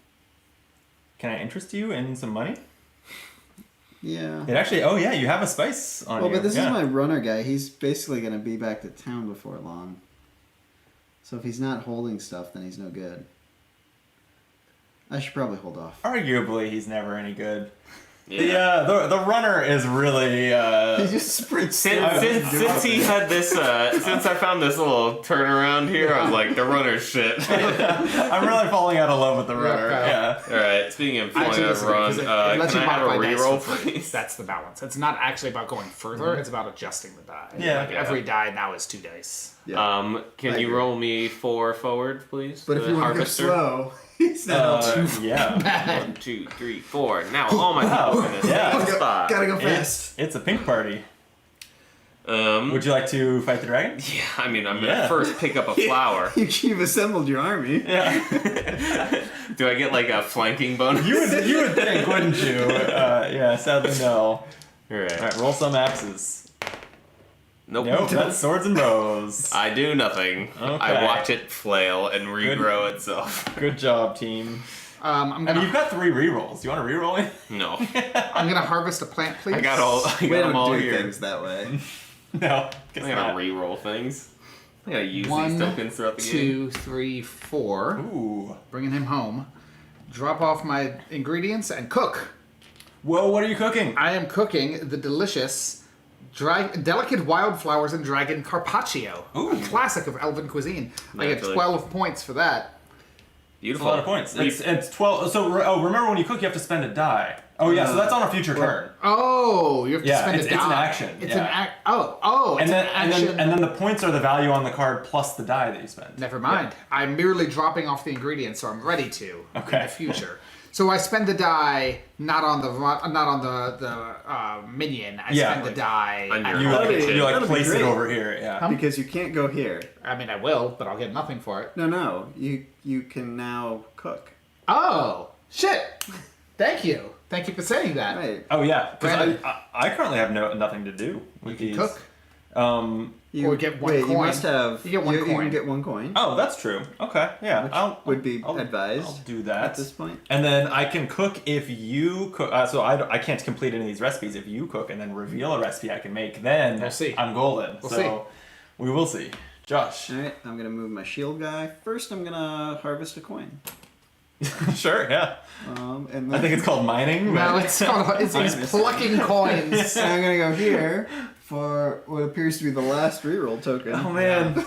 Can I interest you in some money? yeah. It actually. Oh yeah, you have a spice on Well, you. but this yeah. is my runner guy. He's basically gonna be back to town before long. So if he's not holding stuff, then he's no good. I should probably hold off. Arguably, he's never any good. Yeah. The runner is really. He just sprints. Since he had this, since I found this little turnaround here, I was like, the runner's shit. I'm really falling out of love with the runner. Kyle. Yeah. Alright, speaking of I falling actually out of disagree, run, 'cause it lets can you I have a modify dice reroll, for free. please? That's the balance. It's not actually about going further. It's about adjusting the die. Yeah. Like every die now is 2 dice. Can I you agree. roll me 4 forward, please? But if The you want to go harvester? slow, he's not. Yeah. 1, 2, 3, 4. Now all my people are in the Yeah. same spot. Gotta go It's, fast. it's a pink party. Um, Would you like to fight the dragon? yeah, I mean, I'm Yeah. gonna first pick up a flower. You've assembled your army. Yeah. Do I get like a flanking bonus? You would think, wouldn't you? Yeah. Sadly, no. Alright. All right. Roll some axes. Nope. Nope. That's swords and bows. I do nothing. Okay. I watch it flail and regrow itself. Good job, team. I'm I mean, gonna you've got 3 rerolls. Do you want to reroll it? No. I'm gonna harvest a plant, please. I got We them all don't do here. things that way. No. Guess I gotta not. re-roll things. I gotta use 1, these tokens throughout the game. 2, 3, 4. Ooh. Bringing him home. Drop off my ingredients and cook. Whoa, what are you cooking? I am cooking the delicious delicate wildflowers and dragon carpaccio. Ooh. A classic of elven cuisine. I get Naturally. 12 points for that. That's a Beautiful. lot of points. It's 12. So, remember when you cook, you have to spend a die. Oh, yeah, so that's on a future turn. Oh, you have to Yeah, spend it's a die. an action, It's yeah. an act. Oh, it's And then, an action. and then the points are the value on the card plus the die that you spend. Never mind. I'm merely dropping off the ingredients, so I'm ready to in Okay. the future. So I spend the die not on the minion. I Yeah. spend the die. On your at- You home like, kitchen. you like That'll be place it great. over here, yeah. Because you can't go here. I mean, I will, but I'll get nothing for it. No. You can now cook. Oh shit! Thank you. Thank you for saying that. Right. Oh yeah, because Brandon. I currently have nothing to do You with can these. cook. You Or get one wait, You coin. must have. You get one You coin. can get one coin. Oh, that's true. Okay, yeah, Would be I'll advised do that at this point. And then I can cook if you cook. So I can't complete any of these recipes. If you cook and then reveal a recipe I can make, then We'll see. I'm golden. We'll so we will see. Josh, All right, I'm gonna move my shield guy. First, I'm gonna harvest a coin. sure, yeah. And then I think it's called mining. No, but- it's called, he's plucking coins. and I'm gonna go here for what appears to be the last reroll token. Oh man,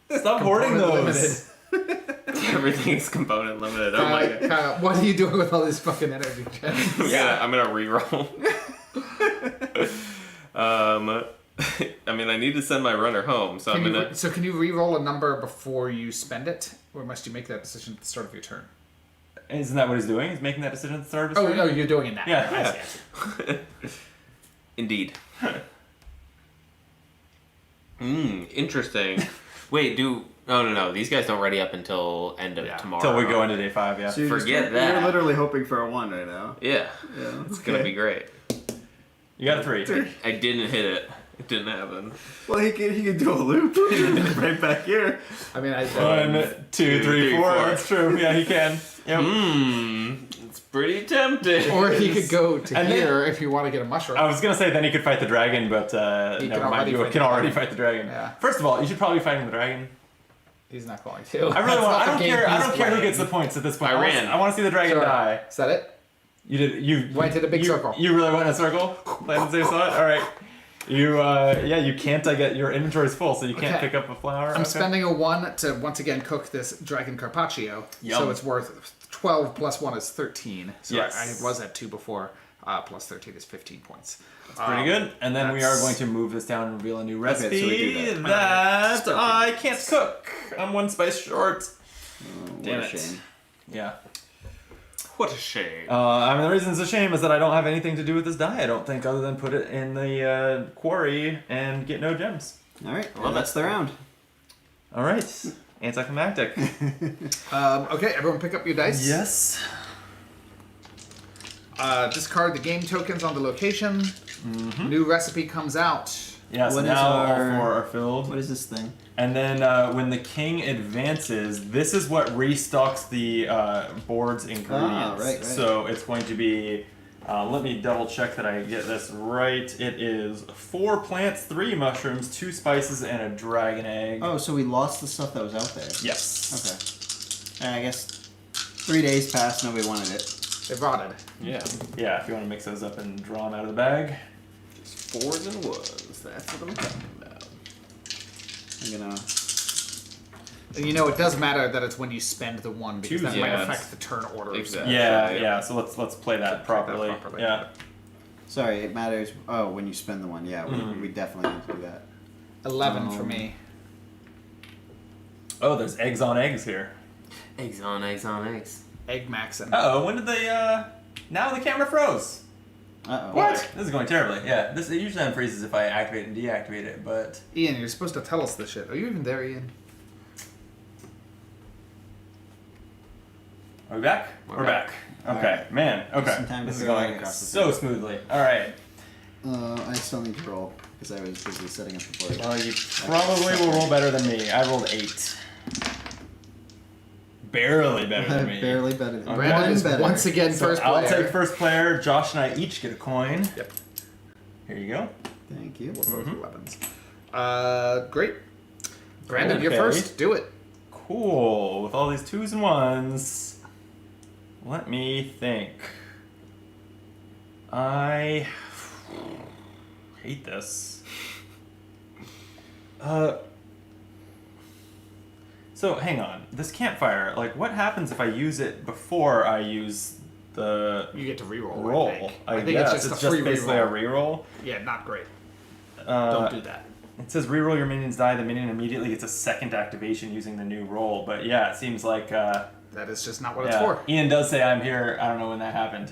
stop hoarding Component those. Everything is component limited. Oh my god. Kyle, what are you doing with all this fucking energy, Jen? I'm gonna re-roll. I mean, I need to send my runner home, so I'm gonna. So can you re-roll a number before you spend it, or must you make that decision at the start of your turn? Isn't that what he's doing? He's making that decision at the start of his Oh, turn? no, you're doing it now. Yeah. I see, I see. Indeed. Interesting. Wait, no. These guys don't ready up until end of tomorrow. Until we go into day 5, yeah. So you're Forget that. You're literally hoping for a 1 right now. Yeah, Yeah, it's gonna be great. You got a 3. I didn't hit it. It didn't happen. Well, he could do a loop right back here. I mean, I 1, 2, 3, 4. That's true. Yeah, he can. Yep. It's pretty tempting. or he could go to And here if you want to get a mushroom. I was gonna say then he could fight the dragon, but never mind. You can already fight the dragon. Yeah. First of all, you should probably be fighting the dragon. He's not going to. I really want. I don't care. I don't care who gets the points at this point. I ran. I want to see the dragon Sure. die. Is that it? You did. You Went to the big circle. You really went in a circle. Planted the same spot. All right. You you can't. I get your inventory's full, so you can't Okay. pick up a flower. I'm spending a 1 to once again cook this dragon carpaccio. Yum. So it's worth 12 plus 1 is 13. So Yes. I was at 2 before. Plus 13 is 15 points. Pretty good. And then we are going to move this down and reveal a new recipe so we do that I can't cook. I'm 1 spice short. What Damn a it. shame. Yeah. What a shame. I mean, the reason it's a shame is that I don't have anything to do with this die, I don't think, other than put it in the quarry and get no gems. All right, love that's the round. All right. Anticlimactic. Okay, everyone pick up your dice. Yes. Discard the game tokens on the location. New recipe comes out. Yeah, so What is now all our- 4 are filled. What is this thing? And then when the king advances, this is what restocks the board's ingredients. right. So it's going to be, let me double check that I get this right. It is 4 plants, 3 mushrooms, 2 spices, and a dragon egg. Oh, so we lost the stuff that was out there. Yes. Okay. I guess 3 days passed, nobody wanted it. They rotted. Yeah. Yeah, if you want to mix those up and draw them out of the bag. Just 4s and 1s. That's what I'm talking about. I'm gonna. You know, it does matter that it's when you spend the 1 because that might Yeah, affect the turn orders. Exactly. Yeah. So let's play that properly. properly. Yeah. Sorry, it matters. Oh, when you spend the 1, yeah, we definitely need to do that. 11 for me. Oh, there's eggs on eggs here. Eggs on eggs on eggs. Egg maxing. Uh-oh, when did they, now the camera froze. Uh oh. What? This is going terribly. Yeah, it usually unfreezes if I activate and deactivate it, but... Ian, you're supposed to tell us this shit. Are you even there, Ian? Are we back? We're back. Okay, Alright. man. Okay. Some time to This is throw going across the so smoothly. Alright. I still need to roll because I was busy setting up the board. Well, you probably will roll better than me. I rolled 8. Barely better than me. Barely better. Okay. Brandon One is better. once again So first I'll player. take first player. Josh and I each get a coin. Yep. Here you go. Thank you. Both 11s. Great. Brandon, you're Okay. first. Do it. Cool. With all these 2s and 1s. Let me think. I hate this. So hang on. This campfire, like, what happens if I use it before I use the You get to reroll. roll? I think guess. it's just a free basically reroll. a reroll. Yeah, not great. Uh, Don't do that. It says reroll your minion's die. The minion immediately gets a second activation using the new roll. But yeah, it seems like That is just not what it's yeah. for. Ian does say I'm here. I don't know when that happened.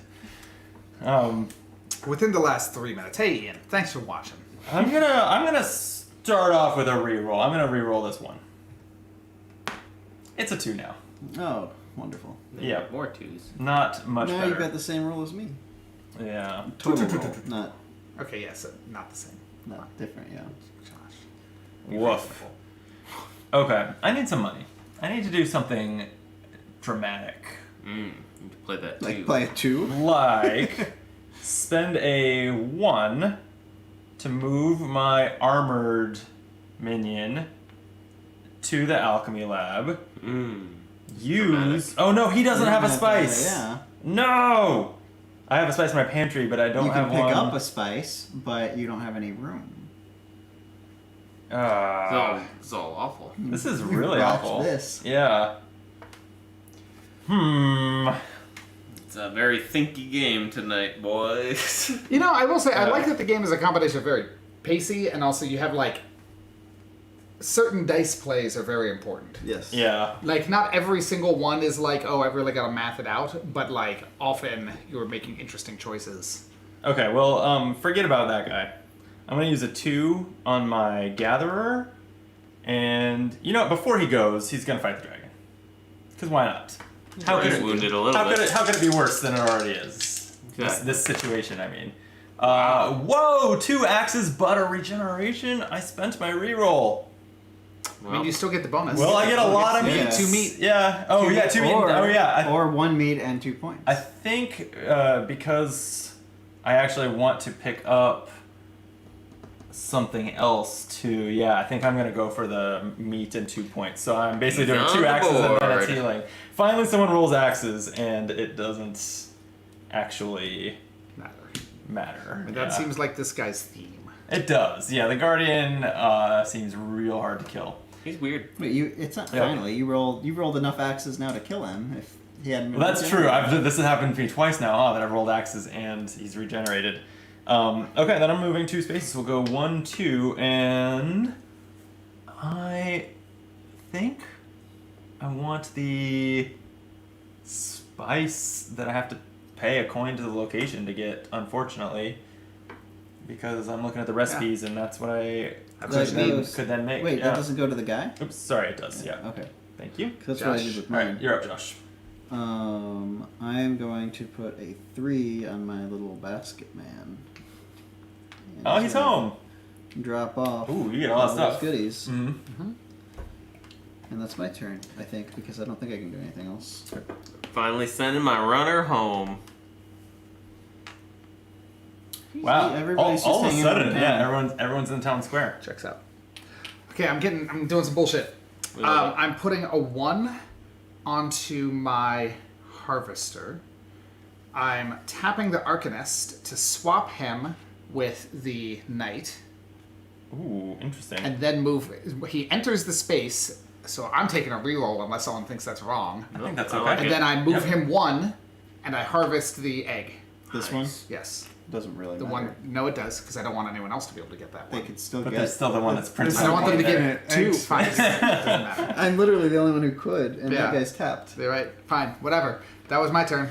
Within the last 3 minutes. Hey, Ian. Thanks for watching. I'm gonna start off with a reroll. I'm gonna reroll this one. It's a 2 now. Oh, wonderful. Yeah. More 2s. Not much Now better. you've got the same roll as me. Yeah. Total roll, not Okay, yes, not the same. different. Yeah. Josh. Woof. Okay, I need some money. I need to do something dramatic. You can play that too. Like play a 2. Like, spend a 1 to move my armored minion to the alchemy lab. Use... Oh no, he doesn't have a spice! Yeah. No! I have a spice in my pantry, but I don't You can have pick one. up a spice, but you don't have any room. It's all awful. This is really Watch awful. this. Yeah. It's a very thinky game tonight, boys. You know, I will say, I like that the game is a combination of very pacey and also you have, like, certain dice plays are very important. Yes. Yeah. Like, not every single one is like, oh, I've really got to math it out, but, like, often you're making interesting choices. Okay, well, forget about that guy. I'm gonna use a 2 on my gatherer, and you know what? Before he goes, he's gonna fight the dragon. Because why not? How could He's it, wounded a little how bit. could it be worse than it already is? Exactly. This situation, I mean. Whoa! 2 axes, but a regeneration. I spent my reroll. I mean, you still get the bonus. Well, I get a lot of meat. Yeah. 2 meat. Yeah. Oh, yeah, 2 meat. Or, Oh, yeah. or 1 meat and 2 points. I think because I actually want to pick up something else too. Yeah, I think I'm gonna go for the meat and 2 points. So I'm basically doing He's 2 on the axes and then it's board. healing. Finally, someone rolls axes and it doesn't actually matter. I mean, that Yeah. seems like this guy's theme. It does. Yeah, the guardian seems real hard to kill. He's weird. Wait, it's not Yeah. finally. You rolled enough axes now to kill him. If he hadn't been Well, that's true. This has happened to me twice now, that I've rolled axes and he's regenerated. Okay, then I'm moving 2 spaces. We'll go 1, 2, and I think I want the spice that I have to pay a coin to the location to get, unfortunately, because I'm looking at the recipes and that's what I That could goes- then make. Wait, yeah. that doesn't go to the guy? Oops, sorry, it does. Yeah. Okay. Thank you. 'Cause that's what I Josh. did with All right, mine. you're up, Josh. I am going to put a 3 on my little basket man. And Oh, he's gonna home. Drop off. Ooh, you get a lot of all those stuff. goodies. Mm-hmm. And that's my turn, I think, because I don't think I can do anything else. Finally sending my runner home. Wow! Everybody's all just of a hanging sudden, around yeah, town. everyone's in town square. Checks out. Okay, I'm doing some bullshit. We love it. I'm putting a 1 onto my harvester. I'm tapping the arcanist to swap him with the knight, Ooh, interesting. and then move. He enters the space, so I'm taking a reroll unless someone thinks that's wrong. I think that's I okay. like And it. then I move Yep. him 1, and I harvest the egg. This Nice. Yes, Doesn't really the matter. one. No, it does, because I don't want anyone else to be able to get that They one. could still But get. there's still the one that's printed. I don't want them to there. get 2. Fine, it doesn't matter. I'm literally the only one who could, and Yeah. that guy's tapped. You're right. Fine, whatever. That was my turn.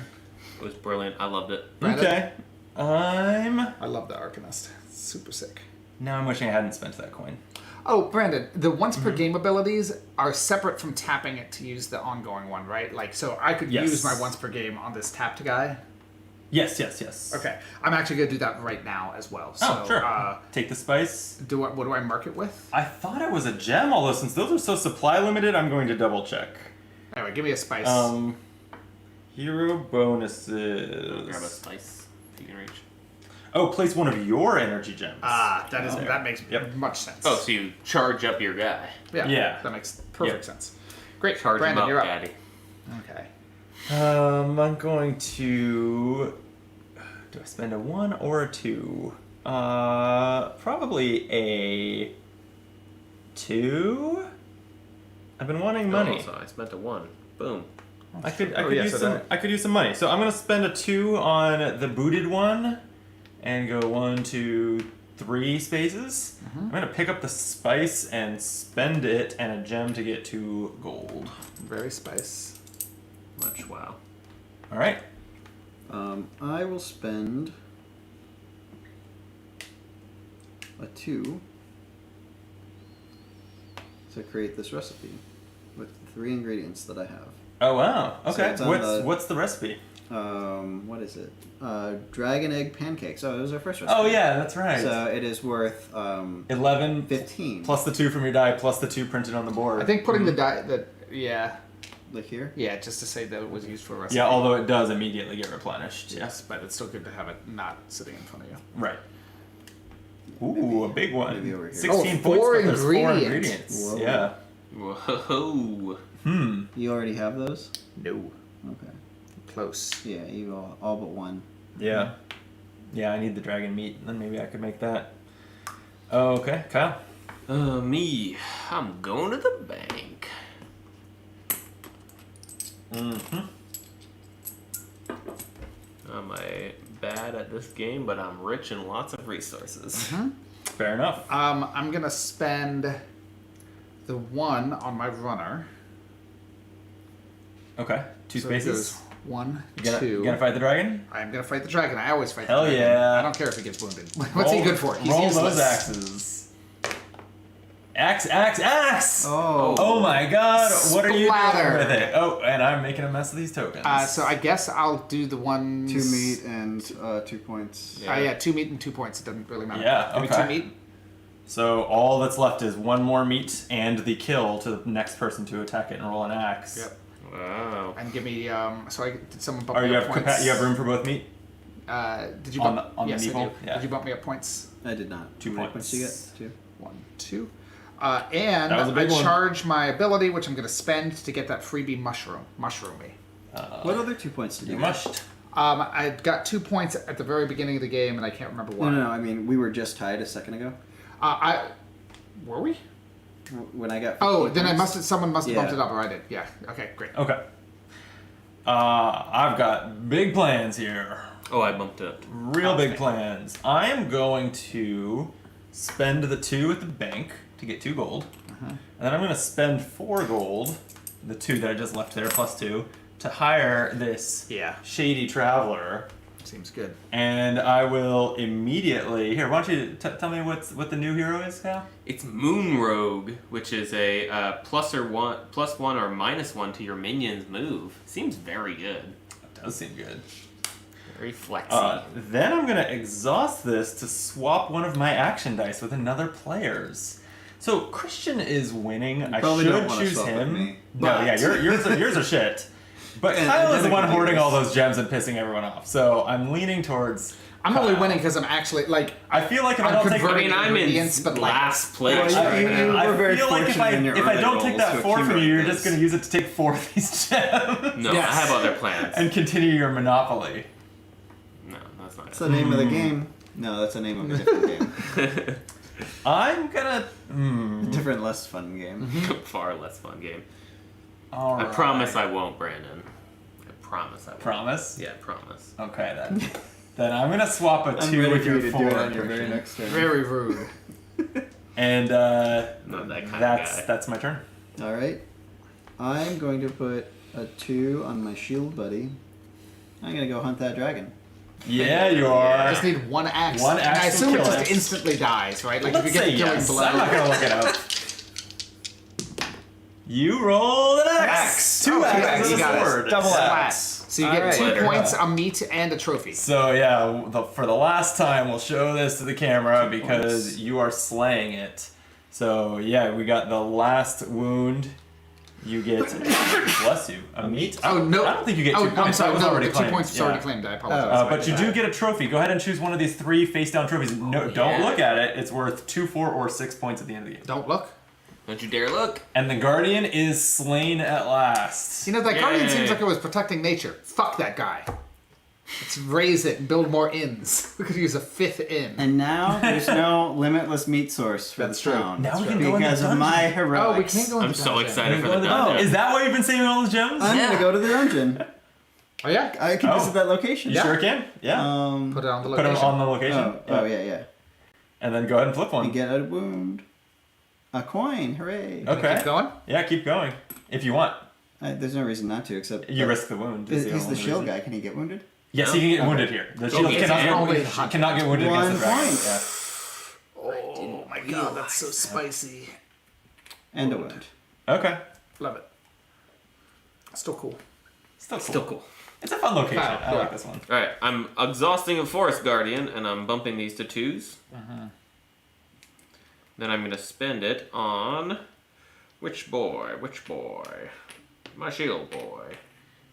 It was brilliant. I loved it. Brandon? Okay. I love the arcanist. It's super sick. Now I'm wishing I hadn't spent that coin. Oh, Brandon, the once per game abilities are separate from tapping it to use the ongoing one, right? Like, so I could Yes. use my once per game on this tapped guy. Yes. Okay, I'm actually gonna do that right now as well. So, Oh, sure. Take the spice. what do I mark it with? I thought it was a gem, although since those are so supply limited, I'm going to double check. Anyway, give me a spice. Hero Grab a bonuses. spice if you can reach. Oh, place one of your energy gems. That makes Yep. much sense. Oh, so you charge up your guy. Yeah. That makes perfect Yep. sense. Great, Charge Brandon, him up, you're up. daddy. Okay. I'm going to. Do I spend a 1 or a 2? Probably a 2. I've been wanting money. Oh, so I spent a 1. Boom. I could yeah, use so some. that- I could use some money. So I'm gonna spend a 2 on the booted one, and go 1, 2, 3 spaces. I'm gonna pick up the spice and spend it, and a gem to get 2 gold. Very spice. Much wow. All right. I will spend a 2 to create this recipe with 3 ingredients that I have. Oh wow. Okay. it's on What's the recipe? What is it? Dragon egg pancakes. Oh, it was our first recipe. Oh yeah, that's right. So it is worth 11 15. plus the 2 from your die plus the 2 printed on the board. I think putting the die that Like here. just to say that it was used for a recipe. Yeah, although it does immediately get replenished. Yes, but it's still good to have it not sitting in front of you. Right. Ooh, a big one. maybe over here. 16 Oh, points, four but there's 4 ingredients. ingredients. Whoa. Yeah. Whoa. You already have those? No. Okay. Close. Yeah, you all but one. Yeah. Yeah, I need the dragon meat, and then maybe I could make that. Okay, Kyle. Me. I'm going to the bank. Mm-hmm. Am I bad at this game, but I'm rich in lots of resources. Fair enough. I'm gonna spend the 1 on my runner. Okay, 2 So it spaces. goes 1, You 2. gonna fight the dragon? I'm gonna fight the dragon. I always fight Hell the dragon. yeah. I don't care if he gets wounded. What's he Roll- good for? He's roll useless. those axes. Axe! Oh. My god, what are you Splatter. doing with it? Oh, and I'm making a mess of these tokens. So I guess I'll do the ones... 2 meat and 2 points. Yeah, 2 meat and 2 points. It doesn't really matter. Yeah, Give me okay. 2 meat. So all that's left is 1 more meat and the kill to the next person to attack it and roll an axe. Yep. Wow. And give me, did someone bump Or me you up have points? you have room for both meat? Did you on bump... the yes, I meeple? do. Yeah. Did you bump me up points? I did not. 2 How many points. did you get? 2. 1, 2. And That was a I big one. charge my ability, which I'm going to spend to get that freebie mushroomy. What other 2 points did you You get? mushed. I got 2 points at the very beginning of the game, and I can't remember why. No. I mean, we were just tied a second ago. Were we? When I got. Oh, 15 then points. someone must have bumped Yeah. it up, or I did. Yeah. Okay, great. Okay. I've got big plans here. Oh, I bumped it. Real big plans. I am going to spend the 2 at the bank to get 2 gold. And then I'm going to spend 4 gold, the 2 that I just left there, plus 2, to hire this Yeah. shady traveler. Seems good. And I will immediately... Here, why don't you tell me what the new hero is, Cal? It's Moon Rogue, which is a +1 or -1 to your minion's move. Seems very good. That does seem good. Very flexy. Then I'm going to exhaust this to swap one of my action dice with another player's. So Christian is winning. I probably should don't wanna choose swap with him. me. No, But- yeah, yours are shit. But And Kyle is the one identical hoarding gears. all those gems and pissing everyone off. So I'm leaning towards. I'm only Kyle. winning because I'm actually, like... I feel like if I I'm don't take. converting I'm in ingredients, but, like, last place. Well, right you- now. you- I We're very feel like if fortunate in your I early don't take rolls that to 4 from you, accumulate you're this. just going to use it to take 4 of these gems No, Yes. I have other plans. and continue your monopoly. No, that's not That's the name of the game. No, that's the name of a different game. it. I'm gonna. Different, less fun game. Far less fun game. All I right. promise I won't, Brandon. I promise I won't. Promise. Yeah, promise. Okay then. Then I'm gonna swap a 2 ready with for your you to 4. do it on your very Christian. next turn. Very rude. And Not that kind of guy. that's my turn. All right. I'm going to put a 2 on my shield buddy. I'm gonna go hunt that dragon. Yeah, you I are. just need 1 axe. One And axe I will assume it kill just it. instantly dies, right? Like, Let's if you say get the killing yes. blow... I'm not gonna look it up. You rolled an axe. 2 Oh, 2 axes axes. and You a got it. sword. Double Splat. axe. So you All get right. 2 Later. points, a meat, and a trophy. So yeah, for the last time, we'll show this to the camera because points. you are slaying it. So yeah, we got the last wound. You get, bless you, a meat. Oh, no. I don't think you get 2 Oh, points. I'm sorry. That was No, already the 2 claimed. points was Yeah. already claimed. I apologize. But you do get a trophy. Go ahead and choose one of these 3 face-down trophies. No, don't yeah. look at it. It's worth 2, 4, or 6 points at the end of the game. Don't look. Don't you dare look. And the Guardian is slain at last. You know, that guardian Yay. seems like it was protecting nature. Fuck that guy. Let's raise it and build more inns. We could use a 5th inn. And now there's no limitless meat source for That's the true. town. Now we can go in the because of dungeon. my Oh, we heroics. can't go into I'm so dungeon. excited for the Oh, dungeon. is that why you've been saving all those gems? I'm Yeah. gonna go to the dungeon. Oh, yeah? I can Oh. visit that location. You sure can? Yeah. Put it on the Put location. them on the location. Oh yeah. And then go ahead and flip You one. get a wound. A coin, hooray. Okay. Keep going? Yeah, keep going. If you want. There's no reason not to, except... You risk the wound. is He's the only shield reason. guy. Can he get wounded? Yes, he can get wounded here. The shield he cannot, can. get, Only cannot get wounded against the 1 dragon. point. Yeah. Oh my god, that's so spicy. And a wound. Okay. Love it. Still cool. Still cool. Still cool. It's a fun location. Kyle, I like yeah. this one. Alright, I'm exhausting a Forest Guardian, and I'm bumping these to 2s. Then I'm going to spend it on... Which boy? My shield boy.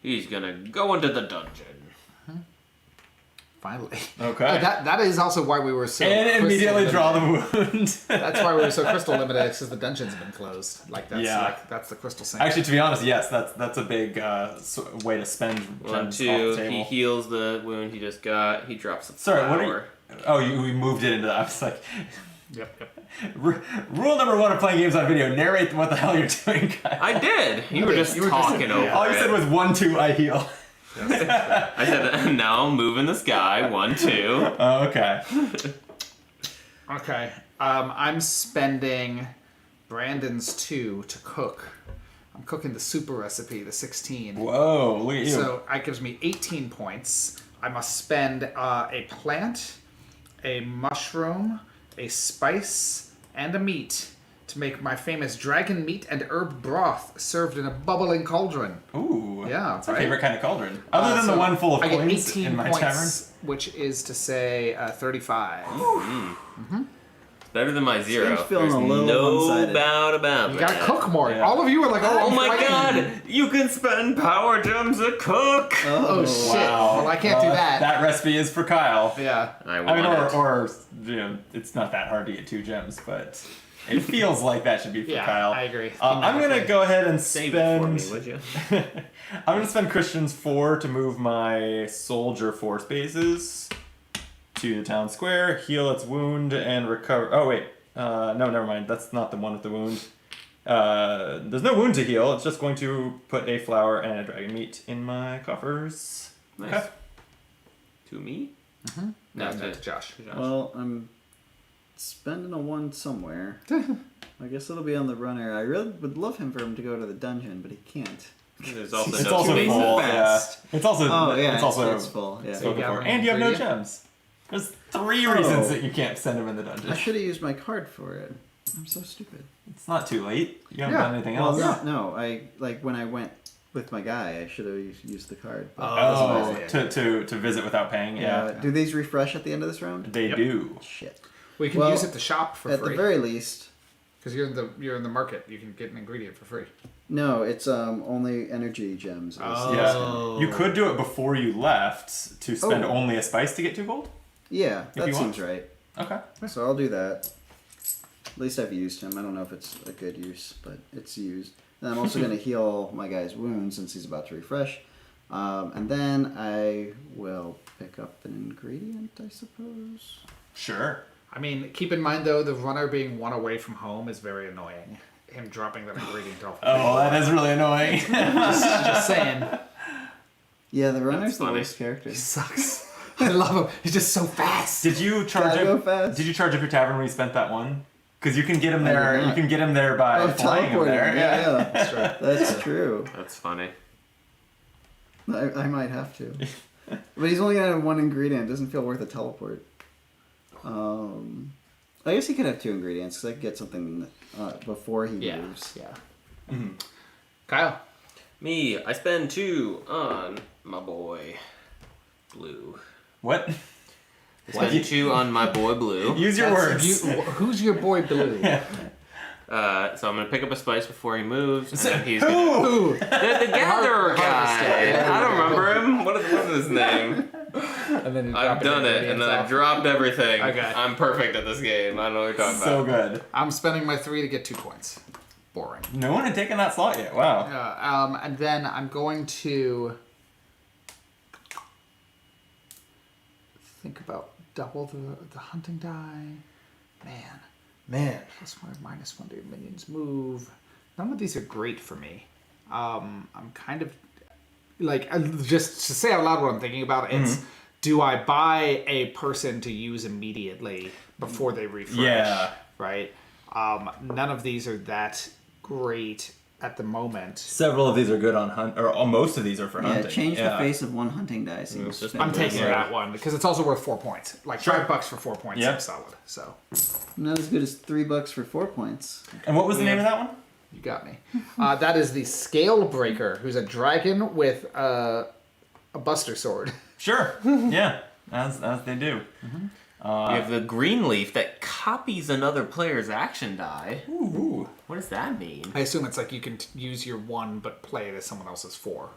He's going to go into the dungeon. Finally. Okay. That is also why we were so... And crystal immediately draw limited. the wound. That's why we were so crystal limited, because the dungeon's been closed. Like, that's Yeah. like, that's the crystal sink. Actually, to be honest, yes, that's a big way to spend gems 1, off 2, the he table. heals the wound he just got. He drops a Sorry, flower. what are you... Oh, we moved it into that. I was like... Yep. Rule number 1 of playing games on video, narrate what the hell you're doing, guys. I did! You were just You were just- talking over All you it. said was 1, 2, I heal. I said, now I'm moving this guy. 1, 2. Oh, okay. Okay. I'm spending Brandon's 2 to cook. I'm cooking the super recipe, the 16. Whoa, look at you. So that gives me 18 points. I must spend a plant, a mushroom, a spice, and a meat to make my famous dragon meat and herb broth served in a bubbling cauldron. Ooh. Yeah, That's my right? favorite kind of cauldron. Other than the So one full of I get coins 18 in my points, tavern. which is to say 35. Better than my 0. feeling There's a little no one-sided. doubt about You that. gotta cook more. Yeah. All of you are like, Oh I'm my frightened. god! You can spend power gems to cook! Oh shit! Wow. Well, I can't do that. That recipe is for Kyle. Yeah. I I mean, want it. or you know, it's not that hard to get 2 gems, but it feels like that should be for Yeah, Kyle. I agree. I'm gonna go ahead and Save it for me, spend. would you? I'm gonna spend Christian's 4 to move my soldier 4 spaces to the town square, heal its wound, and recover. Oh wait, no, never mind. That's not the one with the wound. There's no wound to heal. It's just going to put a flower and a dragon meat in my coffers. Nice. Okay. To me? No, to to Josh. Well, I'm spending a 1 somewhere. I guess it'll be on the runner. I really would love him for him to go to the dungeon, but he can't. There's also It's no also spaces. full. Yeah. fast. It's also. Oh yeah, It's also. it's full. Yeah. spoken You got for. one And you have no ingredient? gems. There's 3 reasons that you can't send him in the dungeon. I should have used my card for it. I'm so stupid. It's not too late. You haven't Yeah. done anything Well, else. no. I like when I went with my guy. I should have used the card. but Oh, that's what I to visit without paying. Yeah, Do these refresh at the end of this round? they Yep. do. Shit. We can Well, use it to shop for At free the very least, because you're in the market. You can get an ingredient for free. no. It's only energy gems. Oh. Yeah, you could do it before you left to spend Oh. only a spice to get 2 gold. Yeah, you that want. seems right. Okay. So I'll do that. At least I've used him. I don't know if it's a good use, but it's used. And I'm also going to heal my guy's wounds since he's about to refresh. And then I will pick up an ingredient, I suppose. Sure. I mean, keep in mind though, the runner being 1 away from home is very annoying. Him dropping that ingredient off. Oh, that is really annoying. Just saying. Yeah, the runner's That's the funny. worst character. He sucks. I love him. He's just so fast. Did you charge Gotta go up? fast. Did you charge up your tavern when you spent that 1? Because you can get him I did there. not. You can get him there by Oh, flying him teleporting. there. Yeah, That's right. that's true. That's funny. I might have to. But he's only gonna have 1 ingredient. It doesn't feel worth a teleport. I guess he could have 2 ingredients because I could get something before he Yeah. moves. Yeah. Kyle. Me, I spend 2 on my boy Blue. What? I spend 2 on my boy Blue. Use your words. Who's your boy Blue? So I'm gonna pick up a spice before he moves, and then he's Who? gonna... Who? The gatherer Harvester. guy. Yeah. I don't remember him. What is his name? And then you I've drop done it, and then I've dropped everything. Okay. I'm perfect at this game. I don't know what you're talking So about. good. I'm spending my 3 to get 2 points. Boring. No one had taken that slot yet. Wow. And then I'm going to think about double the hunting die. Man, +1 -1 to your minions move. None of these are great for me. I'm kind of like just to say out loud what I'm thinking about. It's do I buy a person to use immediately before they refresh? Yeah. Right. None of these are that great at the moment. Several of these are good on hunt, or most of these are for Yeah, hunting. change the face of 1 hunting die. Seems just- I'm taking Yeah. that one because it's also worth 4 points. Like Sure. $5 for 4 points Yep. seems solid. So Not as good as $3 for 4 points. And what was the name of that one? you got me. That is the Scale Breaker, who's a dragon with a Buster Sword. Sure. Yeah. As they do. You have the green leaf that copies another player's action die. Ooh. What does that mean? I assume it's like you can use your 1 but play it as someone else's 4.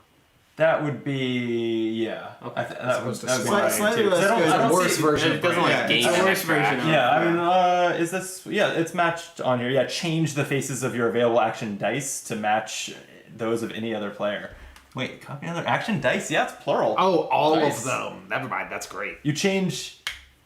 That would be Okay. that would opposed to be Slightly- mine, slightly too. 'Cause less I don't- good. I don't Worse see- version It of doesn't Breaker. like gain it's a an worse extra version action. of- Yeah, I mean, is this? Yeah, it's matched on here. Yeah, change the faces of your available action dice to match those of any other player. Wait, copy another action dice? Yeah, it's plural. Oh, all Nice. of them. Never mind. That's great. You change.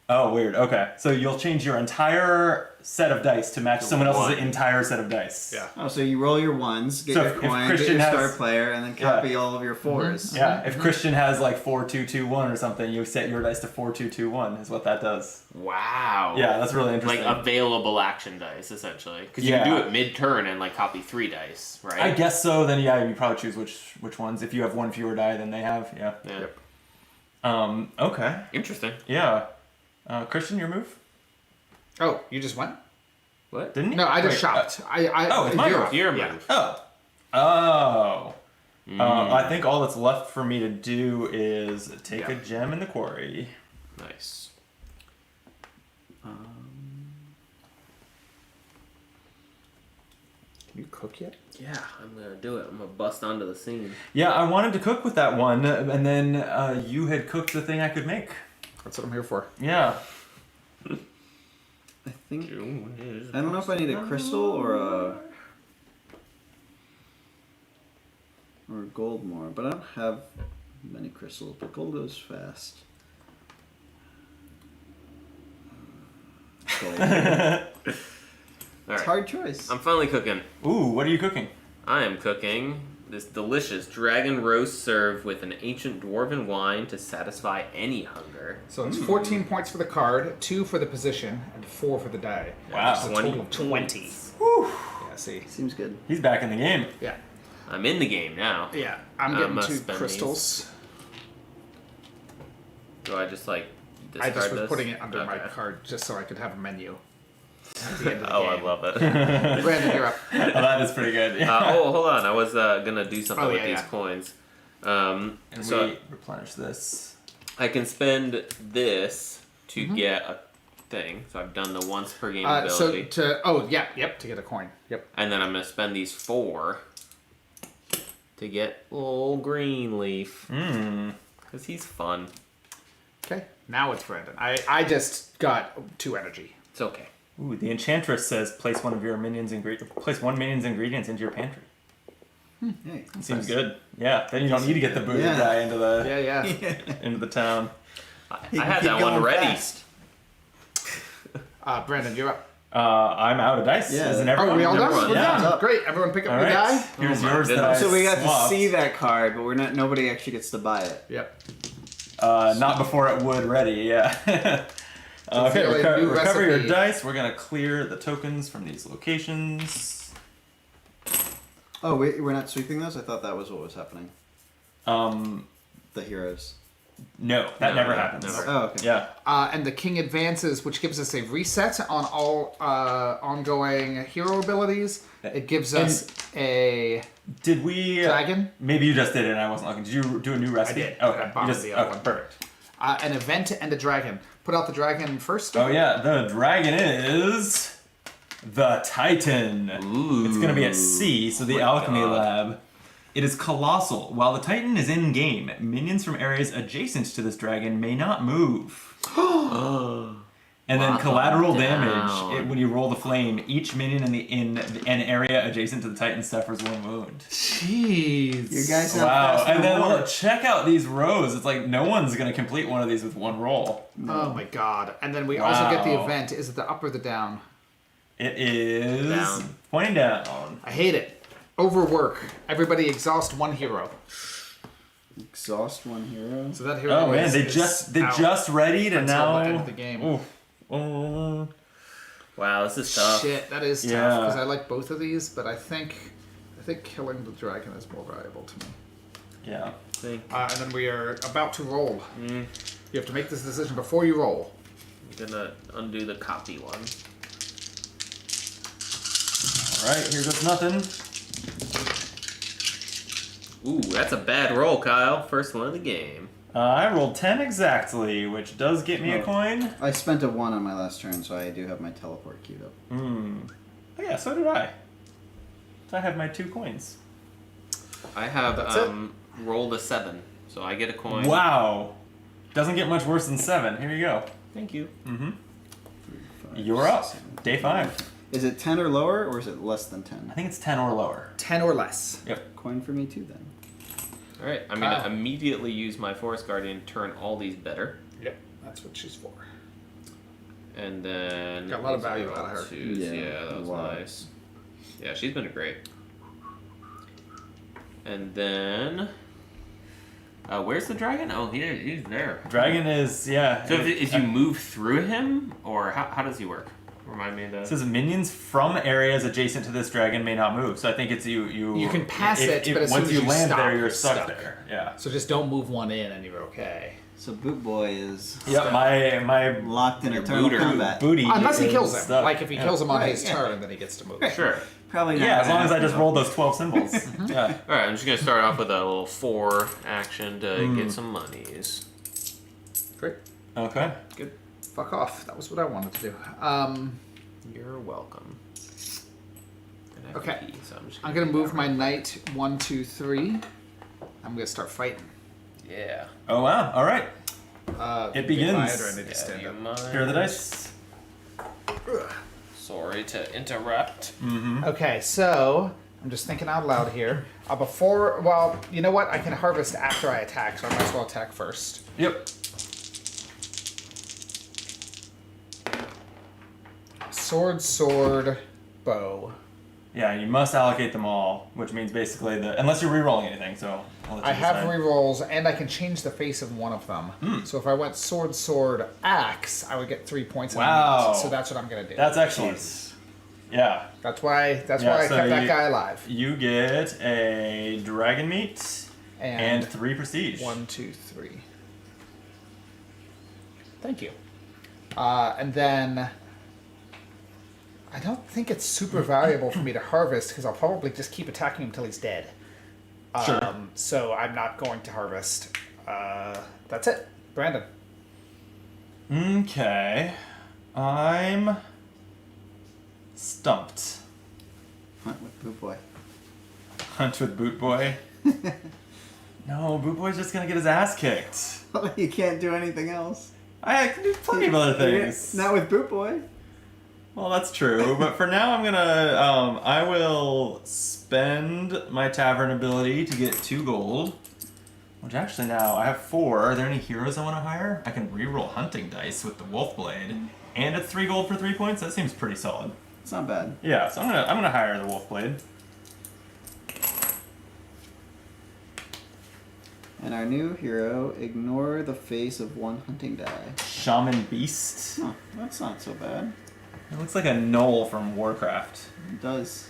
Oh, weird. Okay, so you'll change your entire set of dice to match someone else's one. entire set of dice. Yeah. Oh, so you roll your 1s, get So your if coin, get Christian your has- star player, and then copy all of your 4s. Yeah. If Christian has like 4-2-2-1 or something, you set your dice to 4-2-2-1 is what that does. Wow. Yeah, that's really Like interesting. available action dice, essentially. Because you Yeah. can do it mid-turn and like copy 3 dice, right? I guess so. Then yeah, you probably choose which ones. If you have 1 fewer die than they have, yeah. Yeah. Okay. Interesting. Yeah. Christian, your move? Oh, you just went? What? Didn't he? No, I just Wait, shopped. it's my Europe. move. Your Yeah. move. Oh. I think all that's left for me to do is take a gem in the quarry. Nice. Can you cook yet? Yeah, I'm gonna do it. I'm gonna bust onto the scene. Yeah, I wanted to cook with that one, and then you had cooked the thing I could make. That's what I'm here for. Yeah. I think I don't know if I need a crystal or a gold more, but I don't have many crystals. But gold goes fast. Gold. All right. Hard choice. I'm finally cooking. Ooh, what are you cooking? I am cooking this delicious dragon roast served with an ancient dwarven wine to satisfy any hunger. So it's 14 points for the card, 2 for the position, and 4 for the die. Wow. Which is a total of 20. Whew. Yeah, see. Seems good. He's back in the game. Yeah. I'm in the game now. Yeah. I'm I getting must 2 spend crystals. Do I just like I discard just was this? putting it under my Okay. card just so I could have a menu at the end of the Oh, game. I love it. Brandon, you're up. Oh, that is pretty good. Hold on. I was gonna do something Oh, with yeah, these yeah. coins. And So we replenish this. I can spend this to get a thing. So I've done the once per game So ability, to to get a coin. Yep. and then I'm gonna spend these 4 to get old green leaf because he's fun. Okay. Now it's Brandon. I just got 2 energy. It's okay. Ooh, the enchantress says place one minion's ingredients into your pantry. Hey. Seems good. Yeah, then you don't need to get the booted Yeah. guy into the Yeah. into the town. I had that one ready. Brandon, you're up. I'm out of dice. Yeah. Isn't Oh, everyone? are we all done? Everyone, We're yeah. done. Great. Everyone pick up All the right. die. Here's Oh my yours that I goodness. So we got swapped. to see that card, but nobody actually gets to buy it. Yep. Not before it would ready. Yeah. Okay, Feel a new recover your recipe. dice. We're gonna clear the tokens from these locations. Oh, we're not sweeping those? I thought that was what was happening. The heroes. No, that No, never no, happens. never. Oh, okay. Yeah. And the king advances, which gives us a reset on all ongoing hero abilities. It gives us a Did we? dragon, Maybe you just did it and I wasn't looking. Did you do a new recipe? did. Okay. I bombed You just, the other okay, one. perfect. an event, and a dragon. Put out the dragon first. Oh yeah, the dragon is the Titan. Ooh. It's gonna be at C, so the my alchemy God. lab. It is colossal. While the Titan is in game, minions from areas adjacent to this dragon may not move. And then Wow. collateral Down. damage. When you roll the flame, each minion in an area adjacent to the Titan suffers 1 wound. Jeez. You guys have Wow! fast And then more. look, check out these rows. It's like no one's gonna complete one of these with 1 roll. Oh my god. And then we also get the Wow. event. Is it the up or the down? It is Down. pointing down. I hate it. Overwork. Everybody exhaust 1 hero. Exhaust 1 hero. So that hero Oh man, is, they is just out readied and until now. the end of the game. Oof. Oh. Wow, this is tough. Shit, that is tough Yeah. because I like both of these, but I think killing the dragon is more valuable to me. Yeah. And then we are about to roll. Mm. You have to make this decision before you roll. I'm gonna undo the copy one. All right, here goes nothing. Ooh, that's a bad roll, Kyle. First one of the game. I rolled 10 exactly, which does get me a Oh. coin. I spent a 1 on my last turn, so I do have my teleport queued up. Oh yeah, so did I. So I have my 2 coins. I have That's it. rolled a 7, so I get a coin. Wow. Doesn't get much worse than 7. Here you go. Thank you. You're up. Day 5. Is it 10 or lower, or is it less than 10? I think it's 10 or lower. 10 or less. Yep. Coin for me too, then. All right, I'm gonna immediately use my Forest Guardian, turn all these better, Yep, that's what she's for. and then Got a lot of these are value all out of her. twos. Yeah, Yeah, that a was lot. nice. Yeah, she's been great. And then, where's the dragon? Oh, he's there. Dragon is, yeah. So if you move through him, or how does he work? Remind me of It that. says minions from areas adjacent to this dragon may not move. So I think it's you. You can pass it, but as once soon as you you land stop, there, you're you're stuck stuck. there. Yeah. So just don't move 1 in and you're okay. So Boot Boy is Yep, my locked in Your eternal booter. combat. booty. Unless he is kills him. stuck. Like if he Yeah. kills him on Right, his yeah. turn, then he gets to move. Sure. Probably not. Yeah, as gonna long as I happen, just though. roll those 12 symbols. Yeah. All right, I'm just gonna start off with a little 4 action to get some monies. Great. Okay. Good. Fuck off. That was what I wanted to do. You're welcome. And I have Okay. to pee, so I'm just I'm gonna do move that my right knight 1, 2, 3. I'm gonna start fighting. quick. Yeah. Oh wow. All right. It big begins. lion, or I need to Yeah, stand you up? mind? Here are the dice. Sorry to interrupt. Okay, so I'm just thinking out loud here. Well, you know what? I can harvest after I attack, so I might as well attack first. Yep. Sword, bow. Yeah, you must allocate them all, which means basically unless you're re-rolling anything. So I'll let you I have decide. rerolls, and I can change the face of one of them. So if I went sword, axe, I would get 3 points. Wow. In the so that's what I'm gonna do. That's excellent. Yeah. That's why I Yeah, kept so that you- guy alive. You get a dragon meat and 3 prestige. 1, 2, 3. Thank you. And then I don't think it's super valuable for me to harvest because I'll probably just keep attacking him until he's dead. Sure. So I'm not going to harvest. That's it. Brandon. Okay. I'm stumped. Hunt with Boot Boy. Hunt with Boot Boy. No, Boot Boy's just gonna get his ass kicked. You can't do anything else. I can do plenty of other things. Not with Boot Boy. Well, that's true, but for now I'm gonna, I will spend my tavern ability to get 2 gold. Which actually now, I have 4. Are there any heroes I want to hire? I can reroll hunting dice with the wolf blade. And it's 3 gold for 3 points? That seems pretty solid. It's not bad. Yeah, so I'm gonna hire the wolf blade. And our new hero, ignore the face of 1 hunting die. Shaman Beast. Huh, that's not so bad. It looks like a gnoll from Warcraft. It does.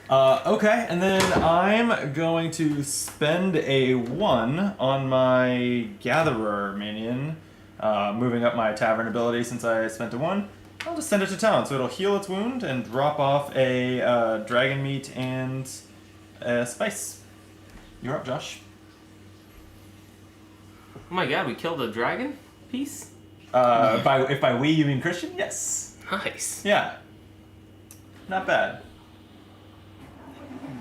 Okay, and then I'm going to spend a 1 on my Gatherer minion, moving up my Tavern ability since I spent a 1. I'll just send it to town, so it'll heal its wound and drop off a dragon meat and a spice. You're up, Josh. Oh my god, we killed a dragon piece? If by we you mean Christian, yes. Nice. Yeah. Not bad.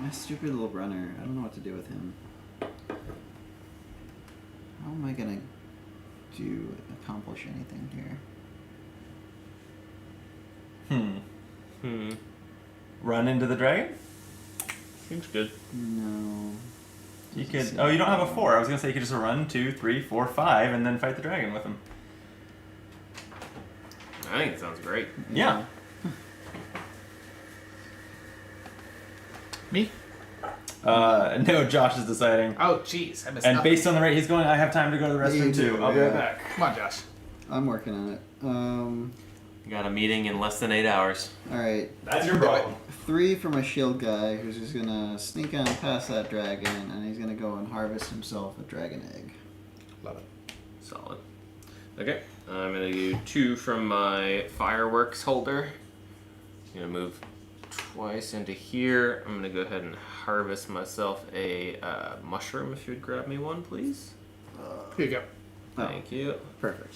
My stupid little runner. I don't know what to do with him. How am I gonna accomplish anything here? Run into the dragon? Seems good. No. You could. Oh, you don't have a 4. I was gonna say you could just run 2, 3, 4, 5, and then fight the dragon with him. I think it sounds great. Yeah. Me? No, Josh is deciding. Oh, jeez. I missed And nothing. based on the rate he's going, I have time to go to the restroom You do, too. I'll be right yeah. back. Come on, Josh. I'm working on it. Got a meeting in less than 8 hours. Alright. That's your problem. 3 for my shield guy, who's just gonna sneak on past that dragon, and he's gonna go and harvest himself a dragon egg. Love it. Solid. Okay, I'm gonna do 2 from my fireworks holder. I'm gonna move twice into here. I'm gonna go ahead and harvest myself a mushroom. If you would grab me one, please. Here you go. Oh, Thank you. perfect.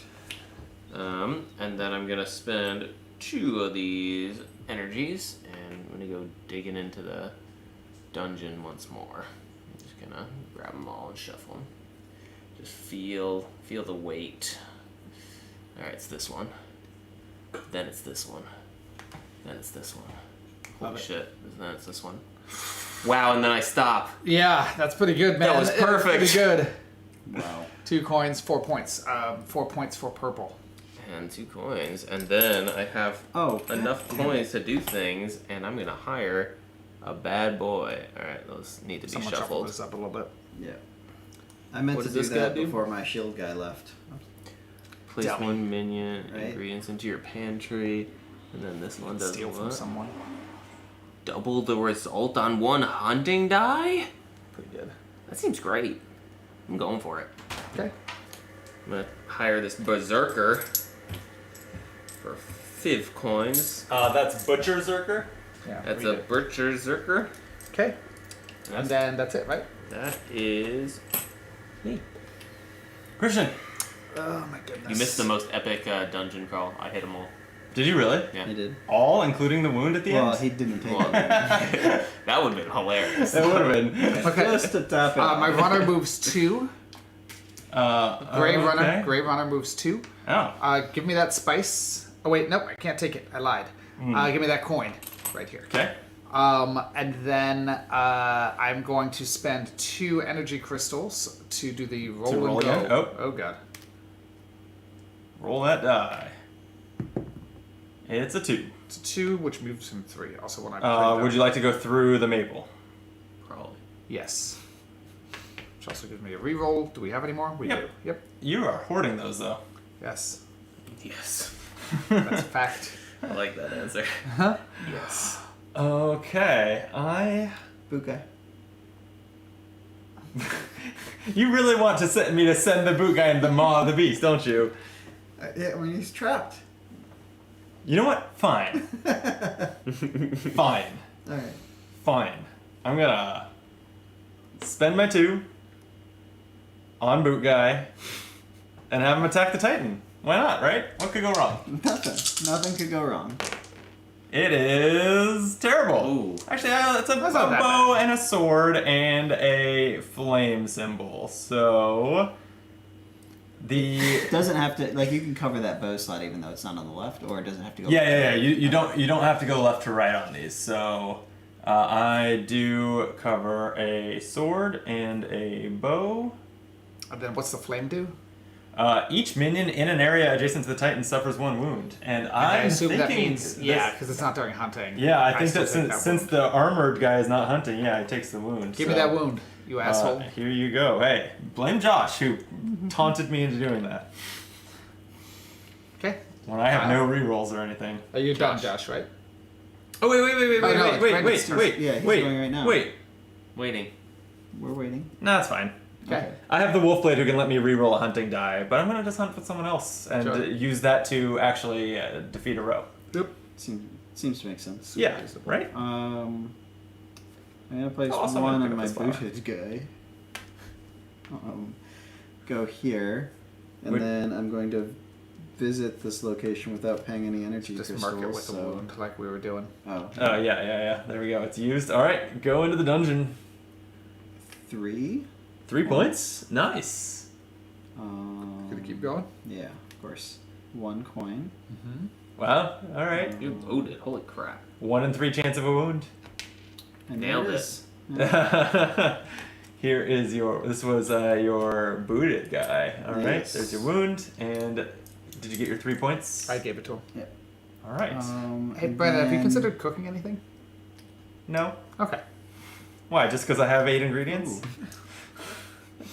And then I'm gonna spend 2 of these energies, and I'm gonna go digging into the dungeon once more. I'm just gonna grab them all and shuffle them. Just feel the weight. All right, it's this one. Then it's this one. Then it's this one. Holy shit! Then it's this one. Wow! And then I stop. Yeah, that's pretty good, man. That was It's perfect. Pretty good. Wow. 2 coins, 4 points. 4 points for purple. And 2 coins, and then I have enough coins to do things, and I'm gonna hire a bad boy. All right, those need to be Someone shuffle shuffled. this up a little bit. Yeah. I meant What to does do this guy that do? before my shield guy left. Place Dummy. 1 minion Right. ingredients into your pantry, and then this one does Steal from what? someone. Double the result on 1 hunting die. Pretty good. That seems great. I'm going for it. Okay. I'm gonna hire this berserker for 5 coins. That's Butcher Zerker. Yeah. That's read a it. berserker. Okay. And then that's it, right? That is me. Christian, Oh my goodness. You missed the most epic dungeon crawl. I hit them all. did you really? Yeah. He did. All, including the wound at the Well, end? he didn't take Well, it. that would have been hilarious. That would have been. Okay. Just to top it off. My runner moves 2. Gray runner. okay. Gray runner moves 2. Oh, Give me that spice. Oh wait, no, I can't take it. I lied. Give me that coin right here. okay. And then I'm going to spend 2 energy crystals to do the roll and roll go. again? Oh god. Roll that die. It's a 2. It's a 2, which moves him 3. Also, when I Would you like to go through the maple? Probably. Yes. Which also gives me a reroll. Do we have any more? We Yep. do. Yep. You are hoarding those, though. Yes. Yes. That's a fact. I like that answer. Yes. Okay, Boot guy. You really want to send me to send the boot guy into the maw of the beast, don't you? Yeah, when he's trapped. You know what? Fine. Fine. Alright. Fine. I'm gonna spend my 2 on boot guy and have him attack the Titan. Why not, right? What could go wrong? Nothing. Nothing could go wrong. It is terrible. Ooh. Actually, it's a That's not that bow and a sword and a flame symbol. So It doesn't have to, like, you can cover that bow slot even though it's not on the left, or it doesn't have to go yeah. You don't have to go left to right on these. So I do cover a sword and a bow. And then what's the flame do? Each minion in an area adjacent to the Titan suffers 1 wound, and I I'm assume thinking that means, this- yeah, because it's not during hunting. Yeah, I think still that take since wound. the armored guy is not hunting, yeah, he takes the wound. Give me so, that wound, you asshole. Here you go. Hey, blame Josh who taunted me into doing that Okay. when I have no rerolls or anything. Are you done, Josh, right? Oh wait, wait, wait, wait, Oh, wait, no, wait, it's wait, Brandon's wait, turn. wait. Yeah, he's wait, going right now. wait. Waiting. We're waiting. No, that's fine. Okay. I have the Wolfblade who can let me reroll a hunting die, but I'm gonna just hunt with someone else and Sure. use that to actually defeat a row. Yep. Seems to make sense. Yeah, right? I'm gonna place Oh, also, I'm one gonna on pick my up this flower. booted guy. Go here, and Would- then I'm going to visit this location without paying any energy Just crystals. mark it with a so- wound like we were doing. Oh, Oh, yeah. There we go. It's used. All right, go into the dungeon. 3. 3 points. Nice. Gonna keep going? Yeah, of course. 1 coin. Wow. All right. You loaded. Holy crap. 1 in 3 chance of a wound. And Nailed there it. is. Yeah. Here is your. This was your booted guy. All right. Yes. There's your wound. And did you get your 3 points? I gave it to him. All right. Hey, and Brandon, have you then- considered cooking anything? No. Okay. Why? Just because I have 8 ingredients? Ooh.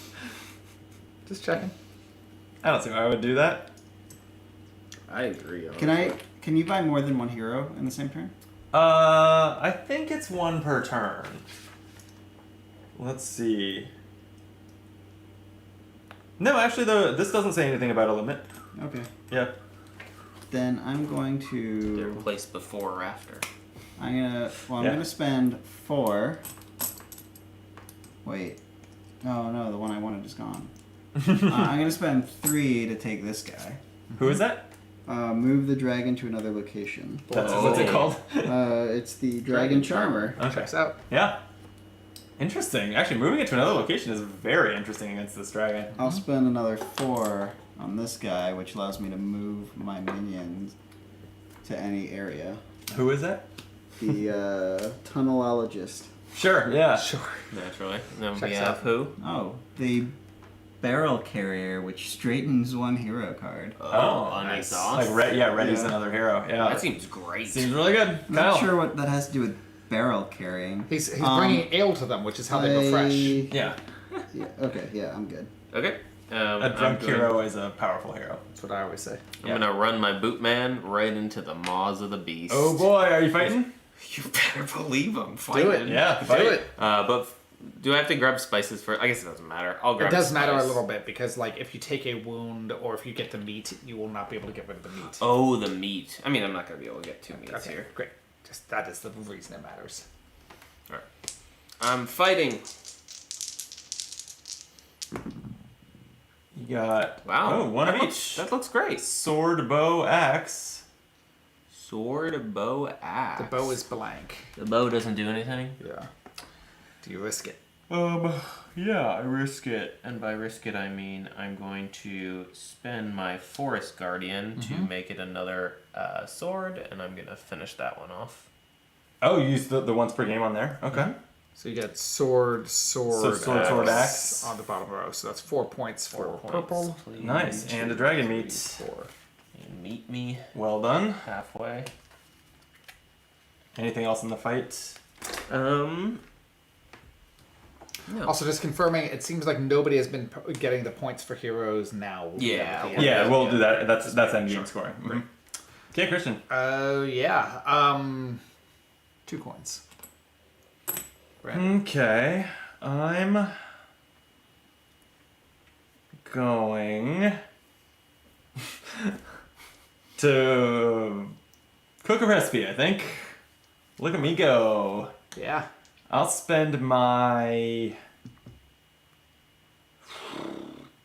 Just checking. I don't see why I would do that. I agree. Can you buy more than 1 hero in the same turn? I think it's 1 per turn. Let's see. No, actually, though, this doesn't say anything about a limit. Okay. Yeah. Then I'm going They're to. placed before or after. I'm Yeah. gonna spend 4. Wait. Oh no, the one I wanted is gone. I'm gonna spend 3 to take this guy. Who is that? Move the dragon to another location. That's Whoa. what's it called? It's the dragon charmer. Okay. Checks out. Yeah. Interesting. Actually, moving it to another location is very interesting against this dragon. I'll spend another 4 on this guy, which allows me to move my minions to any area. Who is that? The tunnelologist. Sure. Yeah. Sure. Naturally. Then we Checks have out. who? Oh, the barrel carrier, which straightens 1 hero card. On nice. exhaust. Like Reddy's Yeah. another hero. Yeah. That seems great. Seems really good. I'm Kyle. not sure what that has to do with barrel carrying. He's bringing ale to them, which is how they go fresh. Yeah. Yeah, okay, yeah, I'm good. Okay. A drunk hero is a powerful hero. That's what I always say. I'm gonna run my bootman right into the maws of the beast. Oh boy, are you fighting? You better believe I'm fighting. it. Yeah, Do fight. it. But Do I have to grab spices for? I guess it doesn't matter. I'll grab. It does matter a spice. little bit because, like, if you take a wound or if you get the meat, you will not be able to get rid of the meat. Oh, the meat. I mean, I'm not gonna be able to get 2 meats Okay, here. great. Just that is the reason it matters. All right. I'm fighting. You got Wow. one of that each. That looks great. Sword, bow, axe. Sword, bow, axe. The bow is blank. The bow doesn't do anything. Yeah. Do you risk it? Yeah, I risk it. And by risk it, I mean I'm going to spend my Forest Guardian to make it another sword, and I'm gonna finish that one off. Oh, you use the once per game on there. Okay. So you get sword, sword, axe. on the bottom row. So that's 4 points for purple. Please. Nice, and a dragon meat. 4. And meet me Well done. halfway. Anything else in the fight? No. Also, just confirming, it seems like nobody has been getting the points for heroes now. Yeah, Yeah. Yeah, we'll do that. That's end game scoring. Mhm. Okay, Christian. Yeah. 2 coins. Brandon. Okay, I'm going to cook a recipe, I think. Look at me go. Yeah. I'll spend my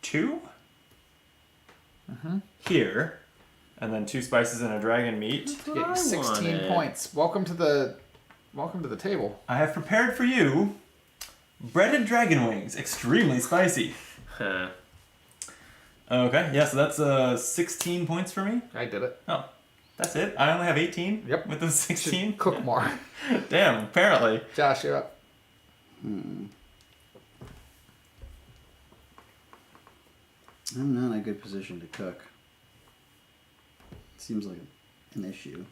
2 here, and then 2 spices and a dragon meat. Get you 16 points. Welcome to the table. I have prepared for you breaded dragon wings, extremely spicy. Huh. Okay, yeah, so that's 16 points for me. I did it. Oh, that's it. I only have 18. Yep. With the 16. Cook more. Damn, apparently. Josh, you're up. I'm not in a good position to cook. Seems like an issue.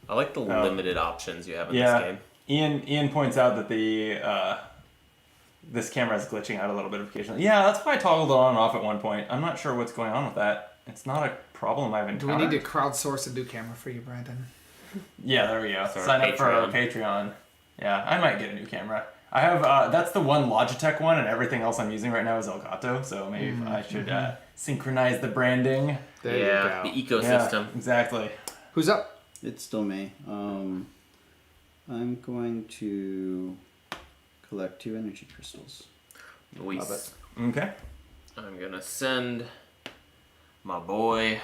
I like the limited options you have in this Yeah, game. Ian points out that this camera is glitching out a little bit occasionally. Yeah, that's why I toggled it on and off at one point. I'm not sure what's going on with that. It's not a problem I've Do encountered. we need to crowdsource a new camera for you, Brandon? Yeah, there we go. So our Sign up for our Patreon. Patreon. Yeah, I might get a new camera. I have that's the one Logitech one, and everything else I'm using right now is Elgato. So maybe I should synchronize the branding. There Yeah, you the go. ecosystem. Yeah, exactly. Who's up? It's still me. I'm going to collect 2 energy crystals. Nice. Love it. Okay. I'm gonna send my boy.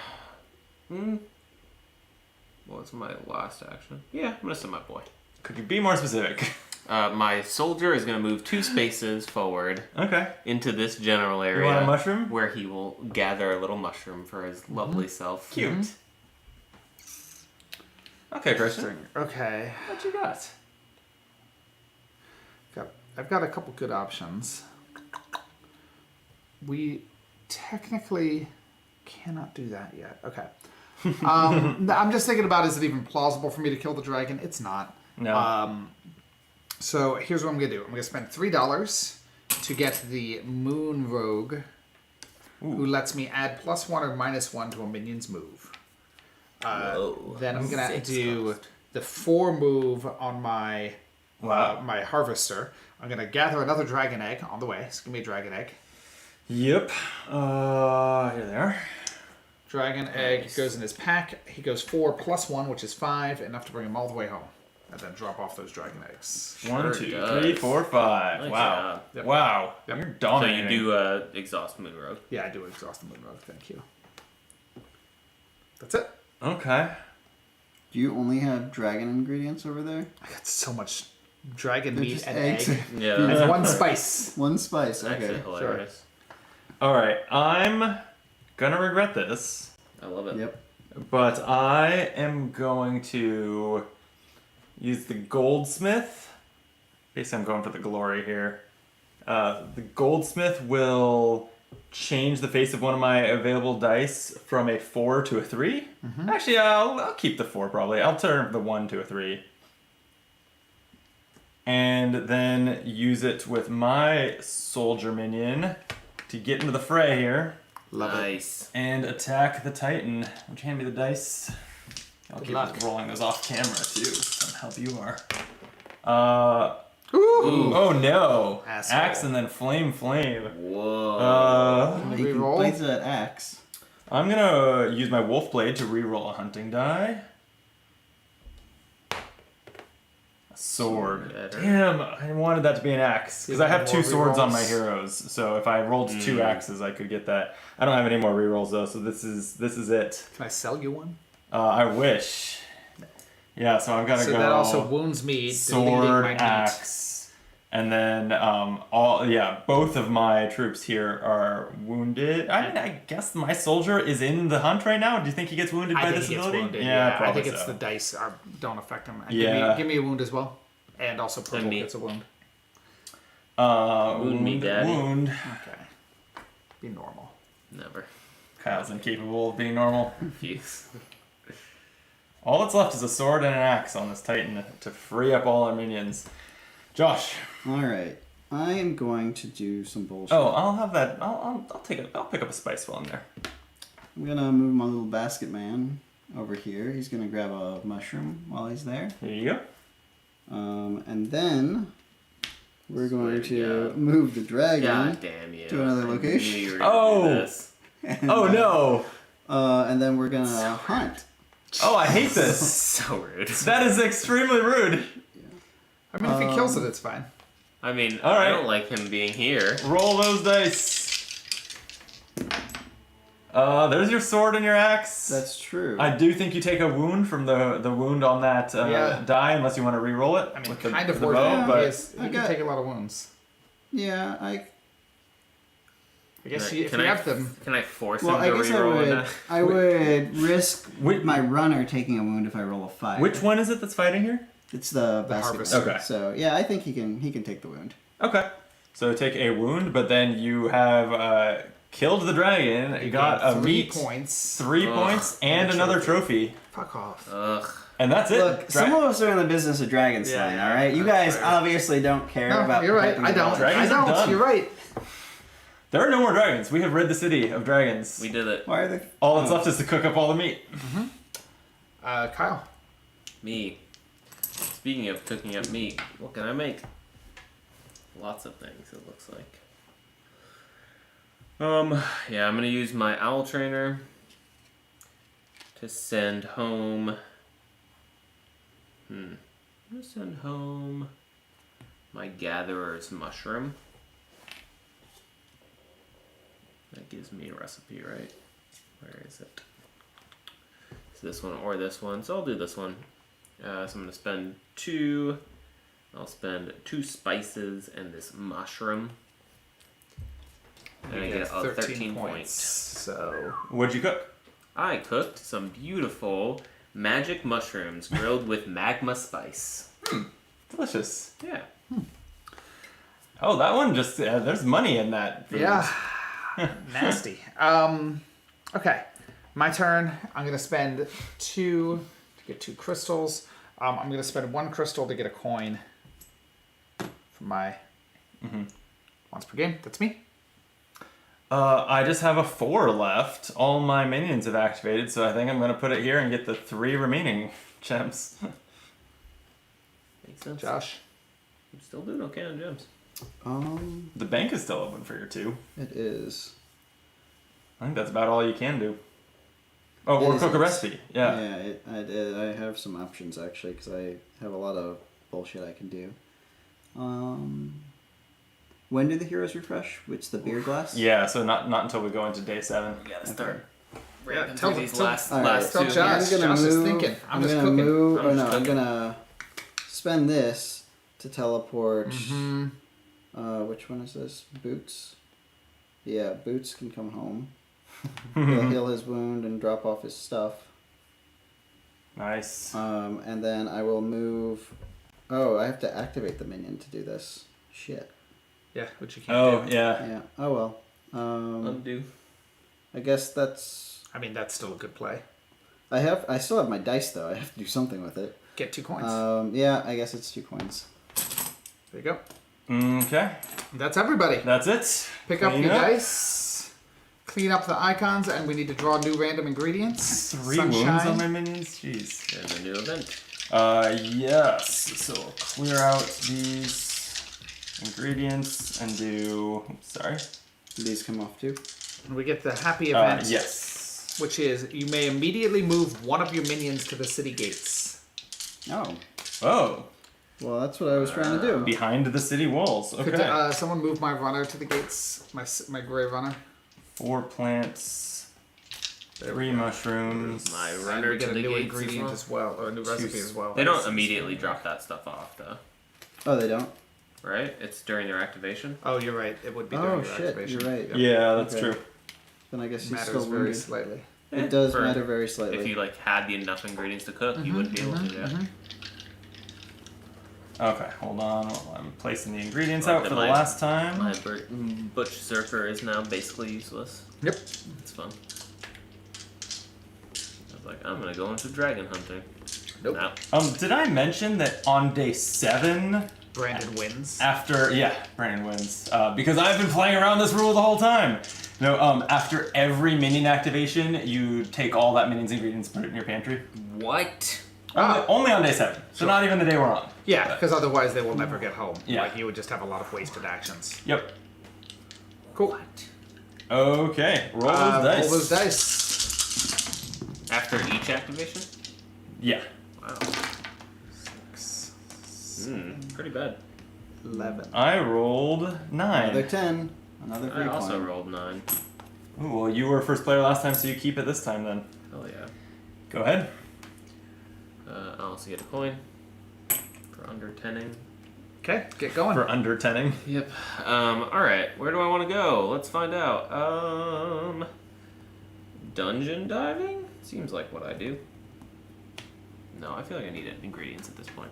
What's my last action? Yeah, I'm gonna send my boy. Could you be more specific? My soldier is gonna move 2 spaces forward Okay. into this general area. You want a mushroom? Where he will gather a little mushroom for his lovely self. Cute. Okay, Christian. Okay. What you got? I've got a couple good options. We technically cannot do that yet. Okay. I'm just thinking about, is it even plausible for me to kill the dragon? It's not. No. So here's what I'm going to do. I'm going to spend $3 to get the Moon Rogue, who lets me add +1 or -1 to a minion's move. Then I'm going to 6 do cost. the 4 move on my Wow. my harvester. I'm going to gather another dragon egg on the way. It's going to be a dragon egg. Yep. Here they are. Dragon egg goes in his pack. He goes 4 + 1, which is 5, enough to bring him all the way home. And then drop off those dragon eggs. 1, Sure 2, does. 3, 4, 5. Nice Wow. job. Yep. Wow. Yep. You're So dominating. you do exhaust Moon Rogue. Yeah, I do exhaust the moon rogue. Thank you. That's it. Okay. Do you only have dragon ingredients over there? I got so much dragon They're meat just and eggs. egg. Yeah, And that's 1 spice. 1 spice. actually Okay. hilarious. All right. I'm gonna regret this, I love it. Yep. but I am going to use the goldsmith. Basically, I'm going for the glory here. The goldsmith will change the face of one of my available dice from a 4 to a 3. Actually, I'll keep the 4 probably. I'll turn the 1 to a 3. And then use it with my soldier minion to get into the fray here Love it. Nice. and attack the titan. Would you hand me the dice? I'll Good keep luck. rolling those off camera too. Some help you are. Ooh. Oh no! Asshole. Axe and then flame. Whoa. You can Reroll. place that axe. I'm gonna use my wolf blade to reroll a hunting die. A sword. Better. Damn, I wanted that to be an axe because I have More 2 swords on my rerolls. heroes. So if I rolled 2 axes, I could get that. I don't have any more rerolls though, so this is it. Can I sell you one? I wish. Yeah, so I've got to So go. that also wounds me, deleting sword, my meat. axe, and then both of my troops here are wounded. I mean, I guess my soldier is in the hunt right now. Do you think he gets wounded I by think this he gets ability? wounded. Yeah, I probably think it's so. the dice don't affect him. Yeah. Give me a wound as well, and also purple me. gets a wound. Wound me, daddy. Wound. Okay, be normal. Never. Kyle's incapable of being normal. Jeez. All that's left is a sword and an axe on this Titan to free up all our minions. Josh. All right. I am going to do some bullshit. Oh, I'll have that. I'll take it. I'll pick up a spice while I'm there. I'm gonna move my little basket man over here. He's gonna grab a mushroom while he's there. Here you go. And then we're going Swear to to God. move the dragon. God damn you. To another I location. knew you were gonna Oh. do this. And, Oh no! And then we're gonna hunt. Oh, I hate this. So rude. That is extremely rude. I mean, if he kills it, it's fine. I mean, All right. I don't like him being here. Roll those dice. There's your sword and your axe. That's true. I do think you take a wound from the wound on that Yeah. die, unless you want to re-roll it. I mean, with the, kind of the worth bow, it. but He I can got- take a lot of wounds. Yeah, I guess Can I- if can you I- have them. Can I force well, him I to guess reroll it? I would risk Wait. my runner taking a wound if I roll a 5. which one is it that's fighting here? It's the basket. harvester. Okay. So yeah, I think he can take the wound. Okay. So take a wound, but then you have killed the dragon, You got gain a 3 meat, points. 3 Ugh. points, and another trophy. Fuck off. Ugh. And that's it. Look, some of us are in the business of dragon slaying. Yeah, all right, you that's guys fair. obviously don't care No, about. you're right. protecting I the don't. village. Dragons I are don't. done. You're right. There are no more dragons. We have rid the city of dragons. We did it. Why are they? All that's left is to cook up all the meat. Kyle. Me. Speaking of cooking up meat, what can I make? Lots of things, it looks like. Yeah, I'm gonna use my owl trainer to send home. I'm gonna send home my gatherer's mushroom. That gives me a recipe, right? Where is it? It's this one or this one, so I'll do this one. So I'm gonna spend 2. I'll spend 2 spices and this mushroom. And I get a 13 points. So What'd you cook? I cooked some beautiful magic mushrooms grilled with magma spice. Delicious. Yeah. Oh, that one just, there's money in that food. yeah, nasty. Okay, my turn. I'm gonna spend 2 to get 2 crystals. I'm gonna spend 1 crystal to get a coin for my once per game. That's me. I just have a 4 left. All my minions have activated, so I think I'm going to put it here and get the 3 remaining gems. Makes sense. Josh. I'm still doing okay on gems. The bank is still open for your 2. It is. I think that's about all you can do. Oh, It or is cook a nice. recipe. Yeah. I have some options actually because I have a lot of bullshit I can do. When do the heroes refresh? It's the beer glass. Yeah, so not until we go into day 7. We gotta start Yeah, ramping tell- through these tell- last All right, tell 2. Josh. I'm gonna Josh is move. thinking. I'm just gonna cooking. move. I'm just I'm cooking. gonna spend this to teleport. Mm-hmm. Which one is this? Boots. Yeah, Boots can come home. He'll heal his wound and drop off his stuff. Nice. And then I will move. Oh, I have to activate the minion to do this. Shit. Yeah, which you can't Oh, do. yeah. Yeah. Oh well. Undo. I guess that's. I mean, that's still a good play. I still have my dice though. I have to do something with it. Get 2 coins. Yeah. I guess it's 2 coins. There you go. Okay. That's everybody. That's it. Pick up Clean your dice. Clean up the icons, and we need to draw new random ingredients. 3 wounds on my minions? Jeez. And a new event. Yes. So I'll clear out these ingredients and do. Oops, sorry. These come off too. And we get the happy event. Yes. Which is you may immediately move one of your minions to the city gates. Oh. Oh. Well, that's what I was trying to do. Behind the city walls. Okay. Could someone move my runner to the gates? My gray runner. 4 plants. 3 mushrooms. My And runner we to get a the new gates ingredient as well, or a new recipe as well. They don't immediately drop that stuff off, though. Oh, they don't? Right? It's during their activation. Oh, you're right. It would be during Oh, your shit. activation. You're right. Yeah, that's Okay. true. Then I guess It he's matters still very wounded. slightly. It does For- matter very slightly. If you like had the enough ingredients to cook, you wouldn't be able to. Yeah. Okay, hold on. I'm placing the ingredients Like out the for the mice. last time. My Butch Zerker is now basically useless. Yep. It's fun. I was like, I'm gonna go into dragon hunting. Nope. No. Did I mention that on day 7, Brandon wins. Brandon wins. Because I've been playing around this rule the whole time. No, after every minion activation, you take all that minion's ingredients and put it in your pantry. What? Only on day 7, so not even the day we're on. Yeah, because otherwise they will never get home. Yeah. Like you would just have a lot of wasted actions. Yep. Cool. Okay, roll those dice. Roll those dice. After each activation? Yeah. Wow. Pretty bad. 11. I rolled 9. Another 10. Another 3 I also point. rolled 9. Ooh, well, you were first player last time, so you keep it this time then. Hell yeah. Go ahead. I also get a coin for under 10ing. Okay, get going. For under 10ing. Yep. Alright, where do I want to go? Let's find out. Dungeon diving? Seems like what I do. No, I feel like I need ingredients at this point.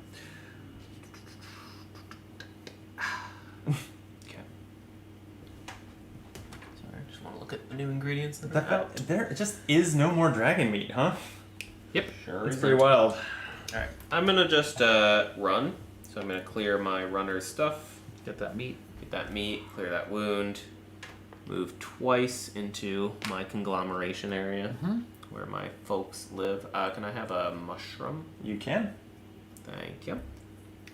Okay. Sorry, I just want to look at the new ingredients. There just is no more dragon meat, huh? Yep. Sure. It's pretty wild. Alright, I'm gonna just run. So I'm gonna clear my runner's stuff. Get that meat. Get that meat, clear that wound, move twice into my conglomeration area where my folks live. Can I have a mushroom? You can. Thank you.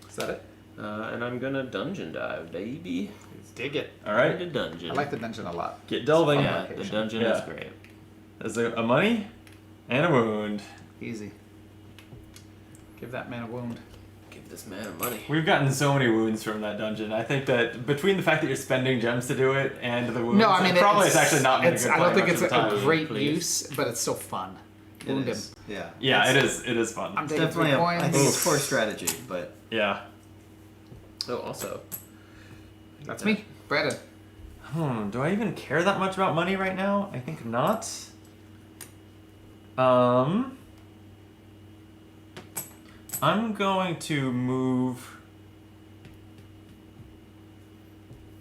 Is that it? And I'm gonna dungeon dive, baby. Let's dig it. All right. The dungeon. I like the dungeon a lot. Get delving. Yeah, the dungeon is Yeah. great. There's a money and a wound. Easy. Give that man a wound. Give this man money. We've gotten so many wounds from that dungeon. I think that between the fact that you're spending gems to do it and the wounds, No, I mean it's actually not been a good I don't play think much it's of the a time. great Please. use, but it's still fun. It Wound is. him. Yeah. Yeah, it is. It is fun. I'm taking Definitely 3 I coins. think it's poor strategy, but Yeah. Oh, also. That's me, Brandon. Do I even care that much about money right now? I think not. I'm going to move.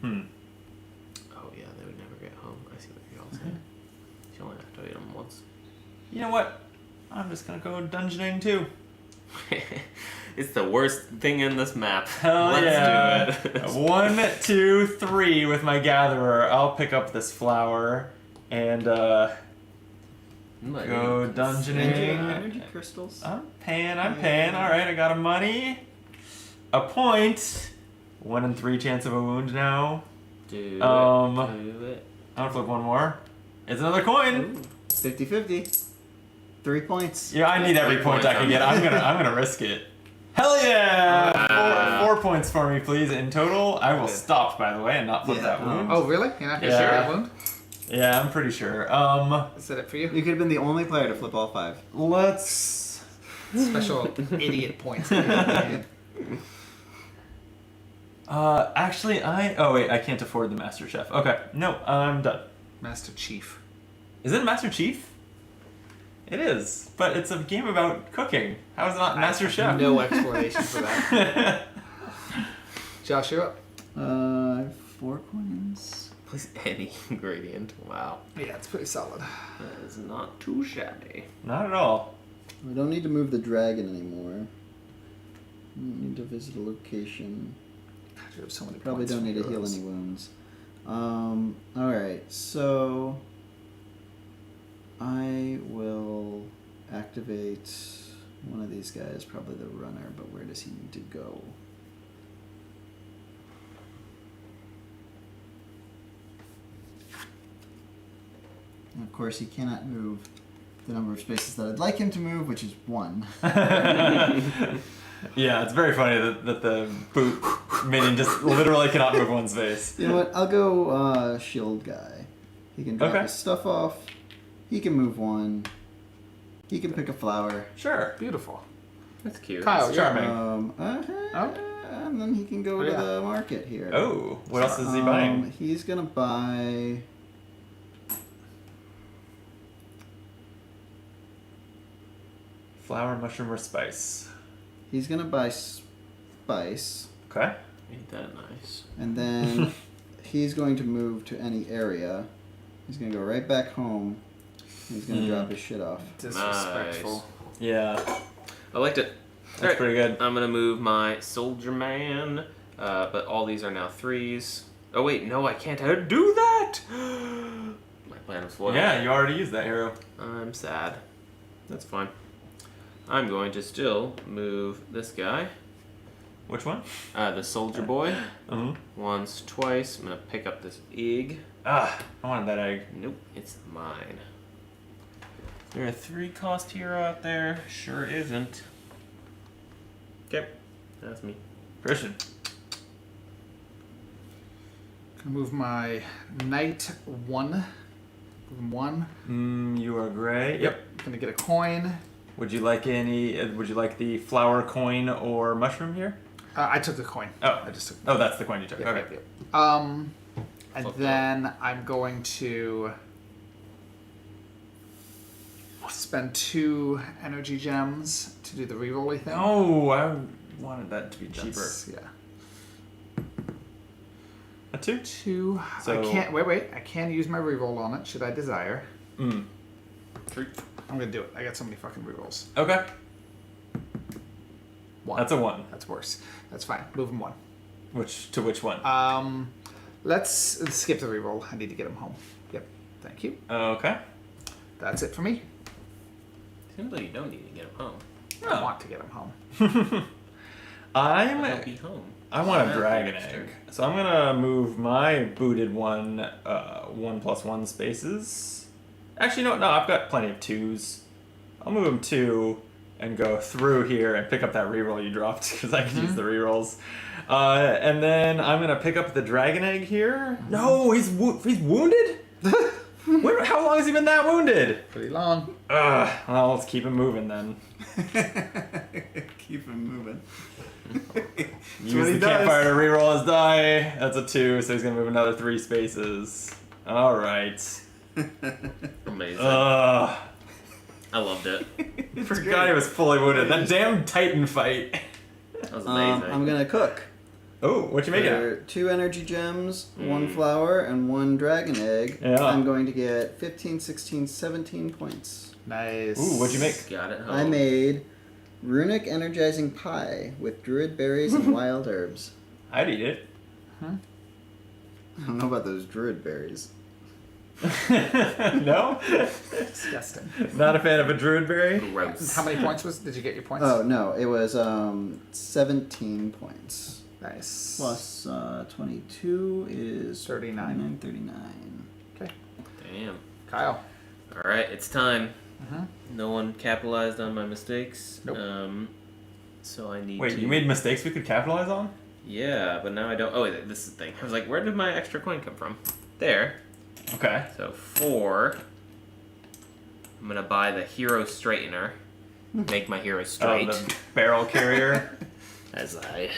Oh yeah, they would never get home. I see what you're all saying. You only have to eat them once. You know what? I'm just gonna go dungeoning too. It's the worst thing in this map. Hell Let's yeah. do it. 1, 2, 3 with my gatherer. I'll pick up this flower and go dungeoning. energy crystals. I'm paying. Alright, I got a money. A point. 1 in 3 chance of a wound now. Do it. Um, Do it. I'm gonna flip one more. It's another coin. 50-50. 3 points. Yeah, I need every 3 point I points can get. I'm gonna risk it. Hell yeah! 4 points for me, please. In total, I will stop, by the way, and not flip Yeah. that wound. Oh, really? You're not gonna Yeah. share that wound? Yeah, I'm pretty sure. Is that it for you? You could have been the only player to flip all 5. Let's. Special idiot points. Actually, oh wait, I can't afford the Master Chef. Okay, no, I'm done. Master Chief. Is it Master Chief? It is, but it's a game about cooking. How is it not Master Chef? No explanation for that. Josh, you're up. 4 coins. Please, any ingredient. Wow. Yeah, it's pretty solid. That is not too shabby. Not at all. I don't need to move the dragon anymore. I don't need to visit a location. God, you have so many Probably points don't for need to heal heroes. any wounds. Alright, so I will activate one of these guys, probably the runner, but where does he need to go? And of course, he cannot move the number of spaces that I'd like him to move, which is 1. Yeah, it's very funny that the boot minion just literally cannot move one space. You know what? I'll go shield guy. He can drop Okay. his stuff off. He can move 1. He can pick a flower. Sure. Beautiful. That's cute. Kyle, It's charming. And then he can go to Yeah. the market here. Oh, what else is he buying? He's gonna buy. Flower, mushroom, or spice? He's gonna buy spice, Okay. Ain't that nice? and then he's going to move to any area. He's gonna go right back home. And he's gonna drop his shit off. Disrespectful. Yeah, I liked it. that's Alright, pretty good. I'm gonna move my soldier man, but all these are now 3s. Oh wait, no, I can't do that. My plan was foiled. Yeah, you already used that hero. I'm sad. That's fine. I'm going to still move this guy, Which one? the soldier boy, Uh-huh. once, twice. I'm gonna pick up this egg. Ah, I wanted that egg. Nope, it's mine. Is there a 3-cost hero out there? Sure isn't. Okay, that's me. Christian. Gonna move my knight 1. Move him 1. You are gray. Yep. Gonna get a coin. Would you like any? Would you like the flower, coin, or mushroom here? I took the coin. Oh. I just took. Oh, that's the coin you took. Yep, Okay. yep, yep. And Fuck then I'm going to spend 2 energy gems to do the re-rolly thing. Oh, I wanted that to be cheaper. That's- Yeah. A 2? 2. So- I can't. Wait. I can use my re-roll on it. Should I desire? Mm. I'm gonna do it. I got so many fucking re-rolls. Okay. 1. That's a 1. That's worse. That's fine. Move him 1. Which one? Let's skip the re-roll. I need to get him home. Yep. Thank you. Okay. That's it for me. Seems like you don't need to get him home. I Oh. want to get him home. He'll be home. I want a That'd be dragon interesting. egg. So I'm gonna move my booted 1+1 spaces. Actually, no, I've got plenty of 2s. I'll move them 2 and go through here and pick up that reroll you dropped because I can use the rerolls. And then I'm gonna pick up the dragon egg here. No, he's wounded. How long has he been that wounded? Pretty long. Well, let's keep him moving then. Keep him moving. Use what the he does. campfire to reroll his die. That's a 2, so he's gonna move another 3 spaces. All right. Amazing. Ugh. I loved it. Forgot he was fully wounded. That damn Titan fight. That was amazing. I'm gonna cook. Oh, what you making? For 2 energy gems, 1 flower, and 1 dragon egg, Yeah. I'm going to get 15, 16, 17 points. Nice. Ooh, what'd you make? Got it home. I made runic energizing pie with druid berries and wild herbs. I'd eat it. I don't know about those druid berries. No? Disgusting. Not a fan of a druid berry? Gross. How many points did you get your points? Oh no, it was 17 points. Nice. Plus 22 is 39. 39. Okay. Damn. Kyle. All right, it's time. Mhm. No one capitalized on my mistakes. Nope. So I need Wait, to... you made mistakes we could capitalize on? Yeah, but now I don't... Oh, wait, this is the thing. I was like, where did my extra coin come from? There. Okay. So 4. I'm going to buy the hero straightener. Make my hero straight. The barrel carrier. As I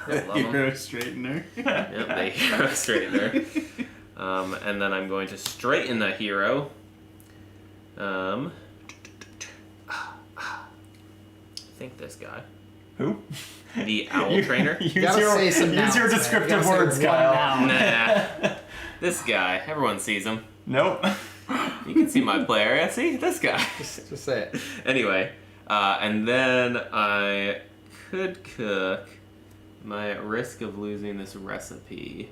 love 'em. Hero straightener. Yep, the hero straightener. And then I'm going to straighten the hero. I think this guy. Who? The owl trainer. Use Gotta your, say some use nouns, your man. descriptive Gotta say words, one Kyle. noun. Nah. This guy. Everyone sees him. Nope. You can see my player. Yeah, see? This guy. Just say it. Anyway, and then I could cook my risk of losing this recipe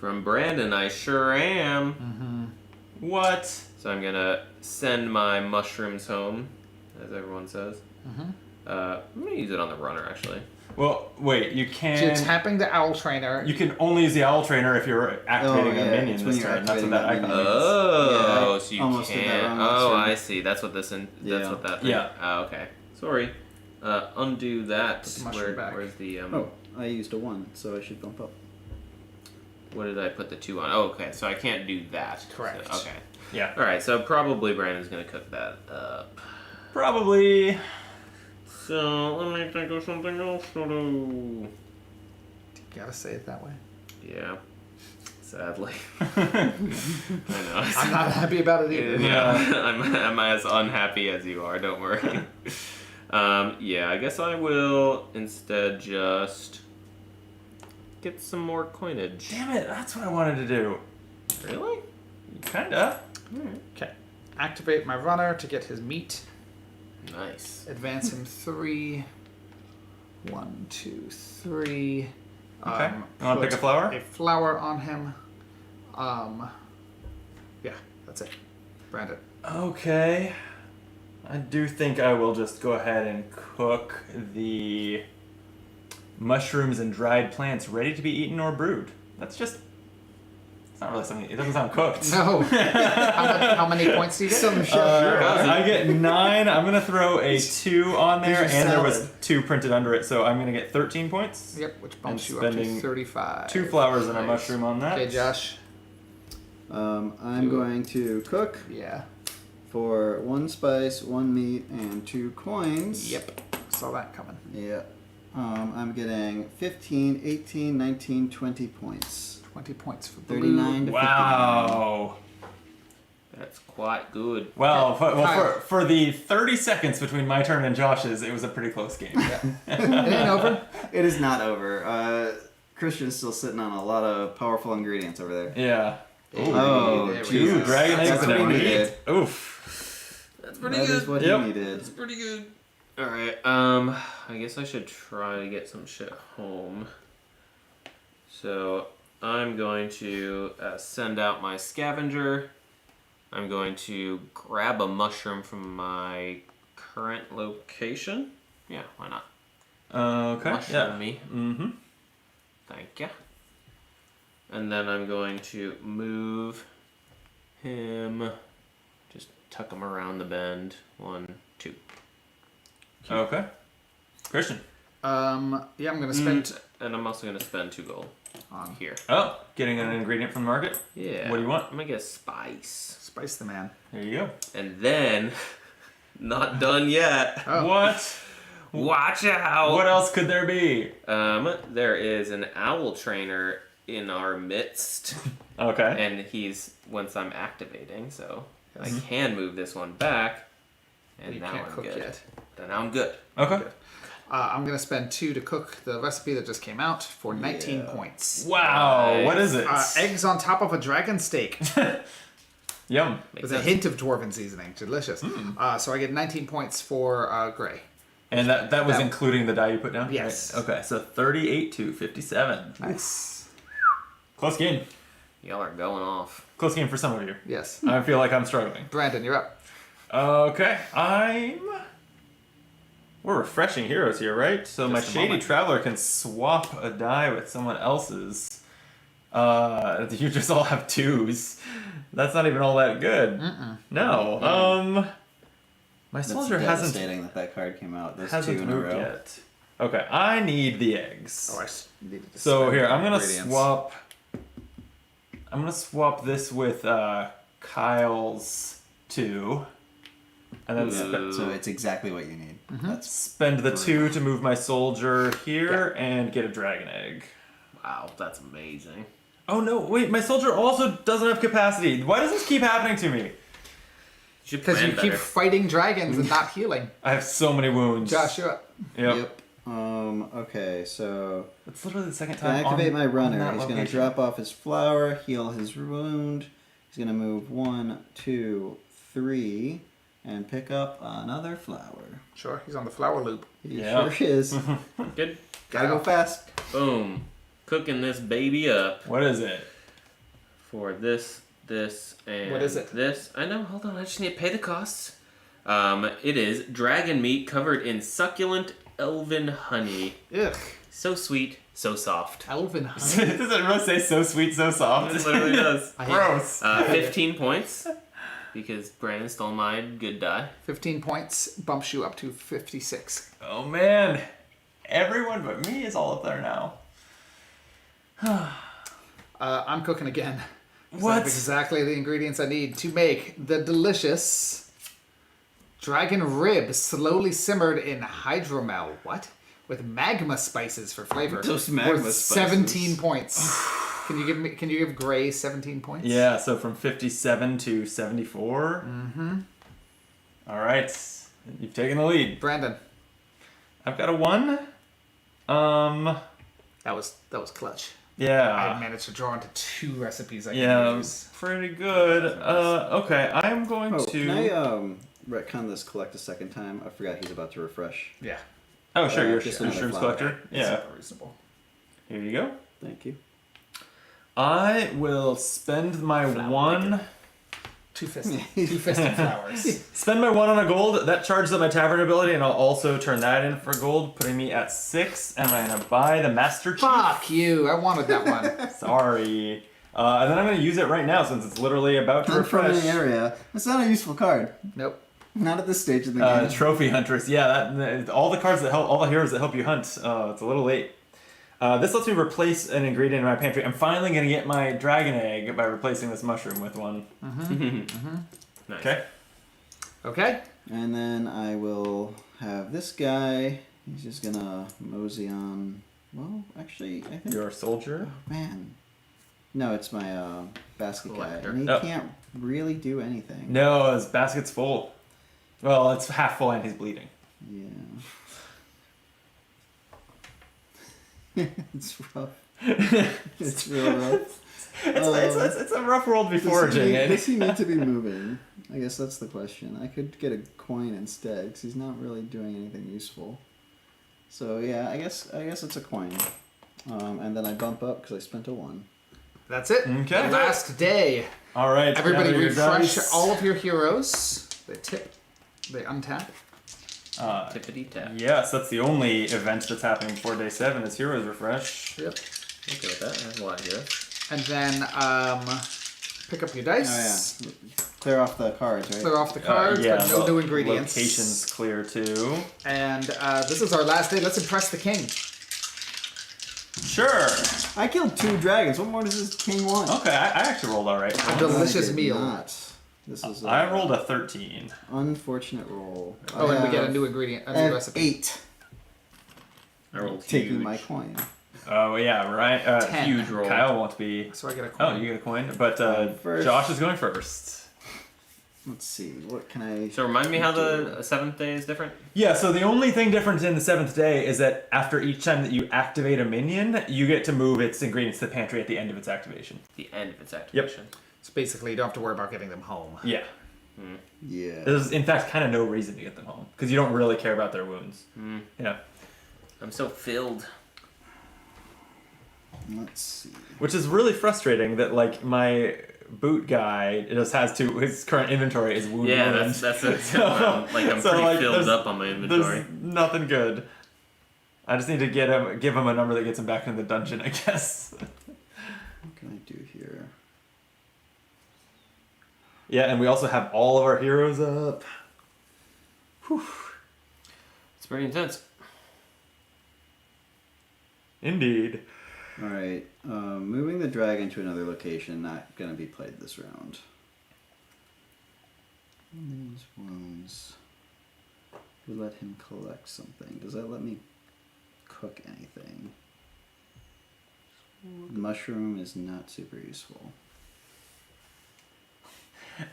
from Brandon. I sure am. Mm-hmm. What? So I'm gonna send my mushrooms home, as everyone says. Mm-hmm. I'm gonna use it on the runner actually. Well, wait, you So you're can. tapping the owl trainer. You can only use the owl trainer if you're activating a minion it's when this you're turn. That's what activating that that icon minion. means. Oh, Yeah, so you almost did that can't. wrong last Oh, turn. I see. That's what this. That's Yeah. what that. Thing. Yeah. Oh, okay. Sorry. Undo that. the mushroom back. Where's the? Oh, I used a 1, so I should bump up. What did I put the 2 on? Oh, okay. So I can't do that. Correct. So, okay. Yeah. All right. So probably Brandon's gonna cook that up. Probably. So let me think of something else to do. You gotta say it that way. Yeah. Sadly. I know. I'm not happy about it either. Yeah. I'm as unhappy as you are. Don't worry. Yeah. I guess I will instead just get some more coinage. Damn it! That's what I wanted to do. Really? Kinda. Okay. Activate my runner to get his meat. Nice. Advance him 3. 1, 2, 3. Okay. You wanna put pick a flower? A flower on him. Yeah, that's it. Brandon. Okay. I do think I will just go ahead and cook the mushrooms and dried plants ready to be eaten or brewed. That's just. It's not really something. It doesn't sound cooked. No. how many points do you get? I get 9. I'm gonna throw a 2 on there, Here's your and there was salad. 2 printed under it, so I'm gonna get 13 points. Yep, which bumps And you up to spending 35. 2 flowers and a Nice. mushroom on that. Okay, Josh. I'm going to cook Yeah. for 1 spice, 1 meat, and 2 coins. Yep. Saw that coming. Yeah. I'm getting 15, 18, 19, 20 points. 20 points for blue. 39 to Wow. That's quite good. Well, Kyle. for the 30 seconds between my turn and Josh's, it was a pretty close game. It ain't over. 59. It is not over. Christian's still sitting on a lot of powerful ingredients over there. yeah. Oh, there we Two go. Jesus. dragon eggs That's and what a he meat. needed. Oof. That's That is what Yep. he needed. That's pretty good. All right. I guess I should try to get some shit home. So I'm going to send out my scavenger. I'm going to grab a mushroom from my current location. Yeah, why not? Okay. Mushroom Yeah. me. Mm-hmm. Thank you. And then I'm going to move him. Just tuck him around the bend. 1, 2. Okay. Christian. Yeah, I'm gonna spend And I'm also going to spend 2 gold on here. Oh, getting an ingredient from the market. Yeah. What do you want? I'm going to get spice. Spice the Man. There you go. And then, not done yet. Oh. What? Watch out. What else could there be? There is an owl trainer in our midst. Okay. And he's, once I'm activating, so I can move this one back. And You now can't I'm cook good. yet. Then I'm good. Okay. I'm gonna spend 2 to cook the recipe that just came out for 19 Yeah. points. Wow. What is it? Eggs on top of a dragon steak Yum. with a hint of dwarven seasoning. Delicious. So I get 19 points for Gray. And that was That- including the die you put down? Yes. Right. Okay, so 38 to 57. Nice. Close game. Y'all are going off. Close game for some of you. Yes. I feel like I'm struggling. Brandon, you're up. Okay, we're refreshing heroes here, right? So my Just a Shady moment. Traveler can swap a die with someone else's. You just all have 2s. That's not even all that good. No. My That's soldier hasn't devastating that card came out. Those 2 hasn't in a moved row. yet. Okay, I need the eggs. Oh, I needed to So spend here, I'm gonna ingredients. swap. I'm gonna swap this with Kyle's 2, and then Ooh. So it's exactly what you need. That's spend the 2 to move my soldier here and get a dragon egg. Wow, that's amazing. Oh no! Wait, my soldier also doesn't have capacity. Why does this keep happening to me? You should Because plan you keep better. fighting dragons and not healing. I have so many wounds. Josh, you're up. Yep. Okay, so It's literally the second to time. activate on- my on runner, that he's going to location. drop off his flower, heal his wound. He's going to move 1, 2, 3, and pick up another flower. Sure, he's on the flower loop. He Yeah. sure is. Good. Gotta go fast. Boom. Cooking this baby up What is it? for this, and What is it? this. I know, hold on, I just need to pay the costs. It is dragon meat covered in succulent elven honey. Ugh. So sweet, so soft. Elven honey. Does it really say so sweet, so soft? It literally does. Gross. 15 points. Because Brandon stole my good die. 15 points bumps you up to 56. Oh man. Everyone but me is all up there now. I'm cooking again. 'Cause I What? have exactly the ingredients I need to make the delicious dragon rib slowly simmered in hydromel. What? With magma spices for flavor. Those magma Worth spices. 17 points. Can you give Gray 17 points? Yeah, so from 57 to 74. Mm-hmm. All right. You've taken the lead. Brandon. I've got a 1. That was clutch. I Yeah. managed to draw into 2 recipes I can Yeah, use. pretty good. Okay, I'm going Oh, to... can I retcon this collect a second time? I forgot he's about to refresh. Yeah. Oh, sure, you're a just Shrooms another collector. Yeah. Super reasonable. Here you go. Thank you. I will spend my Flower 1... Two-fisted flowers. Spend my 1 on a gold. That charges up my tavern ability, and I'll also turn that in for gold, putting me at 6. And I'm going to buy the Master Chief. Fuck you. I wanted that one. Sorry. And then I'm going to use it right now since it's literally about to refresh. Unfriendly area. That's not a useful card. Nope. Not at this stage of the game. Trophy Huntress. Yeah, all the cards that help, all the heroes that help you hunt. It's a little late. This lets me replace an ingredient in my pantry. I'm finally going to get my dragon egg by replacing this mushroom with one. Nice. Okay. Okay. And then I will have this guy. He's just gonna mosey on. Well, actually, I think. You're a soldier. Oh, man. No, it's my basket Collector. guy, and he Oh. can't really do anything. No, his basket's full. Well, it's half full and he's bleeding. Yeah. It's rough. It's real rough. It's a rough world before Does he foraging. need to be moving? I guess that's the question. I could get a coin instead, because he's not really doing anything useful. So yeah, I guess it's a coin. And then I bump up because I spent a 1. That's it. Okay. Last day. All right. Everybody gather your refresh dice. all of your heroes. They tip. They untap. Tippity tap. Yes, that's the only event that's happening before day 7 is Heroes Refresh. Yep. Okay with that. There's a lot here. And then pick up your dice. Oh yeah. Clear off the cards, right? Clear off the cards, yeah, but no the new ingredients. Location's clear too. And this is our last day. Let's impress the king. Sure. I killed 2 dragons. What more does this king want? Okay, I actually rolled all right. A delicious I did meal. not. This is I rolled a 13. unfortunate roll. Oh, I and we get a have- new ingredient, a I new have recipe. 8. I rolled Taking huge. my coin. Oh yeah, right. 10. Huge roll. Kyle won't be. So I get a coin. Oh, you get a coin, but First. Josh is going first. Let's see. What can I? So remind me how the 7th day is different? Yeah, so the only thing different in the 7th day is that after each time that you activate a minion, you get to move its ingredients to the pantry at the end of its activation. The end of its activation. So basically, you don't have to worry about getting them home. Yeah. Yeah. There's in fact kind of no reason to get them home because you don't really care about their wounds. Yeah. I'm so filled. Let's see. Which is really frustrating that like my boot guy just has to his current inventory is wound Yeah, wound. that's I'm pretty filled there's- up on my inventory. There's nothing good. I just need to give him a number that gets him back in the dungeon, I guess. What can I do here? Yeah, and we also have all of our heroes up. Whew. It's pretty intense. Indeed. All right. Moving the dragon to another location. Not gonna be played this round. These wounds. We let him collect something. Does that let me cook anything? Mushroom is not super useful.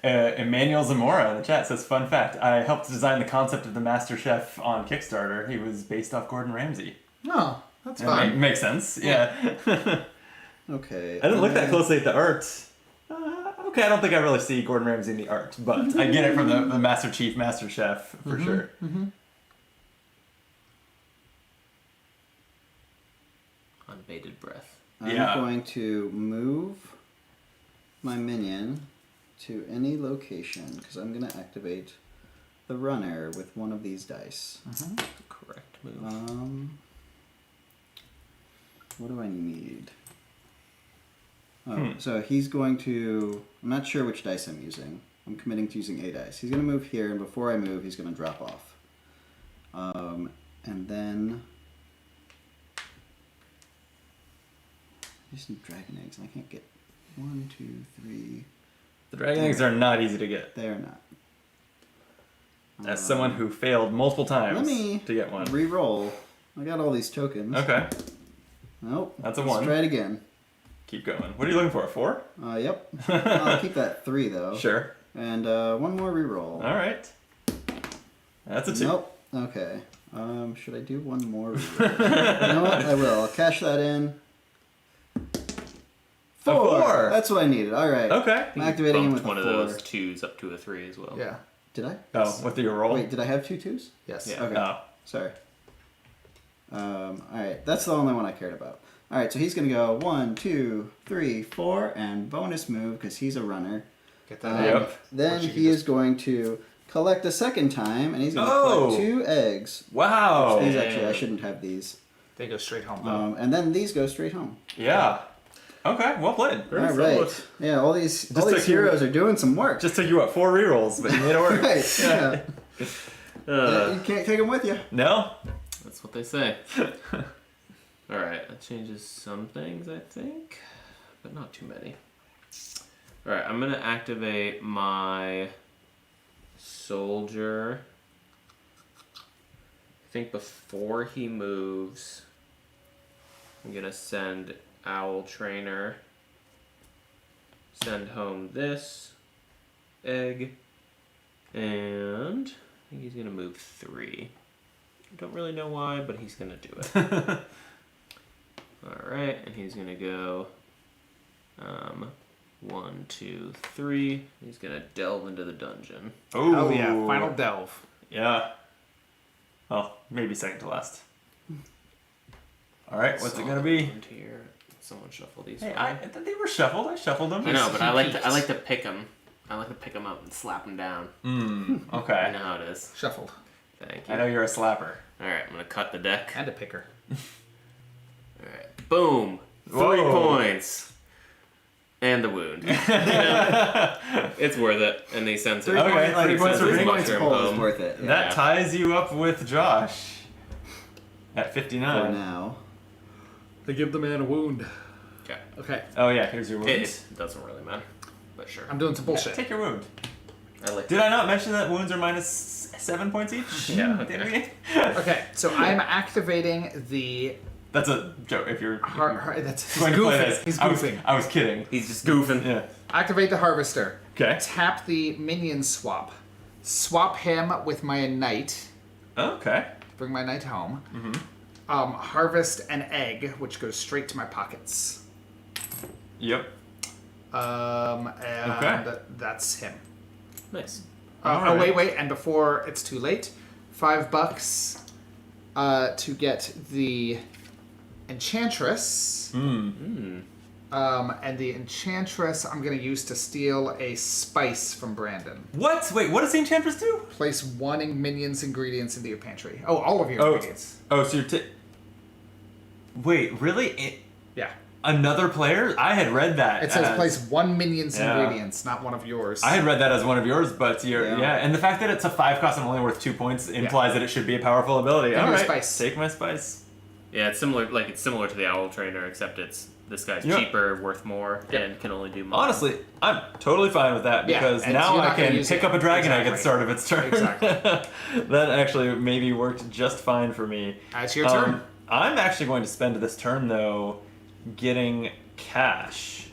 Emmanuel Zamora in the chat says, fun fact, I helped design the concept of the Master Chef on Kickstarter. He was based off Gordon Ramsay. Oh, that's It fine. makes sense, yeah. Okay. I didn't look that closely at the art. Okay, I don't think I really see Gordon Ramsay in the art, but I get it from the Master Chief, Master Chef, for sure. On bated breath. I'm Yeah. going to move my minion to any location because I'm going to activate the runner with one of these dice. Correct. move. What do I need? Oh, so he's going to... I'm not sure which dice I'm using. I'm committing to using a dice. He's going to move here, and before I move, he's going to drop off. And then... I just need dragon eggs, and I can't get 1, 2, 3... The dragon eggs are not easy to get. They are not. As someone who failed multiple times Let me to get one. re-roll. I got all these tokens. Okay. Nope. That's a Let's 1. try it again. Keep going. What are you looking for? 4? Yep. I'll keep that 3, though. Sure. And one more re-roll. All right. That's a 2. Nope. Okay. Should I do one more re-roll? You know what? I will. I'll cash that in. 4! That's what I needed. All right. Okay. I'm activating him with one a of 4. those 2s up to a 3 as well. Yeah. Did I? Oh, with your roll? Wait, did I have 2 2s? Yes. Yeah. Okay. Oh. Sorry. Alright, that's the only one I cared about. Alright, so he's going to go 1, 2, 3, 4, and bonus move because he's a runner. Get that. Yep. Then What you he is going to collect a second time, and he's going to collect 2 eggs. Wow. These actually, I shouldn't have these. They go straight home though. And then these go straight home. Yeah. Okay, well played. All right. Yeah, all these took you- heroes are doing some work. Just took you, 4 rerolls, but you made it work. Right. Yeah. Uh, You can't take them with you. No? That's what they say. Alright, that changes some things, I think, but not too many. Alright, I'm going to activate my soldier. I think before he moves, I'm going to send Owl Trainer, send home this egg, and I think he's going to move 3. I don't really know why, but he's going to do it. Alright, and he's going to go 1, 2, 3. He's going to delve into the dungeon. Ooh. Oh yeah, final delve. Yeah. Well, maybe second to last. All right, what's it gonna be? Here. Someone shuffle these. Hey, for me. they were shuffled. I shuffled them. I know, but I like to pick them. I like to pick them up and slap them down. I Okay. know how it is. Shuffled. Thank you. I know you're a slapper. All right, I'm gonna cut the deck. And a picker. All right, boom, 3 Whoa. points. And the wound. You know, it's worth it. And he sends it. Okay, Like, 3 points for 3 being points mushroom pull is home. worth it. Yeah. That ties you up with Josh at For 59. now. They give the man a wound. Okay. Okay. Oh yeah, here's your wound. It doesn't really matter, but sure. I'm doing some bullshit. Take your wound. I like. Did I not mention that wounds are minus 7 points each? Yeah, Did okay. we? Okay, so I'm activating the That's a joke. If you're that's he's going to play goofing. this, He's I was, goofing. I was kidding. He's just goofing. Yeah. Activate the harvester. Okay. Tap the minion swap. Swap him with my knight. Okay. Bring my knight home. Harvest an egg, which goes straight to my pockets. Yep. And Okay. that's him. Nice. Oh wait, and before it's too late, $5 to get the enchantress. And the enchantress I'm gonna use to steal a spice from Brandon. What? Wait, what does the enchantress do? Place 1 minion's ingredients into your pantry. Oh, all of your Oh. ingredients. Oh, so you're wait, really? Yeah. Another player? I had read that. It says as- place 1 minion's Yeah. ingredients, not one of yours. I had read that as one of yours, but Yeah. yeah. And the fact that it's a 5 cost and only worth 2 points implies that it should be a powerful ability. Give All me a right, spice. take my spice. Yeah, it's similar. Like it's similar to the Owl Trainer, except it's this guy's Yeah. cheaper, worth more, Yep. and can only do more. Honestly, I'm totally fine with that Yeah, because and now you're I not gonna can use pick it. up a dragon egg at the Exactly. start of its turn. Exactly. That actually maybe worked just fine for me. It's your turn. I'm actually going to spend this turn though getting cash.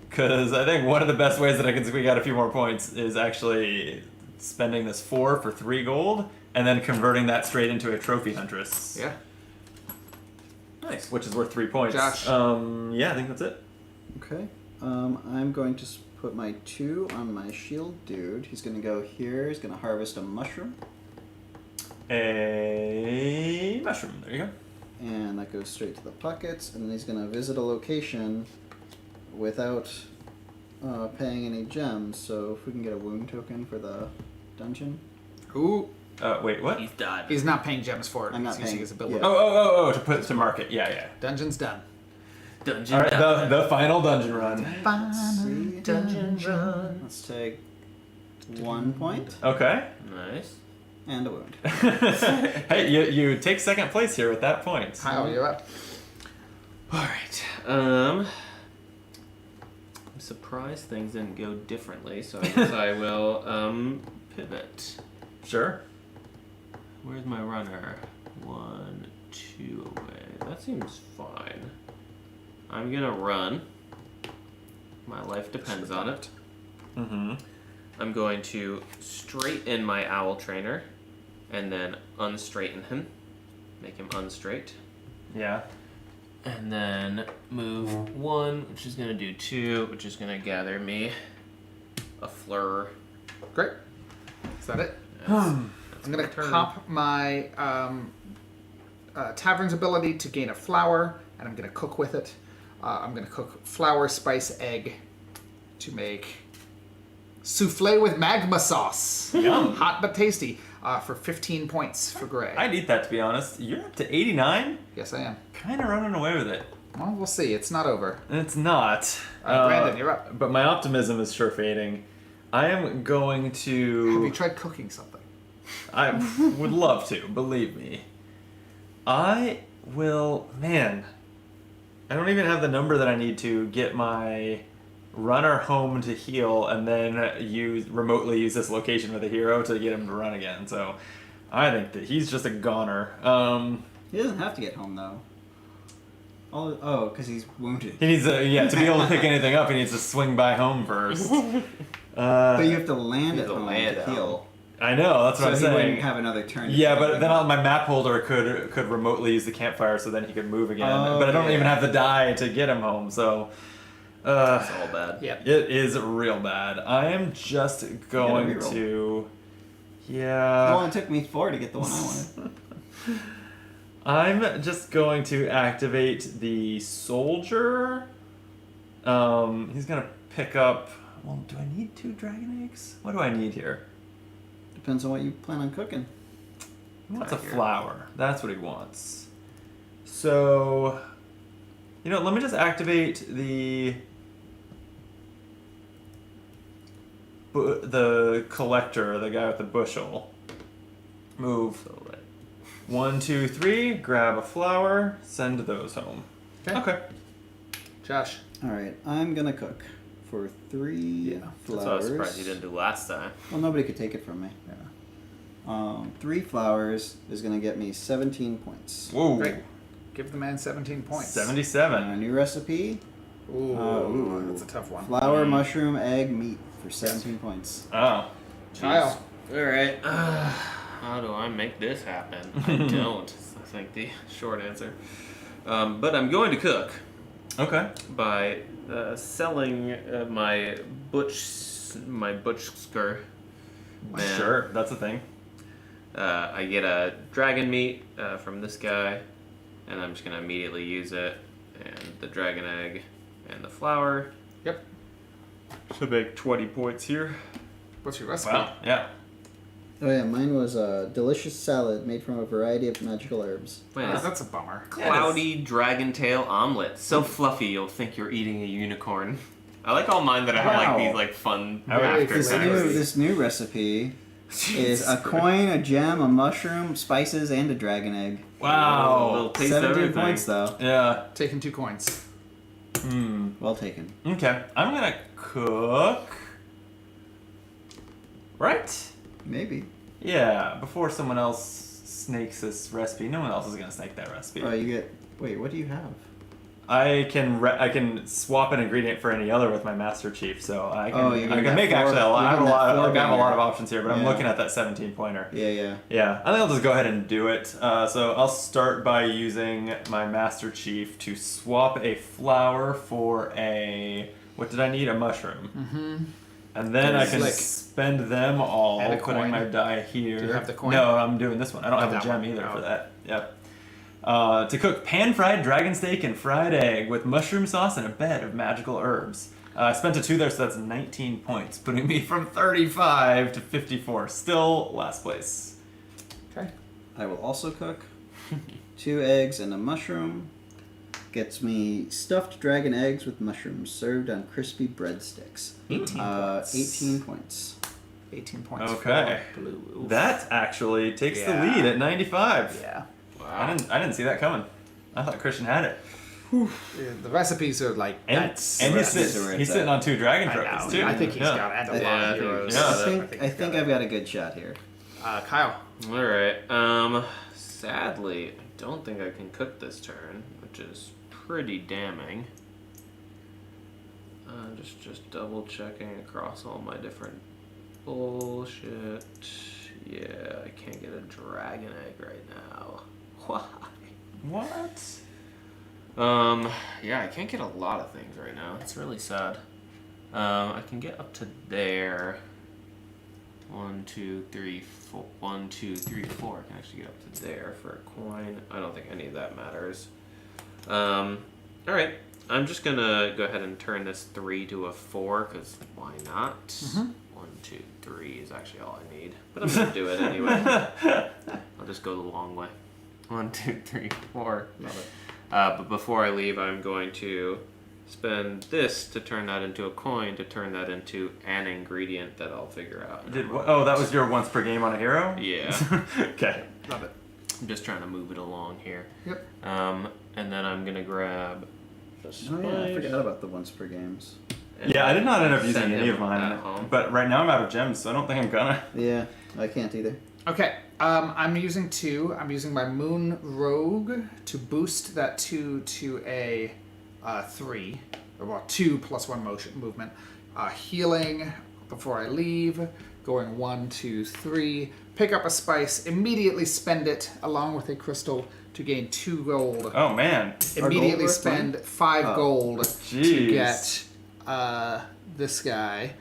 Because I think one of the best ways that I can squeak out a few more points is actually spending this 4 for 3 gold and then converting that straight into a trophy huntress. Yeah. Nice. Which is worth 3 points. Josh. Yeah, I think that's it. Okay. I'm going to put my 2 on my shield dude. He's going to go here. He's going to harvest a mushroom. A mushroom. There you go. And that goes straight to the pockets. And then he's going to visit a location without paying any gems. So if we can get a wound token for the dungeon. Ooh. Wait, what? He's died. He's not paying gems for it. I'm not He's using paying- his ability. yeah. Oh, to put to market. Yeah. Dungeon's done. Dungeon. All right, the final dungeon run. See? Dungeon run. Let's take 1 point Okay. Nice. and a wound. Hey, you take second place here with that point. Kyle, you're up. All right. I'm surprised things didn't go differently, so I guess I will pivot. Sure. Where's my runner? 1, 2 away. That seems fine. I'm gonna run. My life depends on it. Mm-hmm. I'm going to straighten my owl trainer, and then unstraighten him, make him unstraight, Yeah. and then move 1, which is gonna do 2, which is gonna gather me a fleur. Great. Is that it? That's I'm my gonna turn. comp my Tavern's ability to gain a flour, and I'm gonna cook with it. I'm gonna cook flour, spice, egg to make souffle with magma sauce. Yum. Hot but tasty. For 15 points for Gray. I'd eat that, to be honest. You're up to 89? Yes, I am. Kind of running away with it. Well, we'll see. It's not over. It's not. Brandon, you're up. But my optimism is sure fading. I am going Have to... you tried cooking something? I would love to, believe me. I will... Man, I don't even have the number that I need to get my runner home to heal and then remotely use this location with a hero to get him to run again. So I think that he's just a goner. He doesn't have to get home though. Oh, because he's wounded. He needs to be able to pick anything up, he needs to swing by home first. But you have to land You at have to home land to at heal. I know, that's what So I'm he saying. wouldn't have another turn. to Yeah, pick but him then up. my map holder could remotely use the campfire so then he could move again. Oh, but I don't okay. even have the die to get him home, so It's all bad. Yep. it is real bad. I am just going reroll. to... It Yeah. only took me 4 to get the one I wanted. I'm just going to activate the soldier. He's going to pick up... Well, do I need 2 dragon eggs? What do I need here? Depends on what you plan on cooking. He wants a Right here. flower. That's what he wants. So, let me just activate the collector, the guy with the bushel. Move So like, 1, 2, 3. Grab a flower. Send those home. Okay. Josh. All right, I'm gonna cook for 3 that's flowers. what I was surprised you didn't do last time. Well, nobody could take it from me. Yeah. 3 flowers is gonna get me 17 points. Whoa. Great. Give the man 17 points. 77. A new recipe: Ooh, that's a tough one. flour, mushroom, egg, meat for 17 points. Oh. Kyle. All right. How do I make this happen? I don't. I think the short answer. But I'm going to cook Okay. by selling my butchsker. Man. Sure. That's a thing. I get a dragon meat from this guy, and I'm just gonna immediately use it, and the dragon egg, and the flour. Yep. Should make 20 points here. What's your recipe? Wow. Yeah. Oh yeah, mine was a delicious salad made from a variety of magical herbs. Man, it's That's a bummer. cloudy dragon tail omelet, so fluffy you'll think you're eating a unicorn. I like all mine that have Wow. like these like fun I would- after This effects. this new recipe is a Jeez. coin, a gem, a mushroom, spices, and a dragon egg. A Wow. little taste of 17 everything. points though. Yeah. Taking 2 coins. Hmm. Well taken. Okay. I'm gonna cook. Right? Maybe. Yeah. Before someone else snakes this recipe, no one else is gonna snake that recipe. Oh, you get. Wait, what do you have? I can swap an ingredient for any other with my Master Chief, so I can Oh, you're I gonna can get make four- actually a lot. you're I have a gonna lot. get Of, four I have a lot of banger. options here, but I'm Yeah. looking at that 17 pointer. Yeah. Yeah, I think I'll just go ahead and do it. So I'll start by using my Master Chief to swap a flower for a... What did I need? A mushroom. Mm-hmm. And then I can Slick. spend them all, And a putting coin. my die here. Do you have the coin? No, I'm doing this one. I don't have that the gem one. either Oh. for that. Yep. To cook pan-fried dragon steak and fried egg with mushroom sauce and a bed of magical herbs. I spent a 2 there, so that's 19 points, putting me from 35 to 54. Still last place. Okay. I will also cook 2 eggs and a mushroom. Gets me stuffed dragon eggs with mushrooms served on crispy breadsticks. 18 points. 18 points. 18 points. Okay. For blue. Oof. That actually takes the Yeah. lead at 95. Yeah. I didn't see that coming. I thought Christian had it. Yeah, the recipes are like And that's. he's That's where sitting, it's he's at. sitting on 2 dragon I trophies know. too. I think he's Yeah. got and a Yeah, lot I of think- heroes. yeah. I think I've got a good shot here. Kyle. All right. Sadly, I don't think I can cook this turn, which is pretty damning. Just double checking across all my different bullshit. Yeah, I can't get a dragon egg right now. Why? What? Yeah, I can't get a lot of things right now. It's really sad. I can get up to there. 1, 2, 3, 4. 1, 2, 3, 4. I can actually get up to there for a coin. I don't think any of that matters. Alright. I'm just gonna go ahead and turn this 3 to a 4, because why not? 1, 2, 3 is actually all I need. But I'm gonna do it anyway. I'll just go the long way. 1, 2, 3, 4. Love it. But before I leave, I'm going to spend this to turn that into a coin, to turn that into an ingredient that I'll figure out. Oh, that was your once per game on a hero? Yeah. Okay. Love it. I'm just trying to move it along here. Yep. And then I'm going to grab the Oh yeah, I forgot about the once per games. Yeah, I did not end up using send any him of mine, at home. but right now I'm out of gems, so I don't think I'm gonna. Yeah, I can't either. Okay. I'm using 2. I'm using my Moon Rogue to boost that 2 to a 3. Well, 2 plus 1 movement. Healing before I leave. Going 1, 2, 3. Pick up a spice. Immediately spend it along with a crystal to gain 2 gold. Oh man. Immediately worth spend 5 gold to Jeez. get this guy.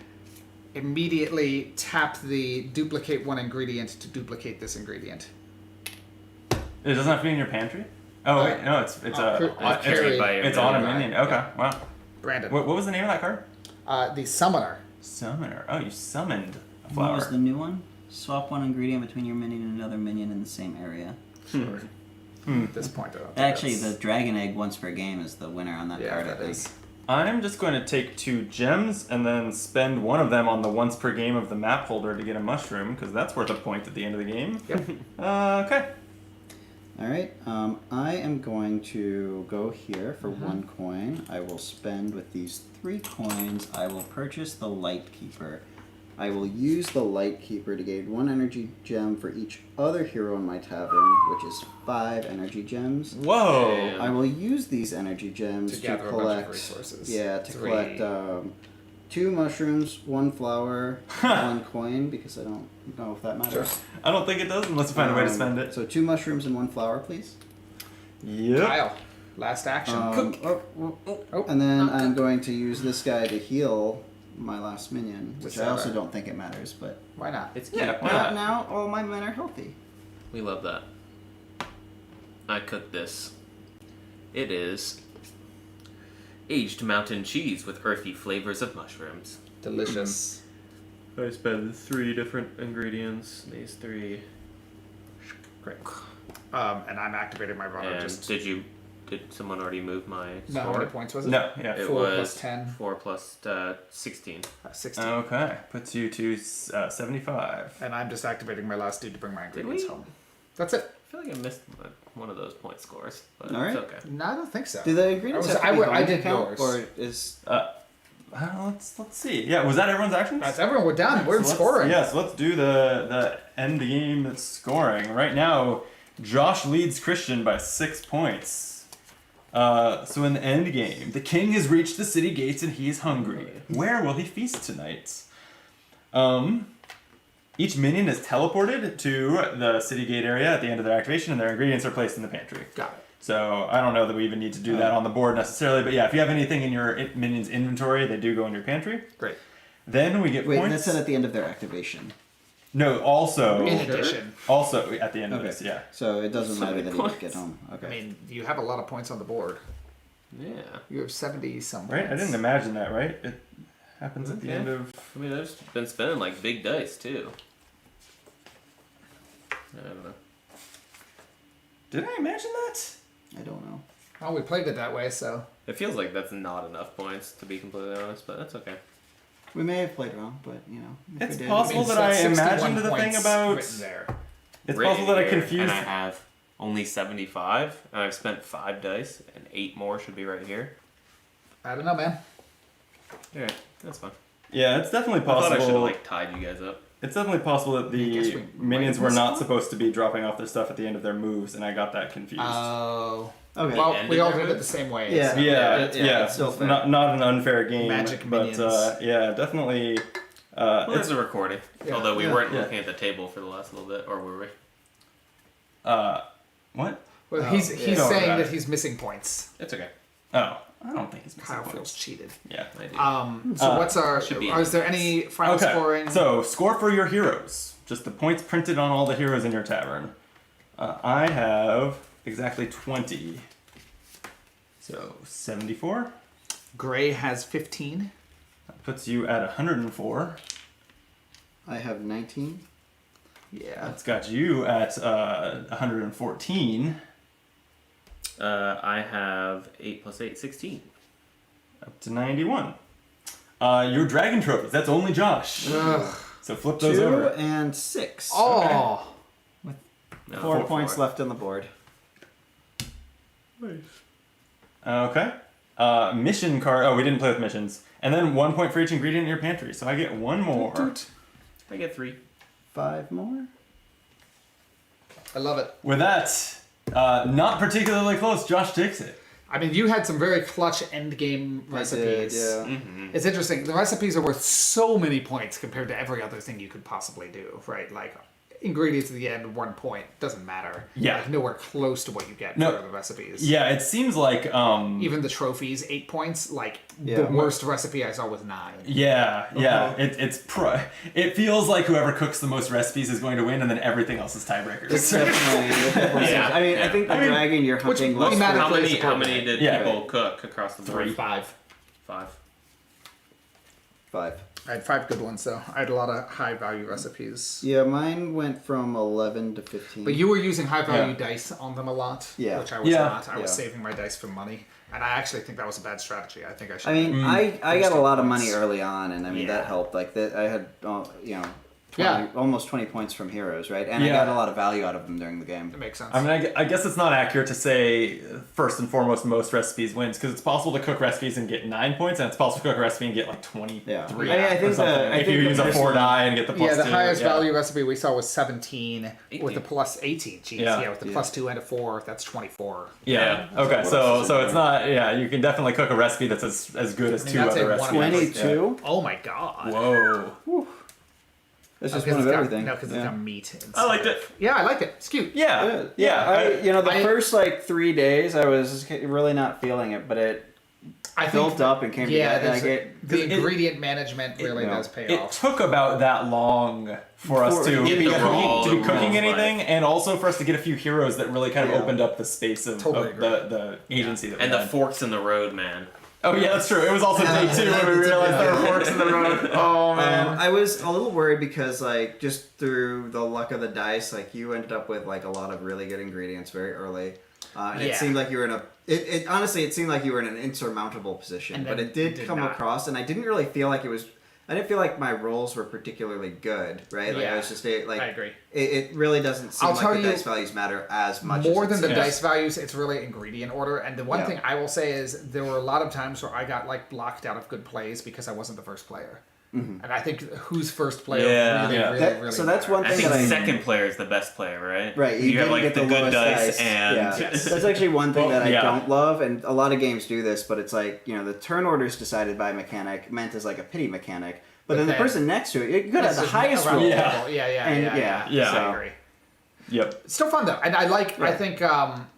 Immediately tap the duplicate 1 ingredient to duplicate this ingredient. It doesn't have to be in your pantry? Oh wait, no, it's carried it's on a by- minion. Okay, wow. Brandon. What was the name of that card? The summoner. Summoner. Oh, you summoned a What was flower. the new one? Swap 1 ingredient between your minion and another minion in the same area. At this point, I don't think Actually, the that's- dragon egg once per game is the winner on that yeah, card. I that think. is. I'm just going to take 2 gems and then spend one of them on the once per game of the map holder to get a mushroom, because that's worth a point at the end of the game. Yep. Okay. All right. I am going to go here for 1 coin. I will spend with these 3 coins. I will purchase the Light Keeper. I will use the Light Keeper to gain 1 energy gem for each other hero in my tavern, which is 5 energy gems. Whoa. Damn. I will use these energy gems To to, gather a bunch of collect resources. Yeah, to 3. collect 2 mushrooms, 1 flower, 1 coin, because I don't know if that matters. I don't think it does unless you find a way to spend it. So 2 mushrooms and 1 flower, please. Yep. Kyle, last action. And then I'm going to use this guy to heal my last minion, which I December. also don't think it matters, but Why not? It's Yeah, cute. why now, not? now all my men are healthy. We love that. I cooked this. It is aged mountain cheese with earthy flavors of mushrooms. Delicious. I spent 3 different ingredients. These 3. Great. And I'm activating my runner. And Just did someone already move my no, how score? many points was it? No, yeah. It 4 was plus 10. 4 plus 16. 16. Okay. Puts you to 75. And I'm just activating my last dude to bring my ingredients we? home. That's it. I feel like I missed one of those point scores, but All right. it's okay. No, I don't think so. Do the ingredients have to be I home did count, yours. or is Let's see. Yeah, was that everyone's actions? That's everyone. We're done. We're So let's- scoring. Yeah, so let's do the end game scoring. Right now, Josh leads Christian by 6 points. So in the end game, the king has reached the city gates and he is hungry. Where will he feast tonight? Each minion is teleported to the city gate area at the end of their activation, and their ingredients are placed in the pantry. Got it. So I don't know that we even need to do that on the board necessarily, but yeah, if you have anything in your minion's inventory, they do go in your pantry. Great. Then we get wait? points. That's at the end of their activation. No, also In addition, at the end of Okay. this, yeah. So it doesn't So matter many that you points. get home. Okay. I mean, you have a lot of points on the board. Yeah. You have 70 some Right? I points. didn't imagine that, right? It happens at the Okay. end of I mean, I've been spending like big dice too. I don't know. Did I imagine that? I don't know. Oh, we played it that way, so. It feels like that's not enough points, to be completely honest, but that's okay. We may have played wrong, but if It's we did, possible Means that I 61 imagined the thing points about. written there. It's Written possible that I here, confused. And I have only 75, and I've spent 5 dice, and 8 more should be right here. I don't know, man. Alright, that's fine. Yeah, it's definitely I thought I should have possible. tied you guys up. It's definitely possible that guess the we minions might were miss not one. supposed to be dropping off their stuff at the end of their moves, and I got that confused. Oh. Okay. Well, Ended we all their did it move? the same way. Yeah. so- yeah, it's still fair. not an unfair game. Magic but minions. yeah, definitely. Well, It's there's a recording. Yeah. Although we Yeah. weren't Yeah. looking at the table for the last little bit, or were we? what? Well, Oh, he's yeah. saying Right. that he's missing points. It's okay. Oh, I don't think he's missing Kyle points. feels cheated. Yeah. I do. So what's our? should be Is there any final Okay. scoring? So score for your heroes. Just the points printed on all the heroes in your tavern. I have exactly 20. So 74. Gray has 15. That puts you at 104. I have 19. Yeah. That's got you at 114. I have 8 plus 8, 16. Up to 91. Your dragon trophies. That's only Josh. Ugh. So flip those 2 over. and 6. Oh. No, 4 4 points left on the board. Okay. Mission card. Oh, we didn't play with missions. And then 1 point for each ingredient in your pantry. So I get one more. I get 3. 5 more. I love it. With that, not particularly close. Josh takes it. I mean, you had some very clutch end game recipes. Yeah. It's interesting. The recipes are worth so many points compared to every other thing you could possibly do, right? Like ingredients at the end, 1 point doesn't matter. Yeah. Like, nowhere close to what you get No. for the recipes. Yeah, it seems like Even the trophies, 8 points. Like Yeah. the worst recipe I saw was 9. yeah. It feels like whoever cooks the most recipes is going to win, and then everything else is tiebreakers. It's definitely Yeah. I mean, I think the dragon you're hunting less matter- How many? Support How many did Yeah. people cook across the board? 5. 5. 5. I had 5 good ones, though. I had a lot of high value recipes. Yeah, mine went from 11 to 15. But you were using high value Yeah. dice on them a lot, Yeah. which I was Yeah. not. I was Yeah. saving my dice for money, and I actually think that was a bad strategy. I think I should. I mean, I got a lot of money early on, and I mean Yeah. that helped. Like that, I had 20, almost 20 points from heroes, right? And I Yeah. got a lot of value out of them during the game. it makes sense. I mean, I guess it's not accurate to say first and foremost most recipes wins, because it's possible to cook recipes and get 9 points, and it's possible to cook a recipe and get like 23. Yeah. I mean, I think or something. the- I if think you the use a person- 4 die and get the plus yeah, the 2, highest yeah. value recipe we saw was 17 with 18. the plus 18. Jeez, Yeah. yeah, with the plus 2 and a 4, that's 24. Yeah. Okay. So it's not. Yeah, you can definitely cook a recipe that's as good as I mean, 2 that's other a one of recipes. 22? Oh my god. Whoa. That's just Because one of it's got- everything. No, because yeah. it's got meat. Inside. I liked it. Yeah, I liked it. It's cute. Yeah. I, the I- first like 3 days, I was really not feeling it, but it I built up and came yeah, together. there's the it- ingredient management really you know, does pay It off. took about that long for us For- to Get be the raw- cooking the raw anything, and also for us to get a few heroes that really kind of Yeah. opened up the space of, Totally of the agency that we And the had. forks in the road, man. Oh yeah, that's true. It was also day 2 when we realized there were forks in the road. Oh man. I was a little worried because, like, just through the luck of the dice, like, you ended up with, like, a lot of really good ingredients very early. And Yeah. it seemed like you were in a... It honestly, it seemed like you were in an insurmountable position. And But then it did did come not. across, and I didn't really feel like it was... I didn't feel like my rolls were particularly good, right? Like, Yeah. I was just, like... I agree. It really doesn't seem I'll like tell the you, dice values matter as much More as than it the seems. dice values, it's really ingredient order. And the one Yeah. thing I will say is there were a lot of times where I got like blocked out of good plays because I wasn't the first player. And I think who's first player Yeah. really, Yeah. really, That- really so that's one I thing think that I... second player is the best player, right? Right, You have didn't like get the good lowest dice and yeah. Yes. That's actually one thing Well, that I yeah. don't love, and a lot of games do this. But it's like, the turn orders decided by mechanic meant as like a pity mechanic, but then the then- person next to it, you could have That's the just highest around roll. Yeah. people. Yeah, And yeah. Yeah. I so- agree. Yep. It's still fun though, and I Yeah. think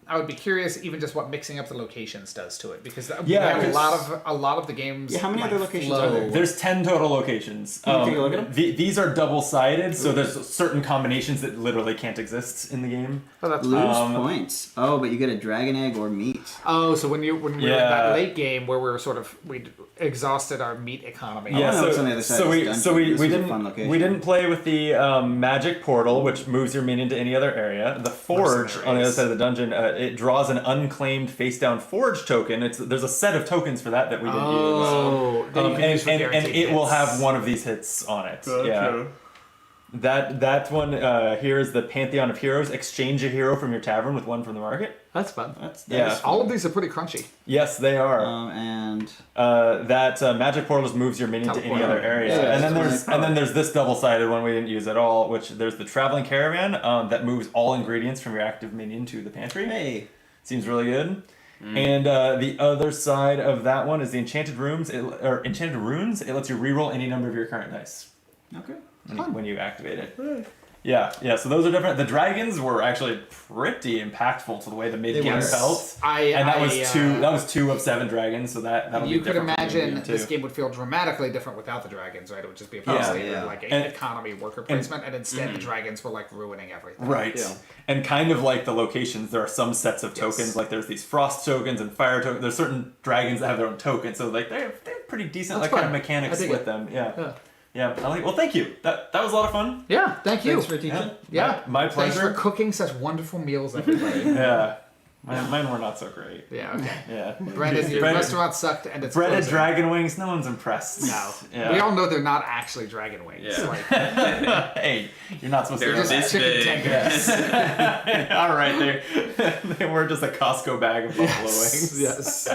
I would be curious, even just what mixing up the locations does to it, because Yeah, we have 'cause- a lot of the games. Yeah, how many like, other locations flow. are there? There's 10 total locations. Can you take a look at 'em? These are double-sided, so there's certain combinations that literally can't exist in the game. Oh, that's Lose fine. points. Oh, but you get a dragon egg or meat. Oh, so when we were in Yeah. that late game where we were we'd exhausted our meat economy. Yeah, know what's on the other side so of we this so we, dungeon. we This is a didn't fun location. we didn't play with the magic portal, which moves your minion to any other area. The forge on the other Mercenaries. side of the dungeon, it draws an unclaimed face down forge token. There's a set of tokens for that we didn't Oh, use. that you can use for And guaranteed it will hits. have one of these hits on it. Yeah. That one here is the Pantheon of Heroes. Exchange a hero from your tavern with one from the market. That's fun. Yeah. All of these are pretty crunchy. Yes, they are. And That magic portal just moves your minion to any Teleport. other area, Yeah, and then that's there's this double-sided one we didn't use at all, which there's the traveling caravan that moves all ingredients from your active minion to the pantry. hey, Seems really good. And the other side of that one is the enchanted runes. Enchanted runes. It lets you reroll any number of your current dice okay. when you activate it. Yeah. So those are different. The dragons were actually pretty impactful to the way the mid game were. felt. and that was 2 of 7 dragons. So that'll You be could different for the imagine mid this too. game would feel dramatically different without the dragons, right? It would just be a standard yeah. like And- economy worker placement, and instead the dragons were like ruining everything. Right. Yeah. And kind of like the locations, there are some sets of tokens, Yes. like there's these frost tokens and fire tokens. There's certain dragons that have their own tokens, so like they're pretty decent That's like kind fun. of mechanics I dig with it. them. Yeah. Yeah. Yeah. Well, thank you. That was a lot of fun. Yeah, thank you. Thanks for teaching. Yeah, My Thanks pleasure. for cooking such wonderful meals, everybody. Yeah. Mine were not so great. Yeah, okay. Yeah. Brandon, your Breaded- restaurant sucked, and it's Breaded closing. dragon wings, no one's impressed. No, Yeah. we all know they're not actually dragon wings. Yeah. Like, Hey, you're not supposed They're to do just this chicken big. tenders. All right, they were just a Costco bag of buffalo wings. yes.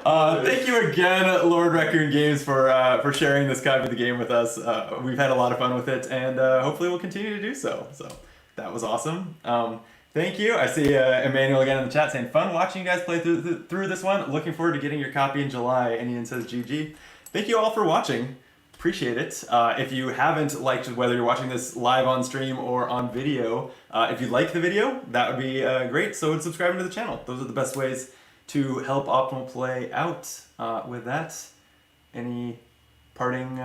Thank you again, Lord Raccoon Games, for sharing this copy of the game with us. We've had a lot of fun with it, and hopefully we'll continue to do so. So that was awesome. Thank you. I see Emmanuel again in the chat saying, fun watching you guys play through this one. Looking forward to getting your copy in July. And Ian says, GG. Thank you all for watching. Appreciate it. If you haven't liked, whether you're watching this live on stream or on video, if you like the video, that would be great. So would subscribing to the channel. Those are the best ways to help Optimal Play out. With that, any parting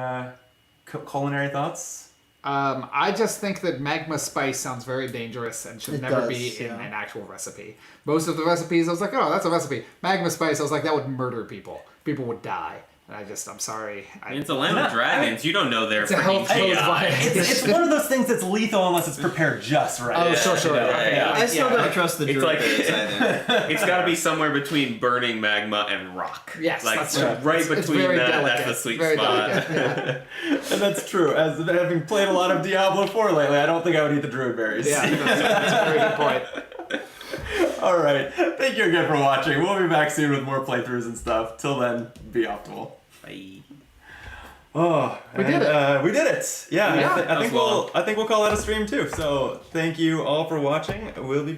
culinary thoughts? I just think that magma spice sounds very dangerous and should It never does, be in yeah. an actual recipe. Most of the recipes, I was like, oh, that's a recipe. Magma spice, I was like, that would murder people. People would die. And I'm sorry. It's a land of dragons. You don't know their It's a freaking health code GI. violation. It's one of those things that's lethal unless it's prepared just right. Oh, sure. Yeah, Okay. yeah. I still don't trust the It's druid like- berries either. It's got to be somewhere between burning magma and rock. Yes, like that's right right. It's between very that. delicate. That's the sweet Very spot. delicate, yeah. And that's true. As having played a lot of Diablo 4 lately, I don't think I would eat the druid berries. Yeah, that's a very good point. All right. Thank you again for watching. We'll be back soon with more playthroughs and stuff. Till then, be optimal. Bye. Oh, We did it. We did it. Yeah. Yeah. I That was think we'll call that a stream too. So thank you all for watching. We'll be back.